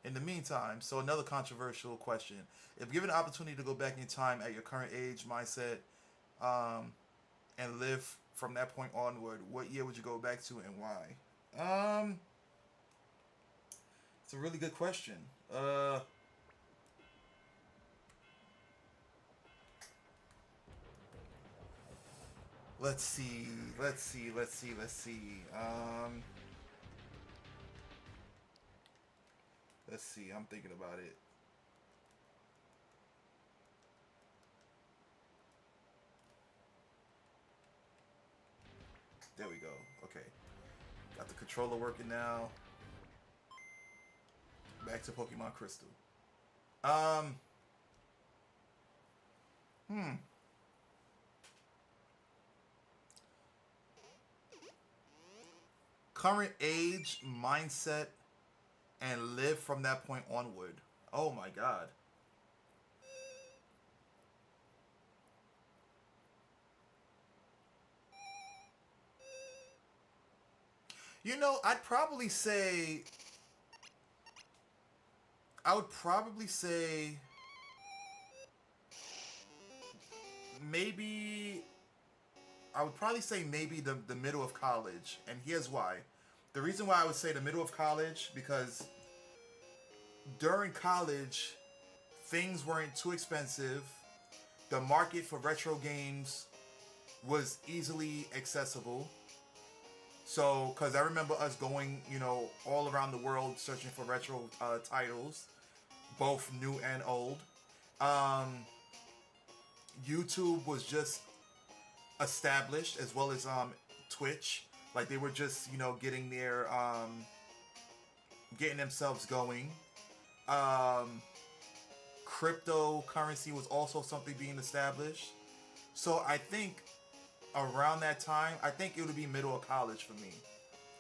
In the meantime, so another controversial question. If given the opportunity to go back in time at your current age, mindset, um, and live from that point onward, what year would you go back to and why? It's a really good question. Let's see, let's see, let's see, let's see. Let's see. I'm thinking about it. There we go. Okay, got the controller working now. Back to Pokemon Crystal. Um, hmm. Current age, mindset, and live from that point onward. Oh my god. You know, I would probably say maybe I would probably say maybe the middle of college, and here's why. The reason why I would say the middle of college, because during college things weren't too expensive. The market for retro games was easily accessible. So, because I remember us going, all around the world searching for retro titles, both new and old. Um, YouTube was just established, as well as Twitch. Like they were just, getting themselves going. Um, Cryptocurrency was also something being established. So I think around that time, I think it would be middle of college for me,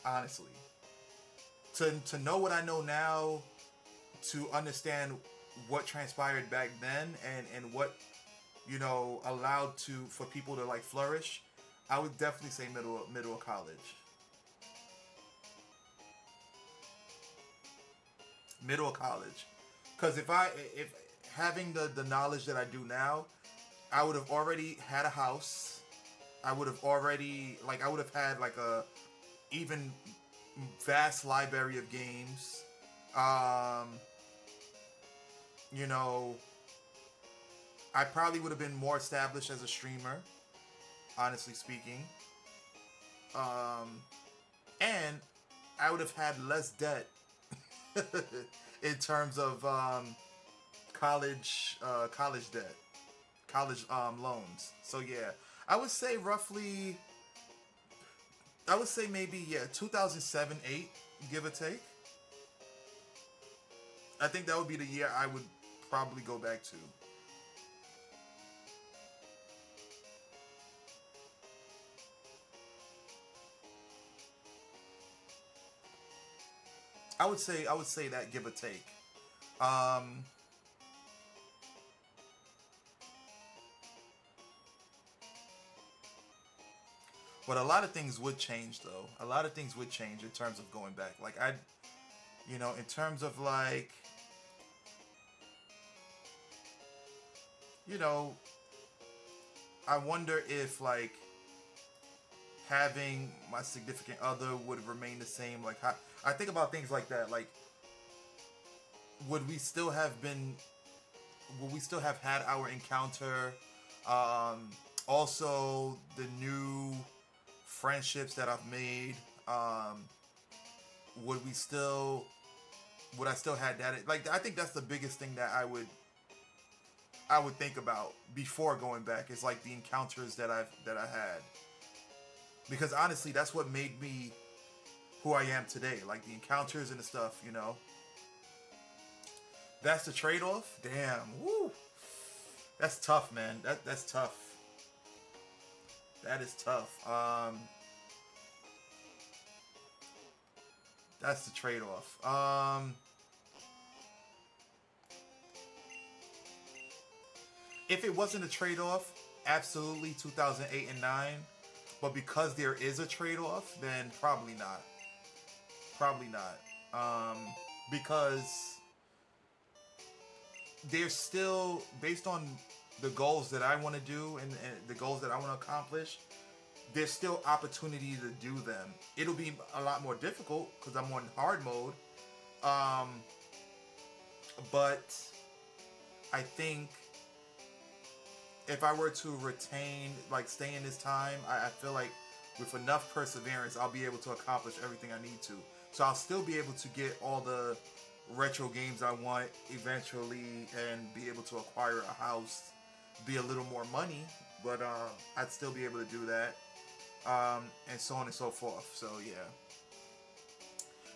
honestly. To know what I know now, to understand what transpired back then, and what allowed to for people to like flourish, I would definitely say middle of college. Middle of college, because if having the knowledge that I do now, I would have already had a house. I would have already I would have had like a even vast library of games. Um, you know, I probably would have been more established as a streamer, honestly speaking. Um, and I would have had less debt in terms of college debt, college loans. So yeah, I would say roughly. I would say maybe 2007, 8, give or take. I think that would be the year I would probably go back to. I would say that, give or take. Um, but a lot of things would change though. A lot of things would change in terms of going back. Like in terms of you know, I wonder if having my significant other would remain the same. Like how, I think about things like that. Like would we still have been? Would we still have had our encounter? Um, Also, the new friendships that I've made. Um, would we still? Would I still had that? Like I think that's the biggest thing that I would think about before going back. Is like the encounters that I had, because honestly, that's what made me who I am today. Like the encounters and the stuff. That's the trade off. Damn, woo, that's tough, man. That's tough. That is tough. That's the trade off. If it wasn't a trade off, absolutely 2008 and 9. But because there is a trade off, then probably not. Probably not. Because there's still, based on the goals that I want to do, and the goals that I want to accomplish, there's still opportunity to do them. It'll be a lot more difficult because I'm on hard mode. Um, but I think if I were to retain, stay in this time, I feel like with enough perseverance, I'll be able to accomplish everything I need to. So I'll still be able to get all the retro games I want eventually, and be able to acquire a house, be a little more money, but I'd still be able to do that, and so on and so forth. So yeah,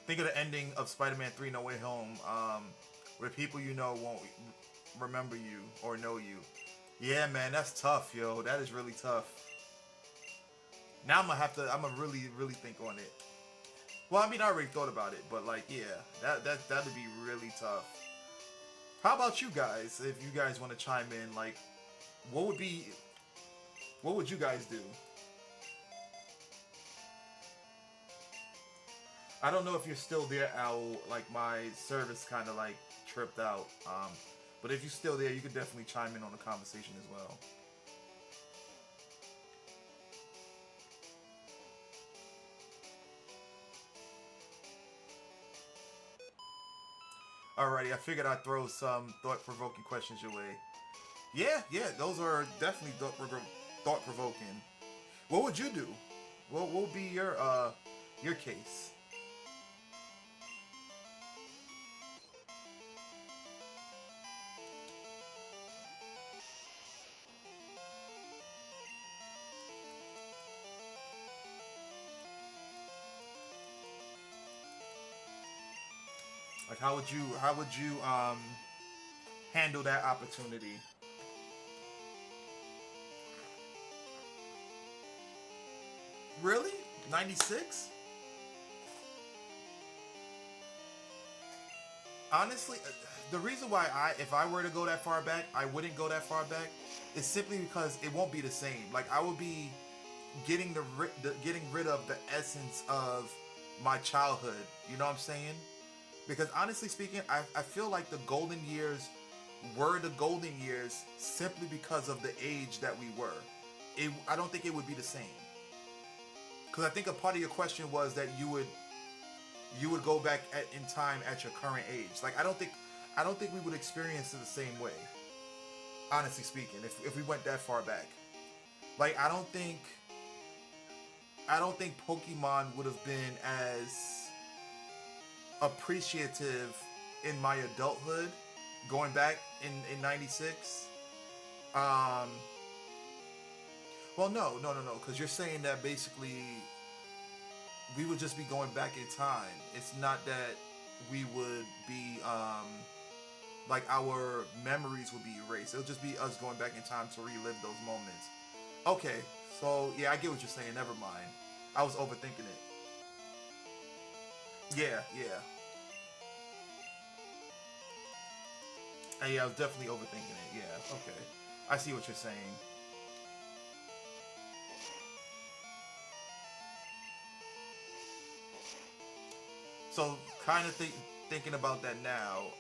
think of the ending of Spider-Man 3: No Way Home, where people won't remember you or know you. Yeah, man, that's tough, yo. That is really tough. Now I'm gonna really, really think on it. Well, I mean, I already thought about it, but yeah, that'd be really tough. How about you guys? If you guys want to chime in, what would be, what would you guys do? I don't know if you're still there, Owl. Like my service kind of tripped out. But if you're still there, you could definitely chime in on the conversation as well. Alrighty, I figured I'd throw some thought-provoking questions your way. Yeah, yeah, those are definitely thought-provoking. What would you do? What would be your case? Like, how would you handle that opportunity? Really? 96? Honestly, the reason why if I were to go that far back, I wouldn't go that far back, is simply because it won't be the same. Like, I would be getting rid of the essence of my childhood. You know what I'm saying? Because honestly speaking, I feel like the golden years were the golden years simply because of the age that we were. I don't think it would be the same. Because I think a part of your question was that you would go back in time at your current age. Like, I don't think we would experience it the same way. Honestly speaking, if we went that far back, like, I don't think Pokemon would have been as appreciative in my adulthood going back in 96. Um, well, no, because you're saying that basically we would just be going back in time. It's not that we would be like our memories would be erased. It'll just be us going back in time to relive those moments. Okay, so yeah, I get what you're saying. Never mind. I was overthinking it. Yeah, yeah. Yeah, I was definitely overthinking it. Yeah, okay. I see what you're saying. So, kind of thinking about that now,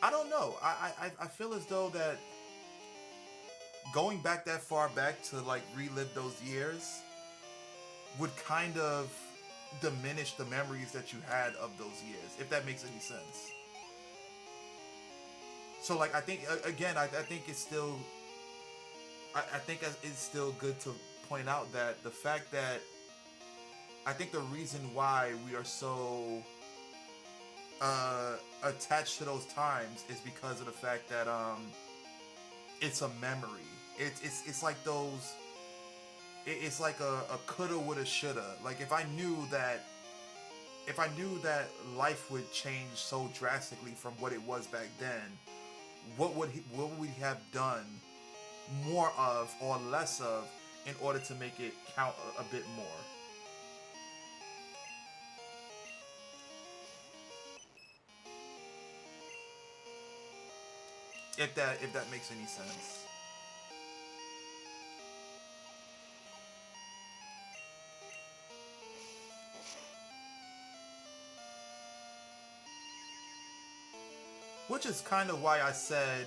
I don't know. I feel as though that going back that far back to like relive those years would kind of diminish the memories that you had of those years, if that makes any sense. So, like, I think again, I think it's still, I think it's still good to point out that the fact that I think the reason why we are so attached to those times is because of the fact that it's a memory. It's like those. It's like a coulda, woulda, shoulda. Like, if I knew that life would change so drastically from what it was back then, what would we have done more of or less of in order to make it count a bit more? If that makes any sense. Which is kind of why I said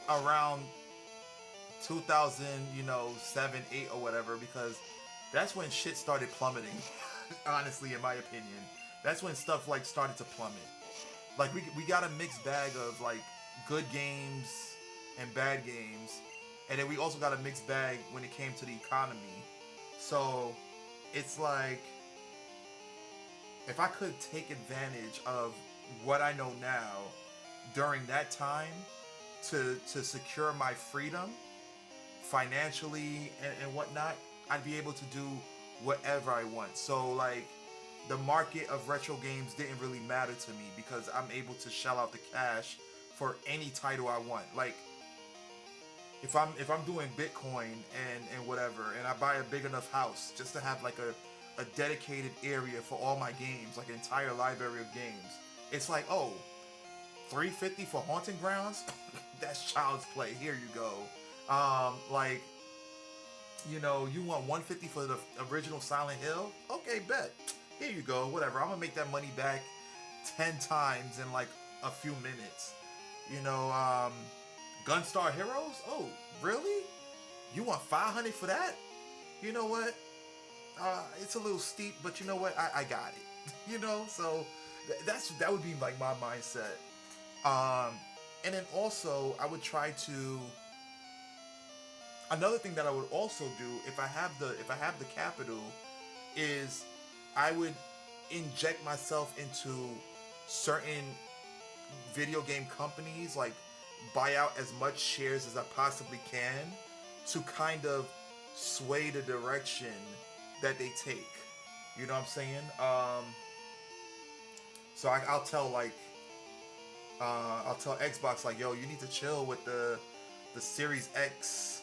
around 2000, 7, 8 or whatever, because that's when shit started plummeting. Honestly, in my opinion, that's when stuff like started to plummet. Like, we got a mixed bag of like good games and bad games, and then we also got a mixed bag when it came to the economy. So it's like, if I could take advantage of what I know now during that time to secure my freedom financially and whatnot, I'd be able to do whatever I want. So, like, the market of retro games didn't really matter to me because I'm able to shell out the cash for any title I want. Like, if I'm doing Bitcoin and whatever, and I buy a big enough house just to have like a dedicated area for all my games, like an entire library of games, it's like, oh, 350 for Haunting Grounds? That's child's play. Here you go. Like, you want 150 for the original Silent Hill? Okay, bet. Here you go. Whatever. I'm gonna make that money back 10 times in like a few minutes. You know, um, Gunstar Heroes? Oh, really? You want 500 for that? You know what? It's a little steep, but you know what? I got it. So that would be like my mindset. Um, and then also I would try to. Another thing that I would also do if I have the capital is I would inject myself into certain video game companies, like buy out as much shares as I possibly can to kind of sway the direction that they take. You know what I'm saying? So I'll tell like I'll tell Xbox like, yo, you need to chill with the Series X,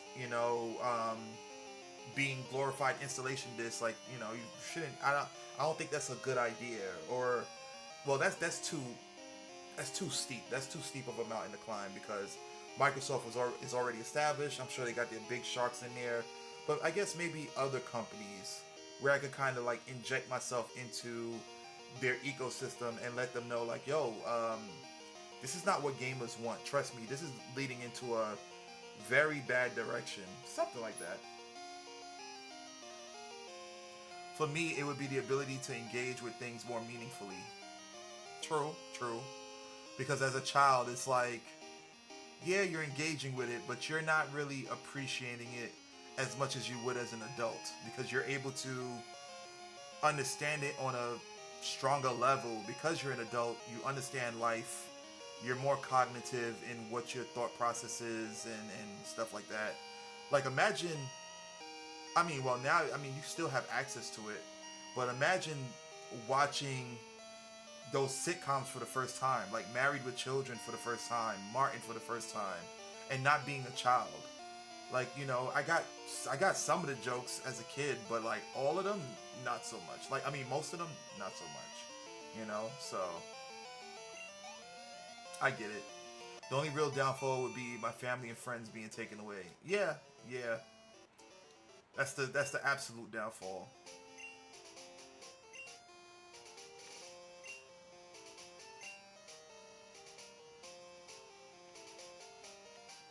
being glorified installation disc. Like, you shouldn't. I don't think that's a good idea. Or, well, that's too steep. That's too steep of a mountain to climb because Microsoft is already established. I'm sure they got their big sharks in there, but I guess maybe other companies where I could kind of like inject myself into their ecosystem and let them know like, yo, this is not what gamers want. Trust me, this is leading into a very bad direction. Something like that. For me, it would be the ability to engage with things more meaningfully. True, true. Because as a child, it's like, yeah, you're engaging with it, but you're not really appreciating it as much as you would as an adult because you're able to understand it on a stronger level. Because you're an adult, you understand life, you're more cognitive in what your thought process is and stuff like that. Like, imagine, I mean, well, now, I mean, you still have access to it, but imagine watching those sitcoms for the first time, like Married with Children for the first time, Martin for the first time, and not being a child. Like, I got some of the jokes as a kid, but like all of them, not so much. Like, I mean, most of them, not so much. So I get it. The only real downfall would be my family and friends being taken away. Yeah, yeah. That's the absolute downfall.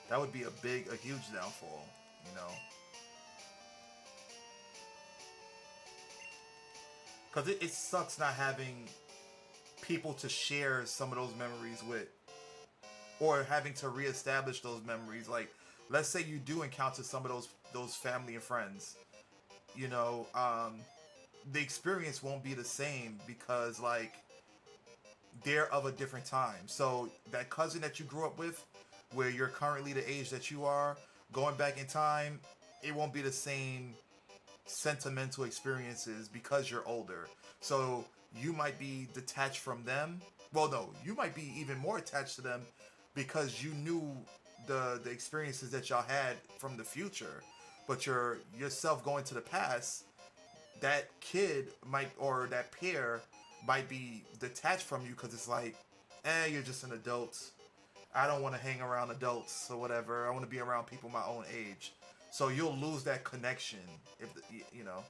That would be a huge downfall, you know. Because it sucks not having people to share some of those memories with, or having to reestablish those memories. Like, let's say you do encounter some of those family and friends, you know, the experience won't be the same because like they're of a different time. So that cousin that you grew up with, where you're currently the age that you are, going back in time, it won't be the same sentimental experiences because you're older. So you might be detached from them. Well, no, you might be even more attached to them because you knew the experiences that y'all had from the future. But yourself going to the past, that kid might, or that pair might be detached from you because it's like, you're just an adult. I don't want to hang around adults or whatever. I want to be around people my own age. So you'll lose that connection if you know.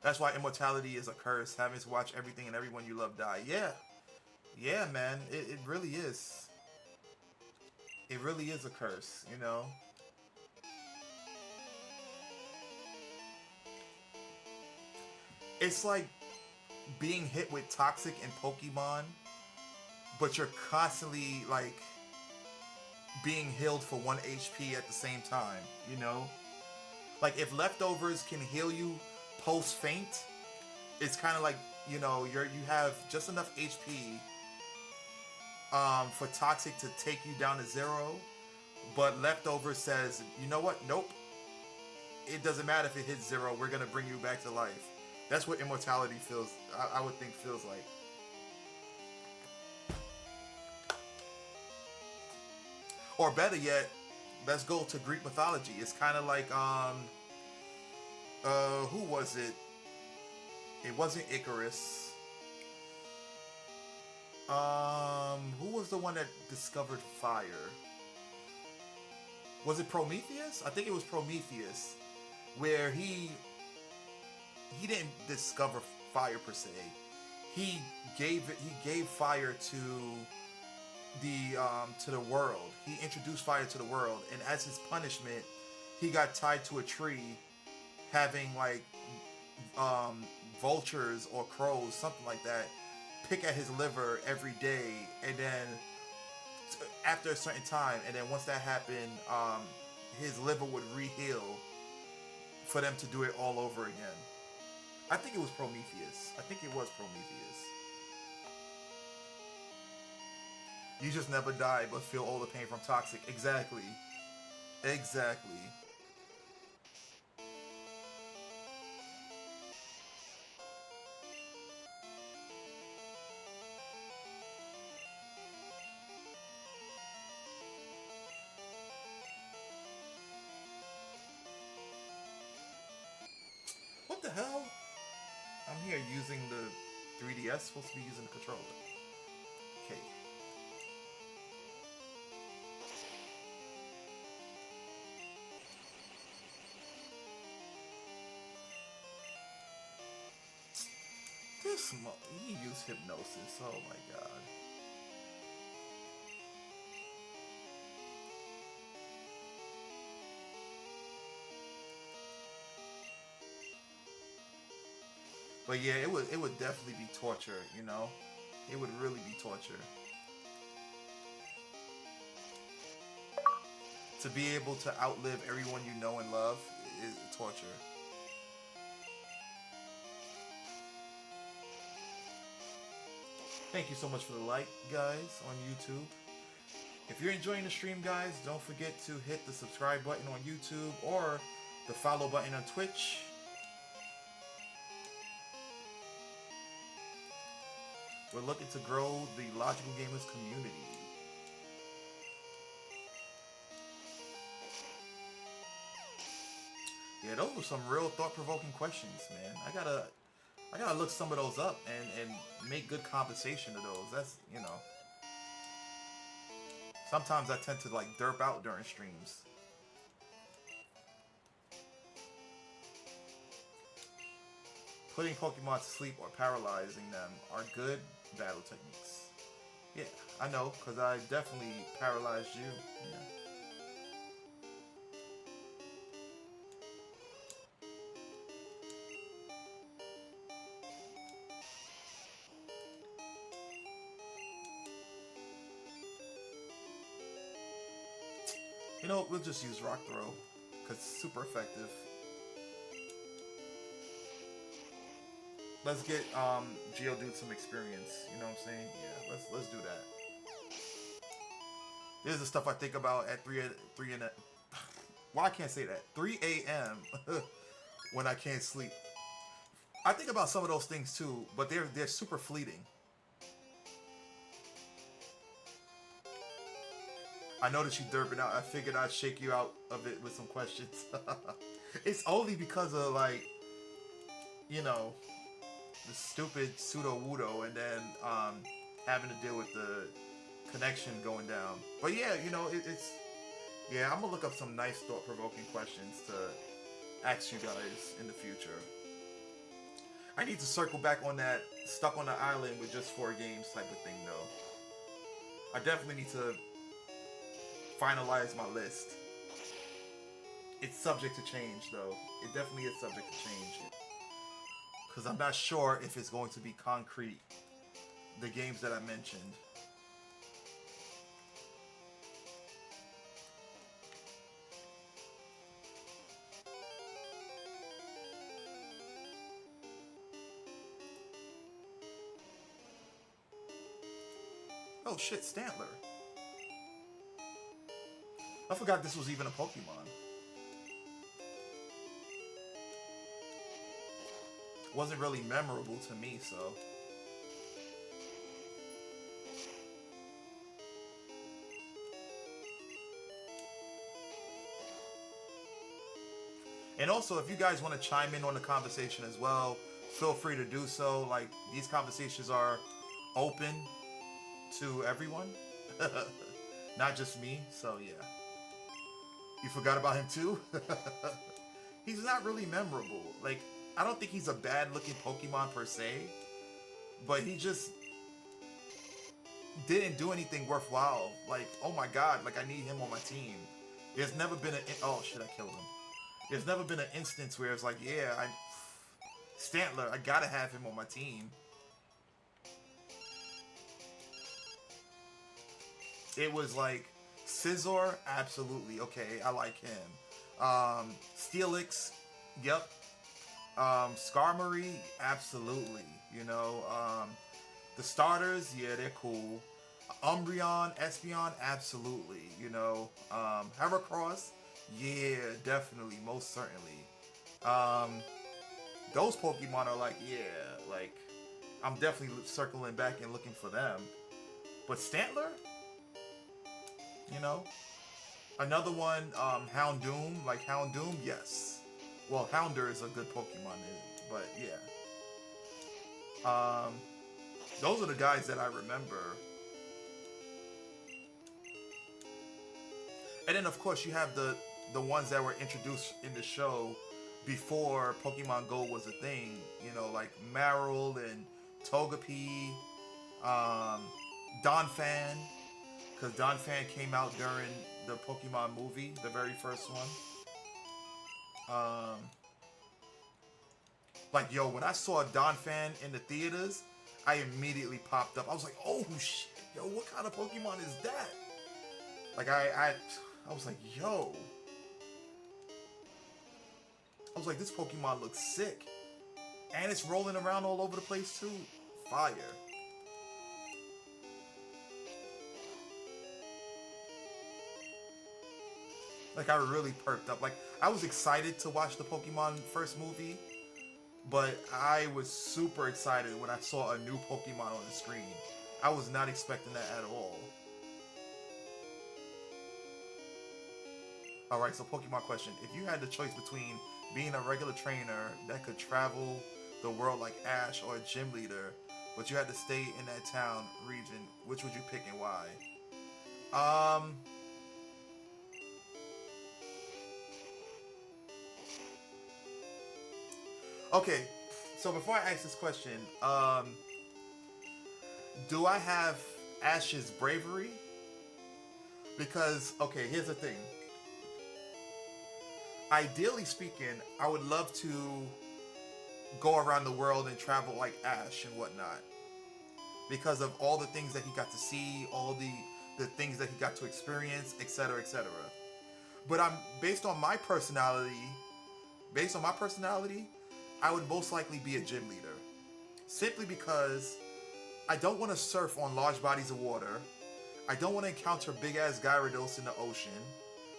That's why immortality is a curse. Having to watch everything and everyone you love die. Yeah, yeah, man. It really is. It really is a curse. You know. It's like being hit with toxic in Pokemon, but you're constantly like being healed for 1 HP at the same time, you know? Like if leftovers can heal you post faint, it's kind of like, you have just enough HP for toxic to take you down to zero, but leftover says, you know what? Nope. It doesn't matter if it hits zero, we're gonna bring you back to life. That's what immortality feels, I would think feels like. Or better yet, let's go to Greek mythology. It's kind of like who was it? It wasn't Icarus. Who was the one that discovered fire? Was it Prometheus? I think it was Prometheus, where he didn't discover fire per se. He gave fire to the world. He introduced fire to the world, and as his punishment, he got tied to a tree, having like vultures or crows, something like that, pick at his liver every day, and then after a certain time, and then once that happened, his liver would reheal for them to do it all over again. I think it was Prometheus. I think it was Prometheus. You just never die but feel all the pain from toxic. Exactly. Exactly. What the hell? I'm here using the 3DS, supposed to be using the controller. Okay. He used hypnosis. Oh my god. But yeah, it would definitely be torture, you know? It would really be torture. To be able to outlive everyone you know and love is torture. Thank you so much for the like, guys, on YouTube. If you're enjoying the stream, guys, don't forget to hit the subscribe button on YouTube or the follow button on Twitch. We're looking to grow the Logical Gamers community. Yeah, those were some real thought-provoking questions, man. I gotta look some of those up and make good compensation of those. That's, you know. Sometimes I tend to like derp out during streams. Putting Pokemon to sleep or paralyzing them are good battle techniques. Yeah, I know, because I definitely paralyzed you. Yeah. You know, we'll just use Rock Throw, because it's super effective. Let's get Geodude some experience. You know what I'm saying? Yeah, let's do that. This is the stuff I think about at 3 in the... Well, I can't say that. 3 a.m. when I can't sleep. I think about some of those things too, but they're super fleeting. I noticed you derping out. I figured I'd shake you out of it with some questions. It's only because of, like, you know, the stupid pseudo-wudo and then having to deal with the connection going down. But yeah, you know, it's... Yeah, I'm going to look up some nice thought-provoking questions to ask you guys in the future. I need to circle back on that stuck on the island with just 4 games type of thing, though. I definitely need to finalize my list. It's subject to change, though. It definitely is subject to change. Because I'm not sure if it's going to be concrete, the games that I mentioned. Oh shit, Stantler. I forgot this was even a Pokemon. Wasn't really memorable to me, so... And also, if you guys want to chime in on the conversation as well, feel free to do so. Like, these conversations are open to everyone. Not just me, so yeah. You forgot about him too? He's not really memorable. Like, I don't think he's a bad-looking Pokemon per se, but he just didn't do anything worthwhile. Like, oh my god, like, I need him on my team. There's never been oh shit, I killed him. There's never been an instance where it's like, yeah, Stantler, I gotta have him on my team. It was like Scizor, absolutely. Okay, I like him. Steelix, yep. Skarmory, absolutely. You know, the starters, yeah, they're cool. Umbreon, Espeon, absolutely. You know, Heracross, yeah, definitely, most certainly. Um, those Pokemon are like, yeah, like I'm definitely circling back and looking for them. But Stantler, you know, another one, Houndoom, like Houndoom, yes. Well, Hounder is a good Pokemon, but yeah. Um, those are the guys that I remember. And then of course you have the ones that were introduced in the show before Pokemon Go was a thing. You know, like Marill and Togepi, um, Donphan, because Donphan came out during the Pokemon movie, the very first one. Um, like yo, when I saw Donphan in the theaters, I immediately popped up. I was like, oh shit, yo, what kind of Pokemon is that? Like I was like, yo. I was like, this Pokemon looks sick. And it's rolling around all over the place too. Fire. Like I really perked up. Like I was excited to watch the Pokemon first movie, but I was super excited when I saw a new Pokemon on the screen. I was not expecting that at all. Alright, so Pokemon question. If you had the choice between being a regular trainer that could travel the world like Ash or a gym leader, but you had to stay in that town region, which would you pick and why? Um, okay, so before I ask this question, do I have Ash's bravery? Because, okay, here's the thing. Ideally speaking, I would love to go around the world and travel like Ash and whatnot. Because of all the things that he got to see, all the things that he got to experience, etc., etc. But I'm based on my personality, I would most likely be a gym leader. Simply because I don't want to surf on large bodies of water. I don't want to encounter big ass Gyarados in the ocean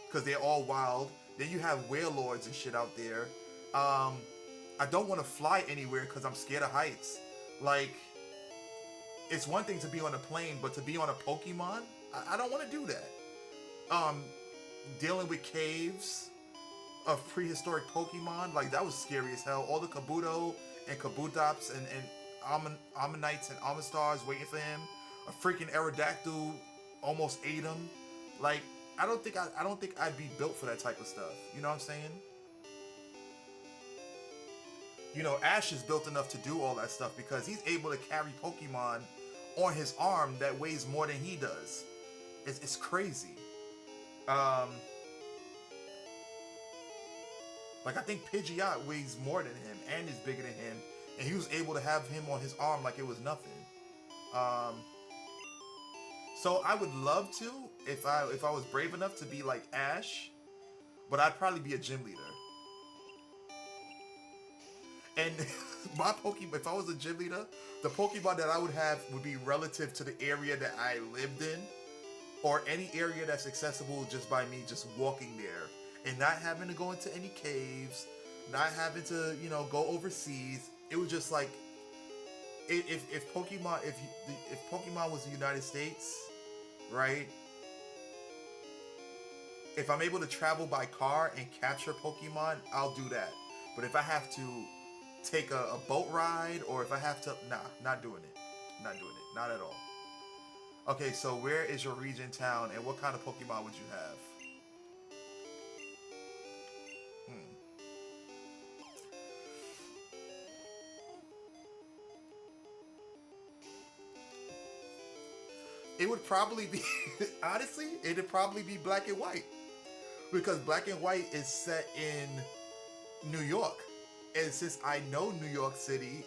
because they're all wild. Then you have whale lords and shit out there. I don't want to fly anywhere because I'm scared of heights. Like, it's one thing to be on a plane, but to be on a Pokemon, I don't want to do that. Um, Dealing with caves of prehistoric Pokemon, like that was scary as hell. All the Kabuto and Kabutops and Ammonites and Amistars waiting for him. A freaking Aerodactyl almost ate him. Like I don't think I'd be built for that type of stuff. You know what I'm saying? You know, Ash is built enough to do all that stuff because he's able to carry Pokemon on his arm that weighs more than he does. It's crazy. Um, like I think Pidgeot weighs more than him and is bigger than him, and he was able to have him on his arm like it was nothing. Um, so I would love to if I was brave enough to be like Ash, but I'd probably be a gym leader. And my Pokemon, if I was a gym leader, the Pokemon that I would have would be relative to the area that I lived in, or any area that's accessible just by me just walking there and not having to go into any caves, not having to go overseas. It was just like if Pokemon if Pokemon was the United States, right? If I'm able to travel by car and capture Pokemon, I'll do that. But if I have to take a boat ride, or if I have to, nah, not doing it. Not doing it. Not at all. Okay, so where is your region town, and what kind of Pokemon would you have? Hmm. It would probably be, honestly, it'd probably be Black and White. Because Black and White is set in New York. And since I know New York City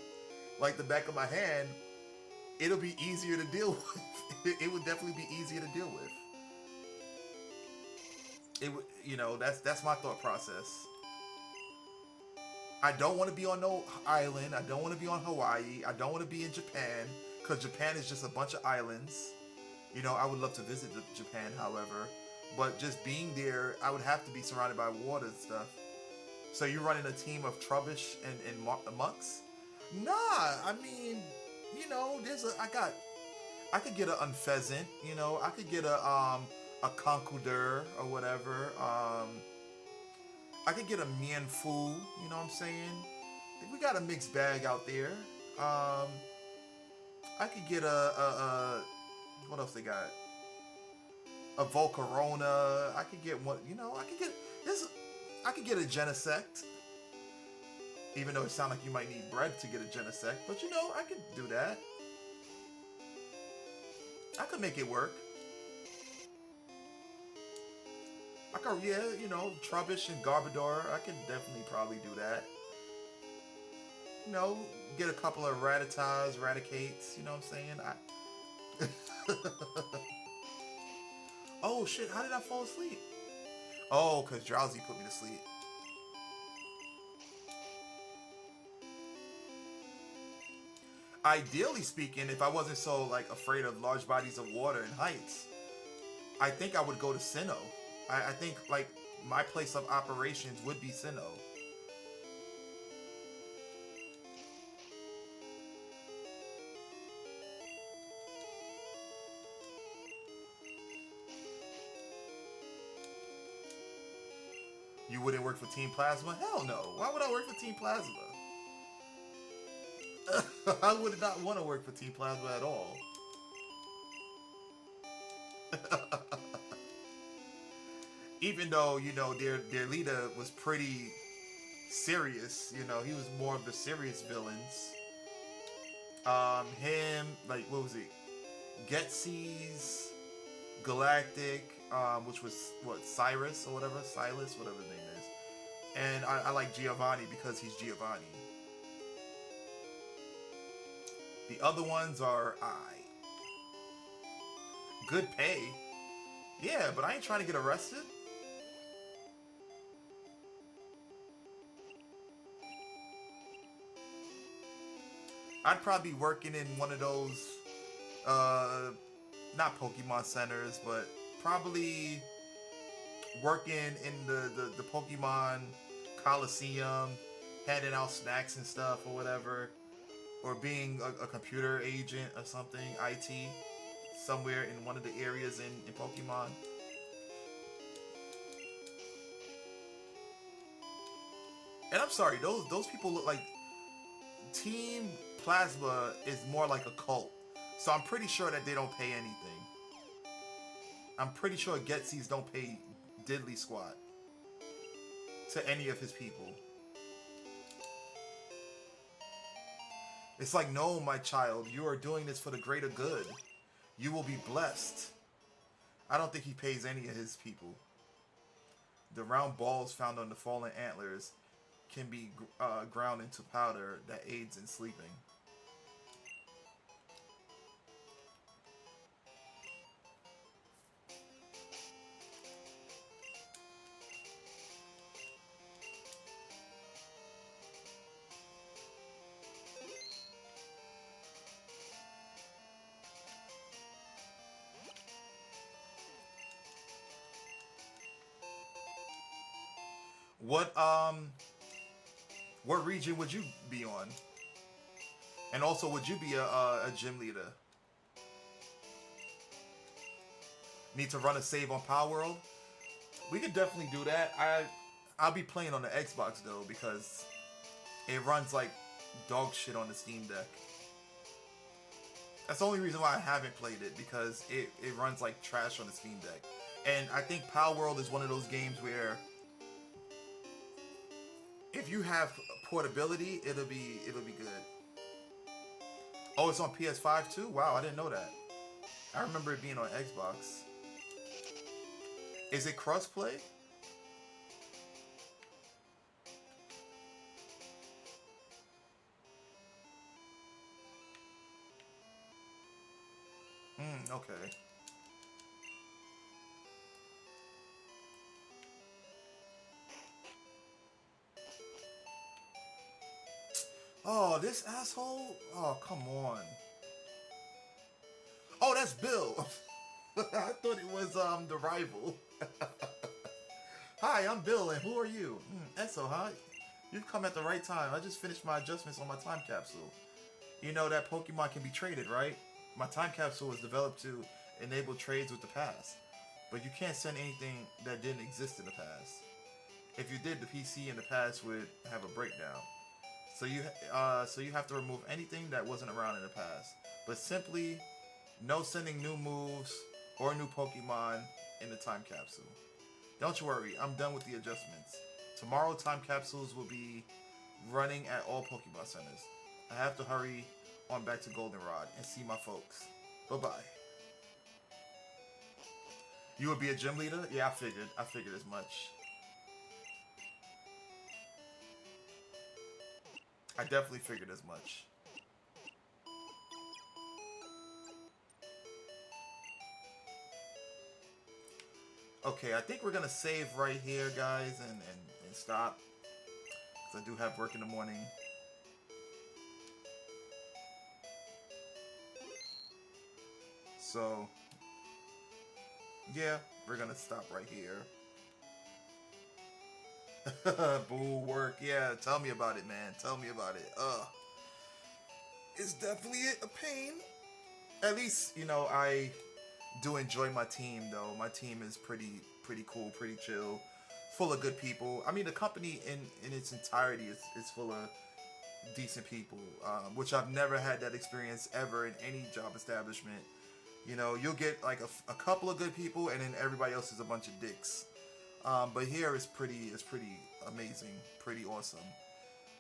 like the back of my hand, it'll be easier to deal with. It would definitely be easier to deal with. It would, that's my thought process. I don't want to be on no island. I don't want to be on Hawaii. I don't want to be in Japan because Japan is just a bunch of islands. I would love to visit Japan, however, but just being there, I would have to be surrounded by water and stuff. So you're running a team of Trubbish and Monks? Nah, I mean, I could get a unpheasant, I could get a conqueror or whatever. I could get a Mian Fu, you know what I'm saying? We got a mixed bag out there. I could get a what else they got? A Volcarona. I could get one, I could get this. I could get a Genesect. Even though it sounds like you might need bread to get a Genesect, but I could do that. I could make it work. I could, yeah, Trubbish and Garbodor. I could definitely probably do that. Get a couple of Ratatas, Raticates. You know what I'm saying? Oh shit! How did I fall asleep? Oh, cause Drowsy put me to sleep. Ideally speaking, if I wasn't so afraid of large bodies of water and heights, I think I would go to Sinnoh. I think my place of operations would be Sinnoh. You wouldn't work for Team Plasma? Hell no. Why would I work for Team Plasma? I would not want to work for Team Plasma at all. Even though, their leader was pretty serious, he was more of the serious villains. Him, what was it? Getsy's Galactic, which was Cyrus or whatever, Silas, whatever his name is. And I like Giovanni because he's Giovanni. The other ones are good pay. Yeah, but I ain't trying to get arrested. I'd probably be working in one of those, not Pokemon centers, but probably working in the Pokemon Coliseum, handing out snacks and stuff or whatever, or being a computer agent or something, IT, somewhere in one of the areas in Pokemon. And I'm sorry, those people look like Team Plasma is more like a cult. So I'm pretty sure that they don't pay anything. I'm pretty sure Getsy's don't pay diddly squat to any of his people. It's like, no, my child, you are doing this for the greater good. You will be blessed. I don't think he pays any of his people. The round balls found on the fallen antlers can be ground into powder that aids in sleeping. What region would you be on? And also, would you be a gym leader? Need to run a save on Power World? We could definitely do that. I'll be playing on the Xbox though because it runs like dog shit on the Steam Deck. That's the only reason why I haven't played it, because it runs like trash on the Steam Deck. And I think Power World is one of those games where if you have portability, it'll be good. Oh, it's on PS5 too? Wow, I didn't know that. I remember it being on Xbox. Is it crossplay? Okay. Oh, this asshole? Oh, come on. Oh, that's Bill. I thought it was the rival. Hi, I'm Bill, and who are you? Esso, huh? You've come at the right time. I just finished my adjustments on my time capsule. You know that Pokemon can be traded, right? My time capsule was developed to enable trades with the past, but you can't send anything that didn't exist in the past. If you did, the PC in the past would have a breakdown. So you have to remove anything that wasn't around in the past. But simply, no sending new moves or new Pokemon in the time capsule. Don't you worry, I'm done with the adjustments. Tomorrow, time capsules will be running at all Pokemon centers. I have to hurry on back to Goldenrod and see my folks. Bye bye. You would be a gym leader? Yeah, I figured. I figured as much. I definitely figured as much. Okay, I think we're gonna save right here, guys, and stop. Because I do have work in the morning. So, yeah, we're gonna stop right here. Boo work. Yeah, tell me about it, man. Tell me about it. It's definitely a pain. At least, I do enjoy my team though. My team is pretty cool, pretty chill, full of good people. I mean, the company in its entirety is full of decent people, which I've never had that experience ever in any job establishment. You'll get like a couple of good people, and then everybody else is a bunch of dicks. But here it's pretty amazing, pretty awesome.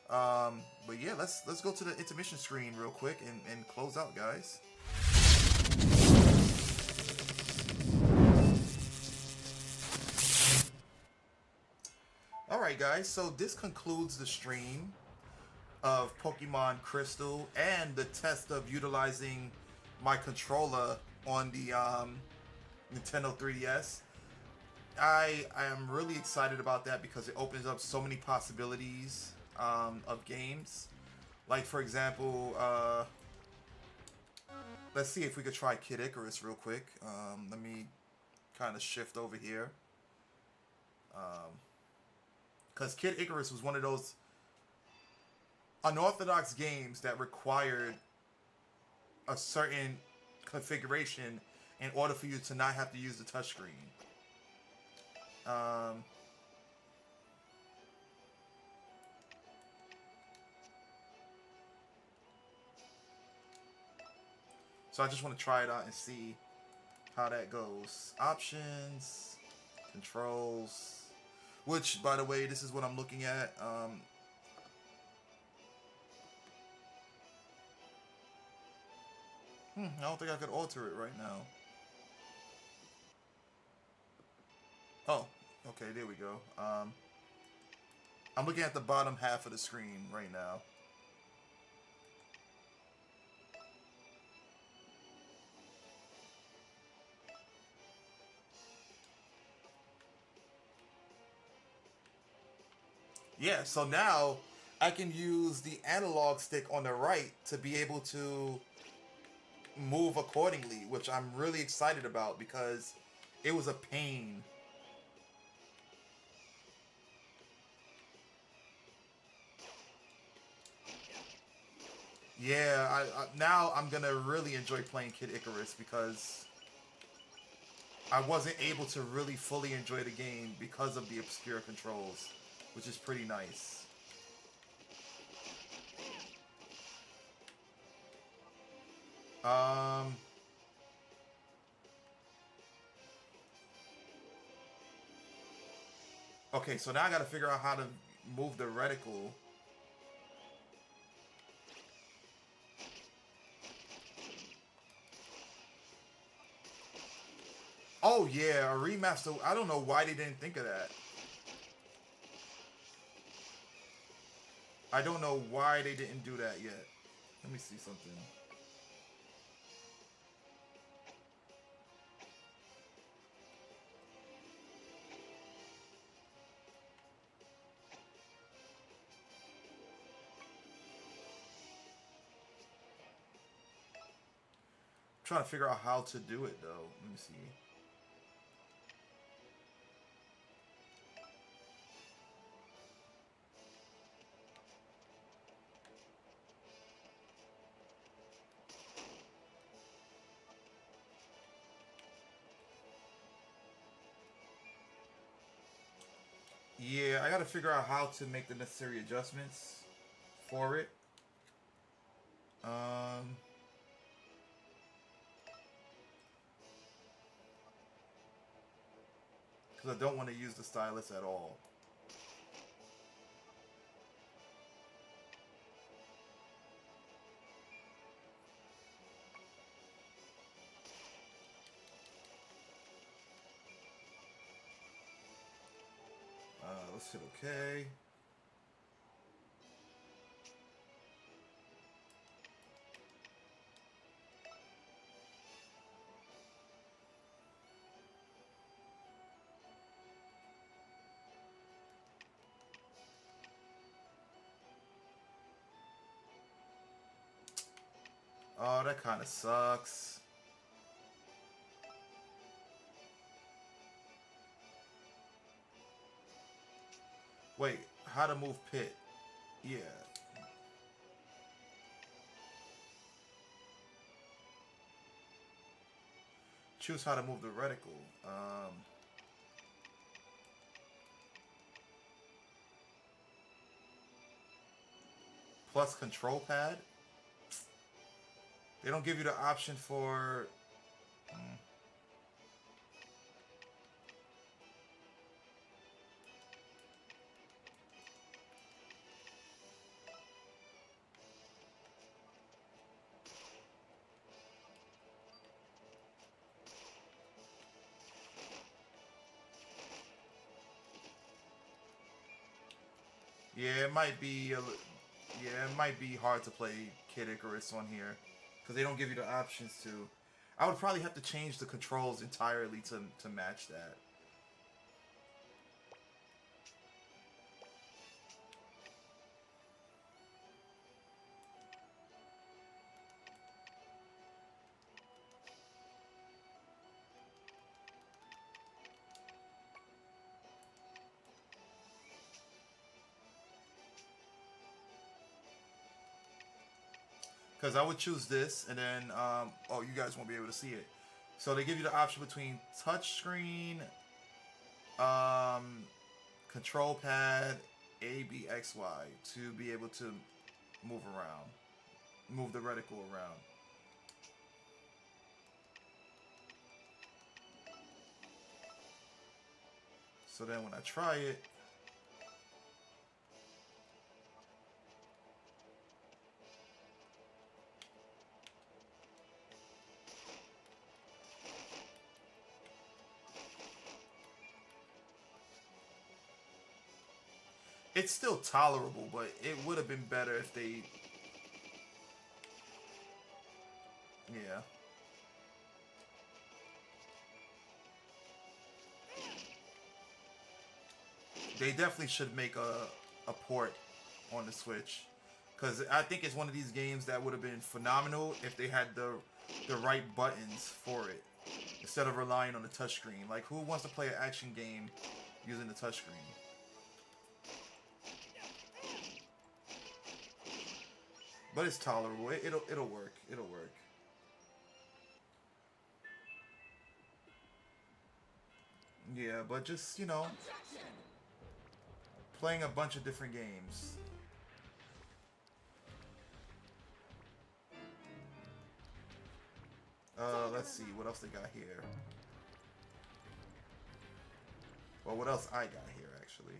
But yeah, let's go to the intermission screen real quick and close out, guys. Alright guys, so this concludes the stream of Pokemon Crystal and the test of utilizing my controller on the Nintendo 3DS. I am really excited about that because it opens up so many possibilities of games. Like for example, let's see if we could try Kid Icarus real quick. Let me kind of shift over here. Because Kid Icarus was one of those unorthodox games that required a certain configuration in order for you to not have to use the touchscreen. So I just want to try it out and see how that goes. Options, controls, which, by the way, this is what I'm looking at. I don't think I could alter it right now. Oh, okay, there we go. I'm looking at the bottom half of the screen right now. Yeah, so now I can use the analog stick on the right to be able to move accordingly, which I'm really excited about because it was a pain. Yeah, now I'm gonna really enjoy playing Kid Icarus because I wasn't able to really fully enjoy the game because of the obscure controls, which is pretty nice. Um, okay, so now I gotta figure out how to move the reticle. Oh yeah, a remaster. I don't know why they didn't think of that. I don't know why they didn't do that yet. Let me see something. trying to figure out how to do it though. Let me see. Yeah, I gotta figure out how to make the necessary adjustments for it. Um, because I don't want to use the stylus at all. Let's hit OK. Oh, that kind of sucks. Wait, how to move pit? Yeah. Choose how to move the reticle. Plus control pad. They don't give you the option for. Yeah, it might be. Yeah, it might be hard to play Kid Icarus on here because they don't give you the options to. I would probably have to change the controls entirely to match that. Because I would choose this, and then, oh, you guys won't be able to see it. So they give you the option between touchscreen, um, control pad, A, B, X, Y, to be able to move around, move the reticle around. So then when I try it, it's still tolerable, but it would have been better if they, yeah. They definitely should make a port on the Switch. Because I think it's one of these games that would have been phenomenal if they had the right buttons for it. Instead of relying on the touchscreen. Like, who wants to play an action game using the touchscreen? But it's tolerable. It'll work. It'll work. Yeah, but just, playing a bunch of different games. Let's see what else they got here. Well, what else I got here actually?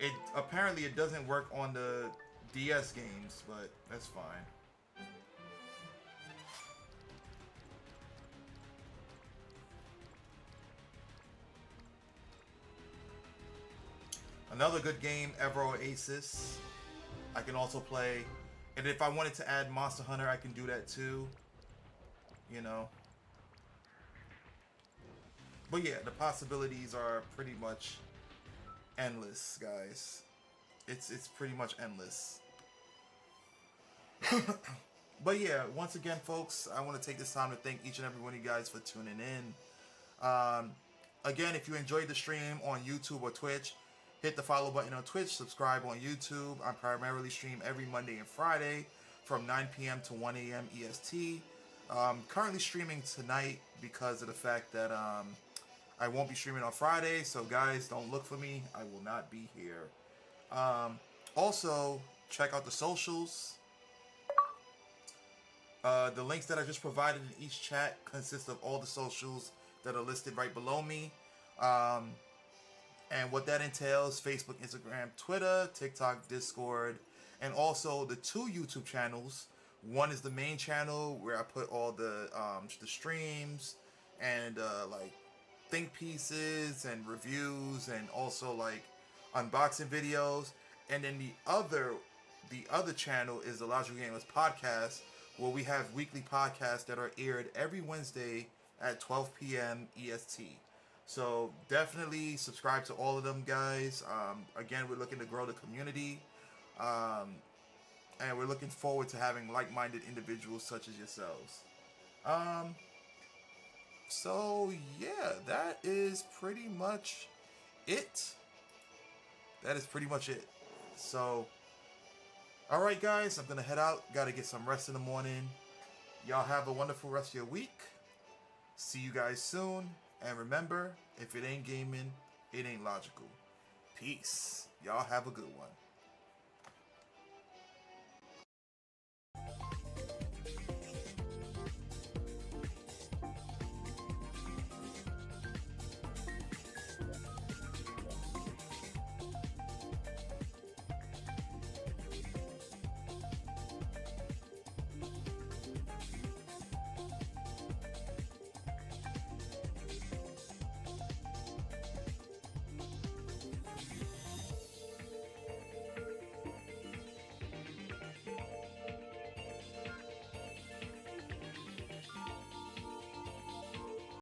It apparently it doesn't work on the DS games, but that's fine. Another good game, Ever Oasis. I can also play, and if I wanted to add Monster Hunter, I can do that too. You know. But yeah, the possibilities are pretty much endless, guys. It's pretty much endless. But yeah, once again, folks, I want to take this time to thank each and every one of you guys for tuning in. Again, if you enjoyed the stream on YouTube or Twitch, hit the follow button on Twitch, subscribe on YouTube. I primarily stream every Monday and Friday from 9 p.m. to 1 a.m. EST. Currently streaming tonight because of the fact that I won't be streaming on Friday. So, guys, don't look for me. I will not be here. Also, check out the socials. The links that I just provided in each chat consist of all the socials that are listed right below me. And what that entails: Facebook, Instagram, Twitter, TikTok, Discord, and also the two YouTube channels. One is the main channel where I put all the streams and like think pieces and reviews and also like unboxing videos. And then the other channel is the Logical Gamers Podcast, where we have weekly podcasts that are aired every Wednesday at 12 p.m. EST. So definitely subscribe to all of them, guys. Again, we're looking to grow the community. And we're looking forward to having like-minded individuals such as yourselves. So yeah, that is pretty much it. That is pretty much it. So, all right, guys, I'm gonna head out. Gotta get some rest in the morning. Y'all have a wonderful rest of your week. See you guys soon. And remember, if it ain't gaming, it ain't logical. Peace. Y'all have a good one.